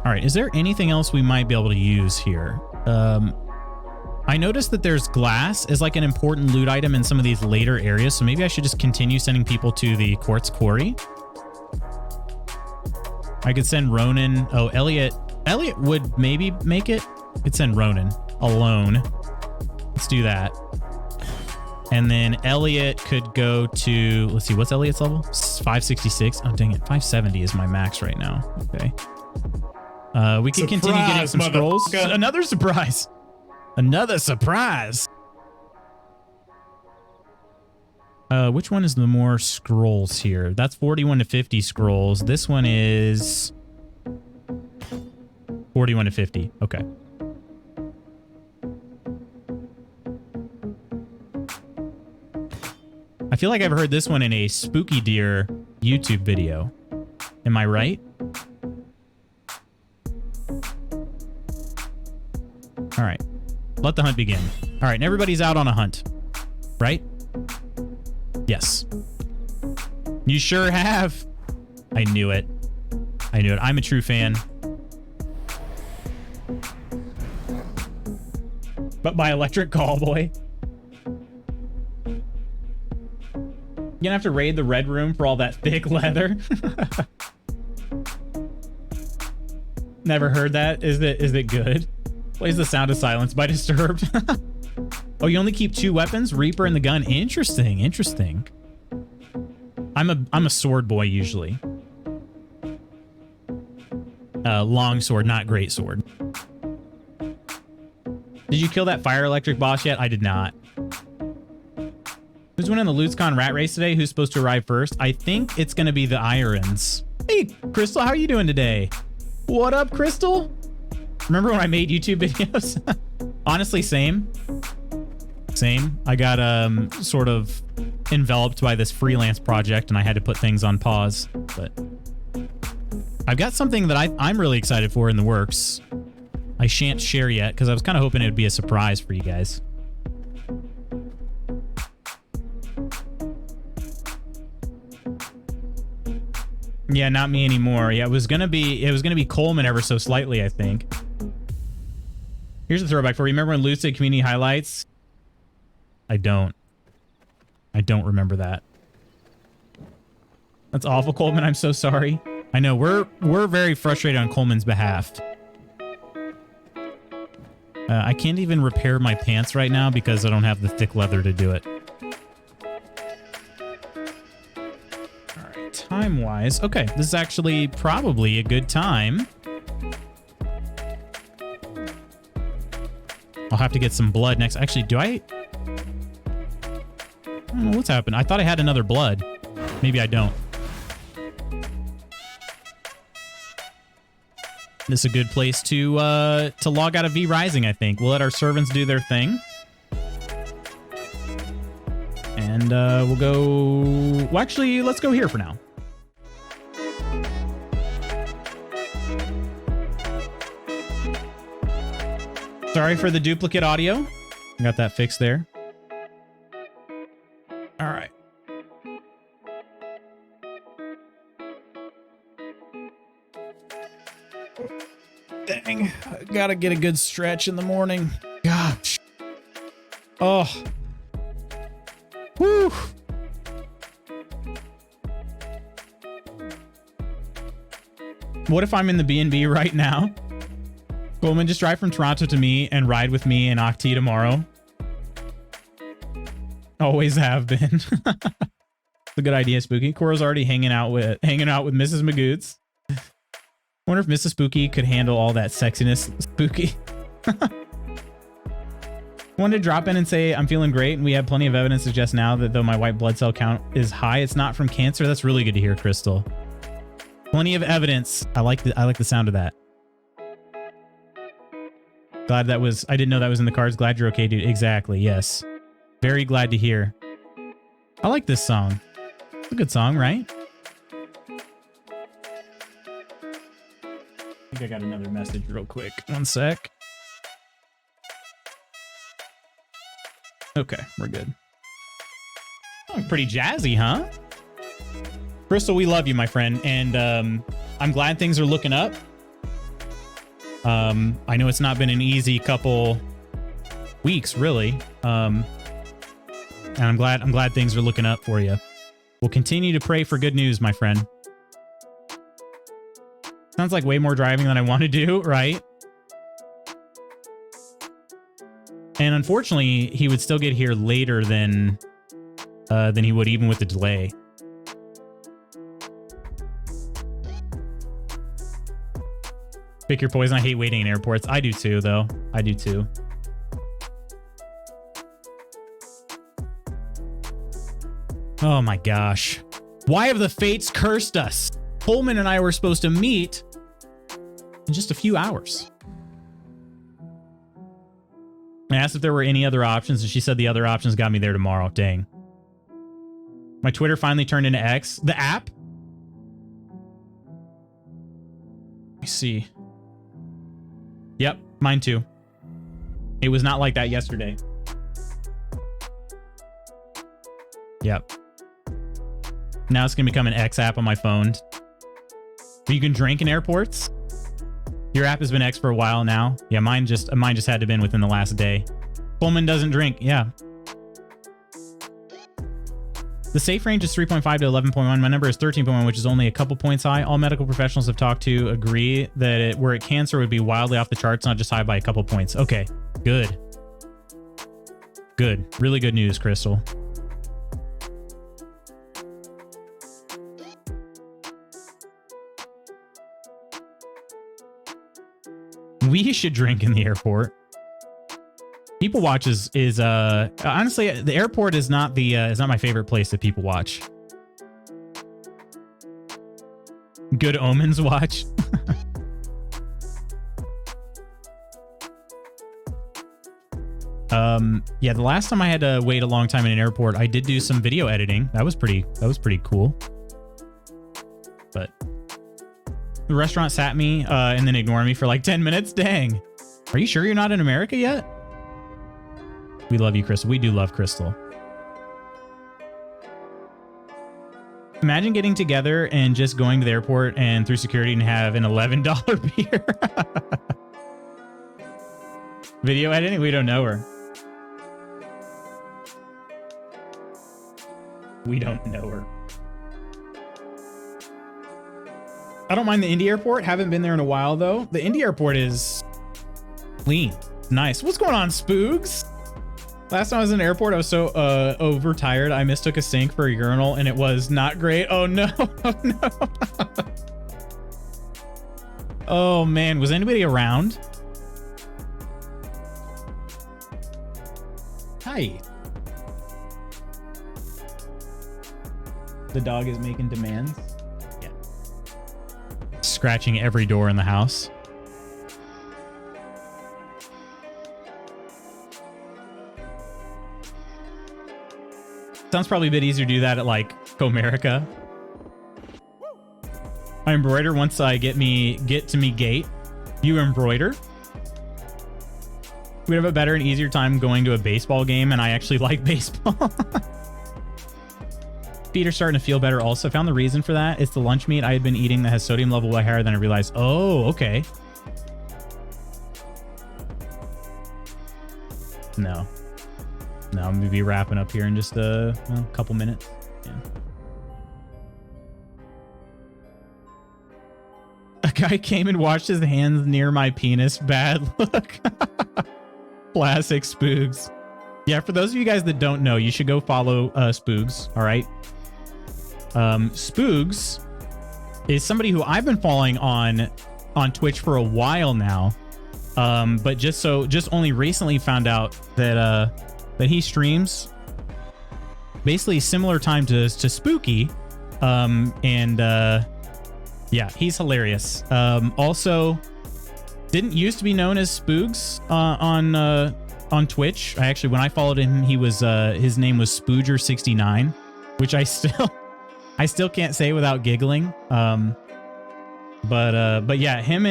All right, is there anything else we might be able to use here? I noticed that there's glass as like an important loot item in some of these later areas, so maybe I should just continue sending people to the quartz quarry. I could send Ronan. Oh, Elliot would maybe make it. I could send Ronan alone. Let's do that. And then Elliot could go to, let's see, what's Elliot's level? 566. Oh, dang it. 570 is my max right now. Okay. We can continue getting some scrolls. Another surprise. Another surprise. Which one is the more scrolls here? That's 41 to 50 scrolls. This one is 41 to 50. Okay. I feel like I've heard this one in a Spooky Deer YouTube video. Am I right? All right. Let the hunt begin. All right, and everybody's out on a hunt, right? Yes. You sure have. I knew it. I knew it. I'm a true fan. But by Electric Callboy. You're gonna have to raid the red room for all that thick leather. Never heard that. Is it good? Plays the sound of silence by Disturbed. Oh, you only keep 2 weapons? Reaper and the gun. Interesting. Interesting. I'm a sword boy usually. Long sword, not great sword. Did you kill that fire electric boss yet? I did not. Who's winning the LootsCon rat race today? Who's supposed to arrive first? I think it's going to be the Irons. Hey, Crystal, how are you doing today? What up, Crystal? Remember when I made YouTube videos? Honestly, same. Same. I got sort of enveloped by this freelance project and I had to put things on pause. But I've got something that I'm really excited for in the works. I shan't share yet because I was kind of hoping it would be a surprise for you guys. Yeah, not me anymore. Yeah, it was gonna be Coleman ever so slightly, I think. Here's a throwback for you. Remember when Luke did community highlights? I don't remember that. That's awful, Coleman. I'm so sorry. I know we're very frustrated on Coleman's behalf. I can't even repair my pants right now because I don't have the thick leather to do it. All right, time-wise, okay, this is actually probably a good time. I'll have to get some blood next. Actually, I don't know what's happened. I thought I had another blood. Maybe I don't. This is a good place to log out of V Rising, I think. We'll let our servants do their thing. And we'll go... Well, actually, let's go here for now. Sorry for the duplicate audio. Got that fixed there. All right. Dang, I gotta get a good stretch in the morning. Gosh. Oh. Whew. What if I'm in the B&B right now? Coleman, just drive from Toronto to me and ride with me in Octi tomorrow. Always have been. It's a good idea, Spooky. Cora's already hanging out with Mrs. Magoots. Wonder if Mrs. Spooky could handle all that sexiness, Spooky. Wanted to drop in and say I'm feeling great, and we have plenty of evidence to suggest now that though my white blood cell count is high, it's not from cancer. That's really good to hear, Crystal. Plenty of evidence. I like the sound of that. Glad that was... I didn't know that was in the cards. Glad you're okay, dude. Exactly, yes. Very glad to hear. I like this song. It's a good song, right? I think I got another message real quick. One sec. Okay, we're good. Oh, pretty jazzy, huh? Crystal, we love you, my friend. And I'm glad things are looking up. I know it's not been an easy couple weeks, really. And I'm glad things are looking up for you. We'll continue to pray for good news, my friend. Sounds like way more driving than I want to do, right? And unfortunately, he would still get here later than he would even with the delay. Pick your poison. I hate waiting in airports. I do too, though. I do too. Oh my gosh. Why have the fates cursed us? Coleman and I were supposed to meet in just a few hours. I asked if there were any other options, and she said the other options got me there tomorrow. Dang. My Twitter finally turned into X. The app? Let me see. Yep, mine too. It was not like that yesterday. Yep. Now it's going to become an X app on my phone. But you can drink in airports? Your app has been X for a while now. Yeah, mine just had to have been within the last day. Coleman doesn't drink. Yeah. The safe range is 3.5 to 11.1. My number is 13.1, which is only a couple points high. All medical professionals I've talked to agree that were it cancer would be wildly off the charts, not just high by a couple points. Okay, good. Good. Really good news, Crystal. We should drink in the airport. People watch is honestly, the airport is not my favorite place to people watch. Good Omens watch. Yeah, the last time I had to wait a long time in an airport, I did do some video editing. That was pretty cool. But the restaurant sat me and then ignored me for like 10 minutes. Dang. Are you sure you're not in America yet? We love you, Crystal. We do love Crystal. Imagine getting together and just going to the airport and through security and have an $11 beer. Video editing? We don't know her. We don't know her. I don't mind the Indy airport. Haven't been there in a while, though. The Indy airport is clean. Nice. What's going on, Spoogs? Last time I was in the airport, I was so overtired. I mistook a sink for a urinal, and it was not great. Oh, no. Oh, no. Oh, man. Was anybody around? Hi. The dog is making demands. Yeah. Scratching every door in the house. Sounds probably a bit easier to do that at like Comerica. I embroider once I get to me gate. You embroider? We'd have a better and easier time going to a baseball game, and I actually like baseball. Feet are starting to feel better also. Found the reason for that. It's the lunch meat I had been eating that has sodium level way higher than I realized. Oh, okay. No. No, I'm going to be wrapping up here in just a couple minutes. Yeah. A guy came and washed his hands near my penis. Bad look. Classic Spoogs. Yeah, for those of you guys that don't know, you should go follow Spoogs, all right? Spoogs is somebody who I've been following on Twitch for a while now, but just only recently found out that he streams basically similar time to Spooky, yeah, he's hilarious. Also, didn't used to be known as Spoogs on Twitch. When I followed him, he was his name was Spooger69, which I still can't say without giggling. But yeah, him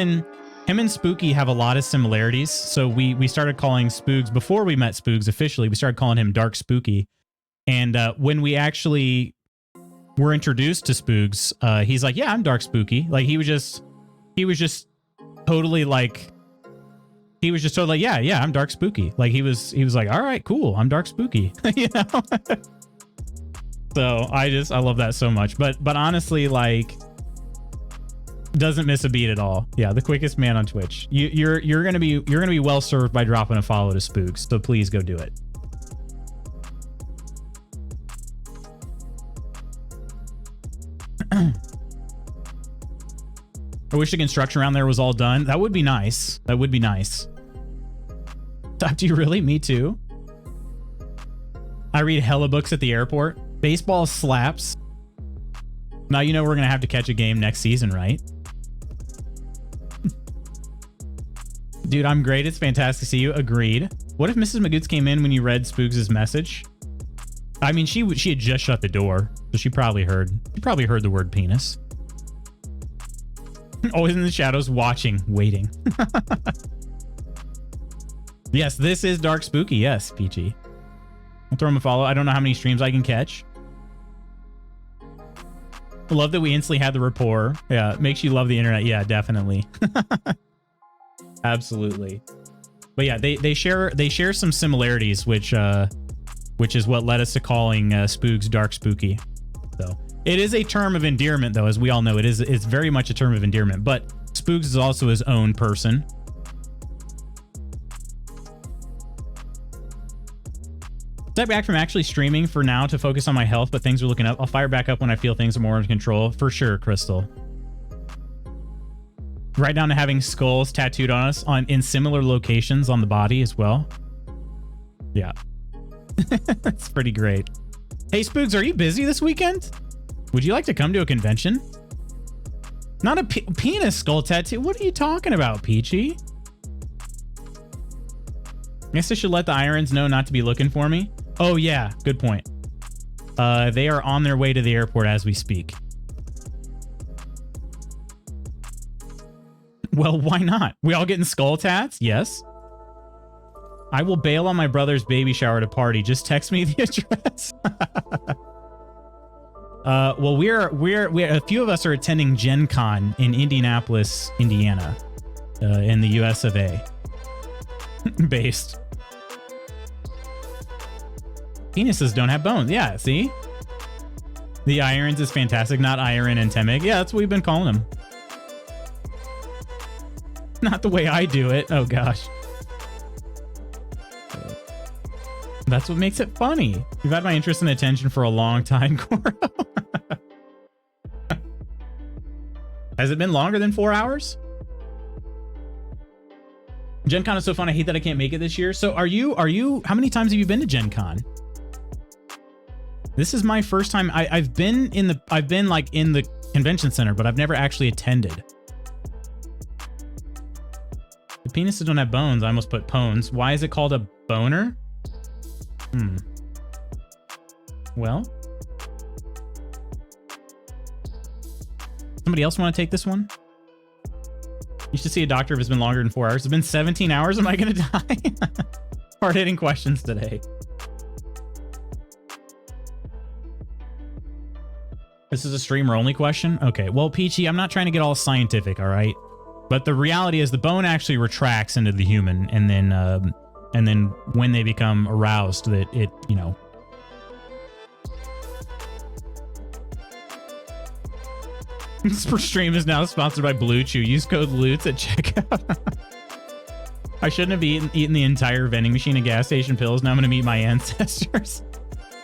and Spooky have a lot of similarities. So we started calling Spoogs before we met Spoogs officially. We started calling him Dark Spooky. And when we actually were introduced to Spoogs, he's like, "Yeah, I'm Dark Spooky." Like he was just totally like, yeah, I'm Dark Spooky. Like he was like, "All right, cool, I'm Dark Spooky." You know. So I love that so much. But honestly, like, doesn't miss a beat at all. Yeah, the quickest man on Twitch. You're gonna be well served by dropping a follow to Spooks. So please go do it. I wish the construction around there was all done. That would be nice. That would be nice. Talk to you, really? Me too. I read hella books at the airport. Baseball slaps. Now you know we're gonna have to catch a game next season, right? Dude, I'm great. It's fantastic to see you. Agreed. What if Mrs. Magoots came in when you read Spooks' message? I mean, she had just shut the door, so she probably heard the word penis. Always in the shadows, watching, waiting. Yes, this is Dark Spooky. Yes, PG. I'll throw him a follow. I don't know how many streams I can catch. I love that we instantly had the rapport. Yeah, it makes you love the internet. Yeah, definitely. Absolutely. But yeah, they share some similarities, which which is what led us to calling Spooks Dark Spooky. So it is a term of endearment, though, as we all know. It's very much a term of endearment, but Spooks is also his own person. Step back from actually streaming for now to focus on my health, but things are looking up. I'll fire back up when I feel things are more in control. For sure, Crystal. Right down to having skulls tattooed on us in similar locations on the body as well. Yeah. That's pretty great. Hey, Spooks, are you busy this weekend? Would you like to come to a convention? Not a penis skull tattoo. What are you talking about, Peachy? I guess I should let the Irons know not to be looking for me. Oh, yeah. Good point. They are on their way to the airport as we speak. Well, why not? We all getting skull tats? Yes. I will bail on my brother's baby shower to party. Just text me the address. Well, we're a few of us are attending GenCon in Indianapolis, Indiana, in the US of A. Based. Penises don't have bones. Yeah, see? The Irons is fantastic, not Iron and Temig. Yeah, that's what we've been calling them. Not the way I do it. Oh, gosh. That's what makes it funny. You've had my interest and attention for a long time, Goro. Has it been longer than 4 hours? Gen Con is so fun. I hate that I can't make it this year. So are you, how many times have you been to Gen Con? This is my first time. I've been like in the convention center, but I've never actually attended. The penises don't have bones. I almost put pones. Why is it called a boner? Well, somebody else want to take this one? You should see a doctor if it's been longer than 4 hours. It's been 17 hours. Am I going to die? Hard-hitting questions today. This is a streamer-only question? Okay. Well, Peachy, I'm not trying to get all scientific, all right? But the reality is the bone actually retracts into the human, and then when they become aroused, that it, you know. This stream is now sponsored by Blue Chew. Use code LUTS at checkout. I shouldn't have eaten the entire vending machine of gas station pills. Now I'm going to meet my ancestors.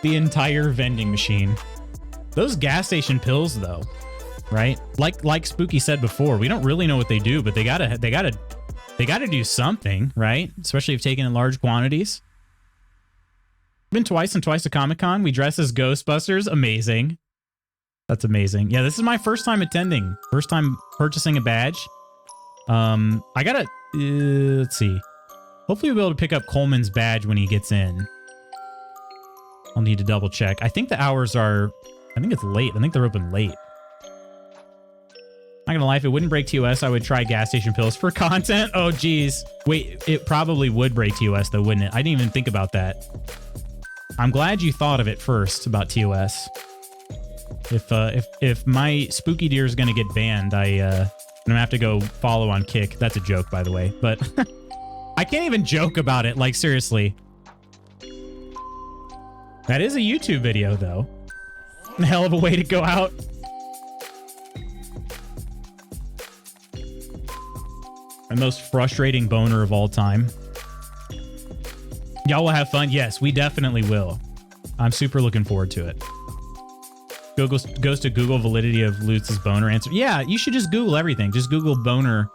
The entire vending machine. Those gas station pills, though, right? Like Spooky said before, we don't really know what they do, but they gotta do something, right? Especially if taken in large quantities. Been twice to Comic-Con. We dress as Ghostbusters. Amazing. That's amazing. Yeah, this is my first time attending. First time purchasing a badge. I gotta, let's see. Hopefully we'll be able to pick up Coleman's badge when he gets in. I'll need to double check. I think the hours are, I think it's late. I think they're open late. Not gonna lie, if it wouldn't break TOS, I would try gas station pills for content. Oh, geez. Wait, it probably would break TOS though, wouldn't it? I didn't even think about that. I'm glad you thought of it first about TOS. If my spooky deer is gonna get banned, I'm gonna have to go follow on Kick. That's a joke, by the way, but I can't even joke about it. Like, seriously. That is a YouTube video, though. A hell of a way to go out. My most frustrating boner of all time. Y'all will have fun. Yes, we definitely will. I'm super looking forward to it. Goes to Google validity of Lutz's boner answer. Yeah, you should just Google everything. Just Google boner,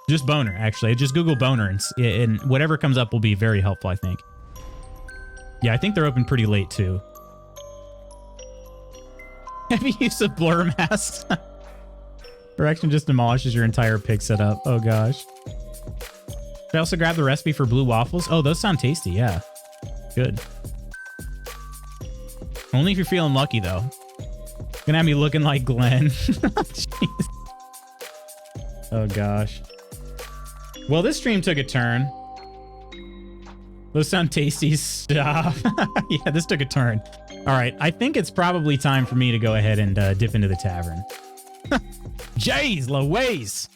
just boner, actually. Just Google boner, and whatever comes up will be very helpful, I think. Yeah, I think they're open pretty late, too. Heavy use of blur masks. Direction just demolishes your entire pig setup. Oh, gosh. Should I also grab the recipe for blue waffles? Oh, those sound tasty, yeah. Good. Only if you're feeling lucky, though. Gonna have me looking like Glenn. Jeez. Oh, gosh. Well, this stream took a turn. Those sound tasty. Stop. Yeah, this took a turn. All right, I think it's probably time for me to go ahead and dip into the tavern. Jeez Louise.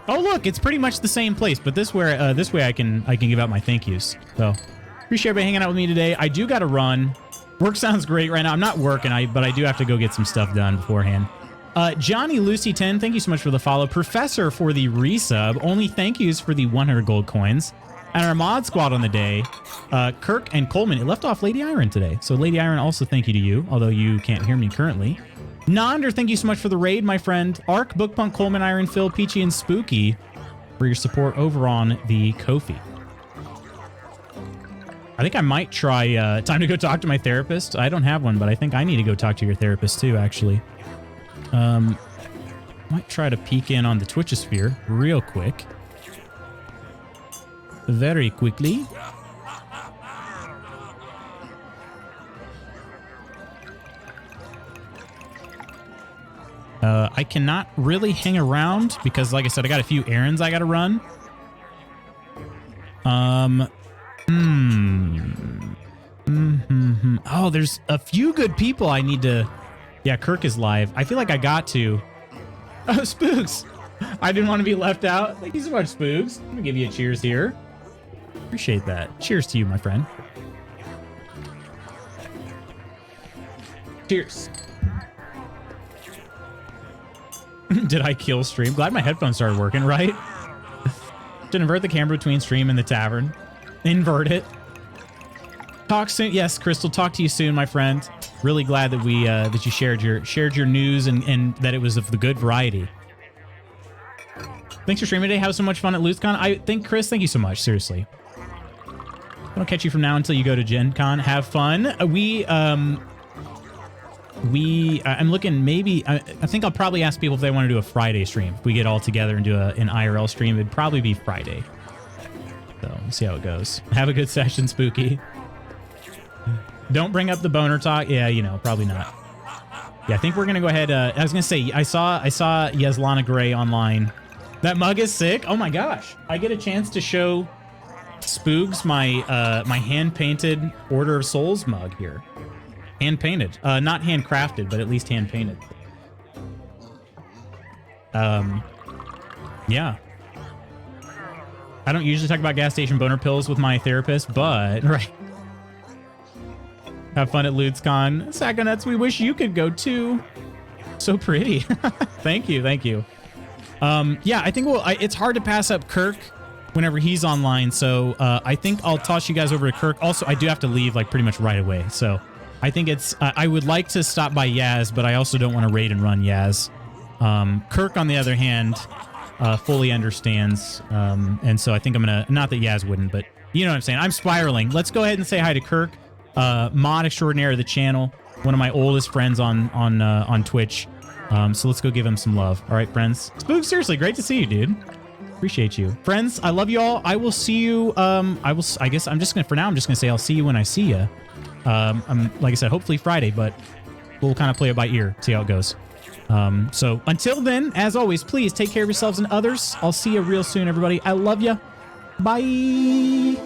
Oh, look, it's pretty much the same place, but this way I can give out my thank yous. So appreciate everybody hanging out with me today. I do got to run. Work sounds great right now. I'm not working, but I do have to go get some stuff done beforehand. Johnny Lucy 10, thank you so much for the follow. Professor for the resub. Only thank yous for the 100 gold coins. And our mod squad on the day, Kirk and Coleman. It left off Lady Iron today. So Lady Iron, also thank you to you, although you can't hear me currently. Nonder, thank you so much for the raid, my friend. Ark, Bookpunk, Coleman, Iron, Phil, Peachy, and Spooky for your support over on the Ko-fi. I think I might try time to go talk to my therapist. I don't have one, but I think I need to go talk to your therapist too, actually. Might try to peek in on the Twitchosphere real quick. Very quickly. I cannot really hang around because, like I said, I got a few errands I got to run. Oh, there's a few good people I need to... Yeah, Kirk is live. I feel like I got to... Oh, Spooks! I didn't want to be left out. Thank you so much, Spooks. I'm gonna give you a cheers here. Appreciate that. Cheers to you, my friend. Cheers. Did I kill stream? Glad my headphones started working, right? Should invert the camera between stream and the tavern. Invert it. Talk soon. Yes, Crystal, talk to you soon, my friend. Really glad that we that you shared your news and that it was of the good variety. Thanks for streaming today. Have so much fun at GenCon. Chris, thank you so much. Seriously. I don't catch you from now until you go to GenCon. Have fun. I'm looking maybe, I think I'll probably ask people if they want to do a Friday stream. If we get all together and do an IRL stream, it'd probably be Friday. So we'll see how it goes. Have a good session, Spooky. Don't bring up the boner talk. Yeah, you know, probably not. Yeah, I think we're going to go ahead. I was going to say, I saw Yeslana Gray online. That mug is sick. Oh my gosh. I get a chance to show Spoogs my my hand-painted Order of Souls mug here. Hand-painted. Not handcrafted, but at least hand-painted. Yeah. I don't usually talk about gas station boner pills with my therapist, but... Right. Have fun at LutzCon. Saconuts, we wish you could go too. So pretty. Thank you, thank you. Yeah, I think it's hard to pass up Kirk whenever he's online, so I think I'll toss you guys over to Kirk. Also, I do have to leave like pretty much right away, so I think it's... I would like to stop by Yaz, but I also don't want to raid and run Yaz. Kirk, on the other hand, fully understands, and so I think I'm gonna... Not that Yaz wouldn't, but you know what I'm saying. I'm spiraling. Let's go ahead and say hi to Kirk. Mod extraordinaire of the channel, one of my oldest friends on Twitch. So let's go give him some love. All right, friends. Spook, seriously, great to see you, dude. Appreciate you, friends. I love you all. I will see you. I guess I'm just gonna, for now, I'm just gonna say I'll see you when I see you. Like I said, hopefully Friday, but we'll kind of play it by ear, see how it goes. So until then, as always, please take care of yourselves and others. I'll see you real soon, everybody. I love you. Bye.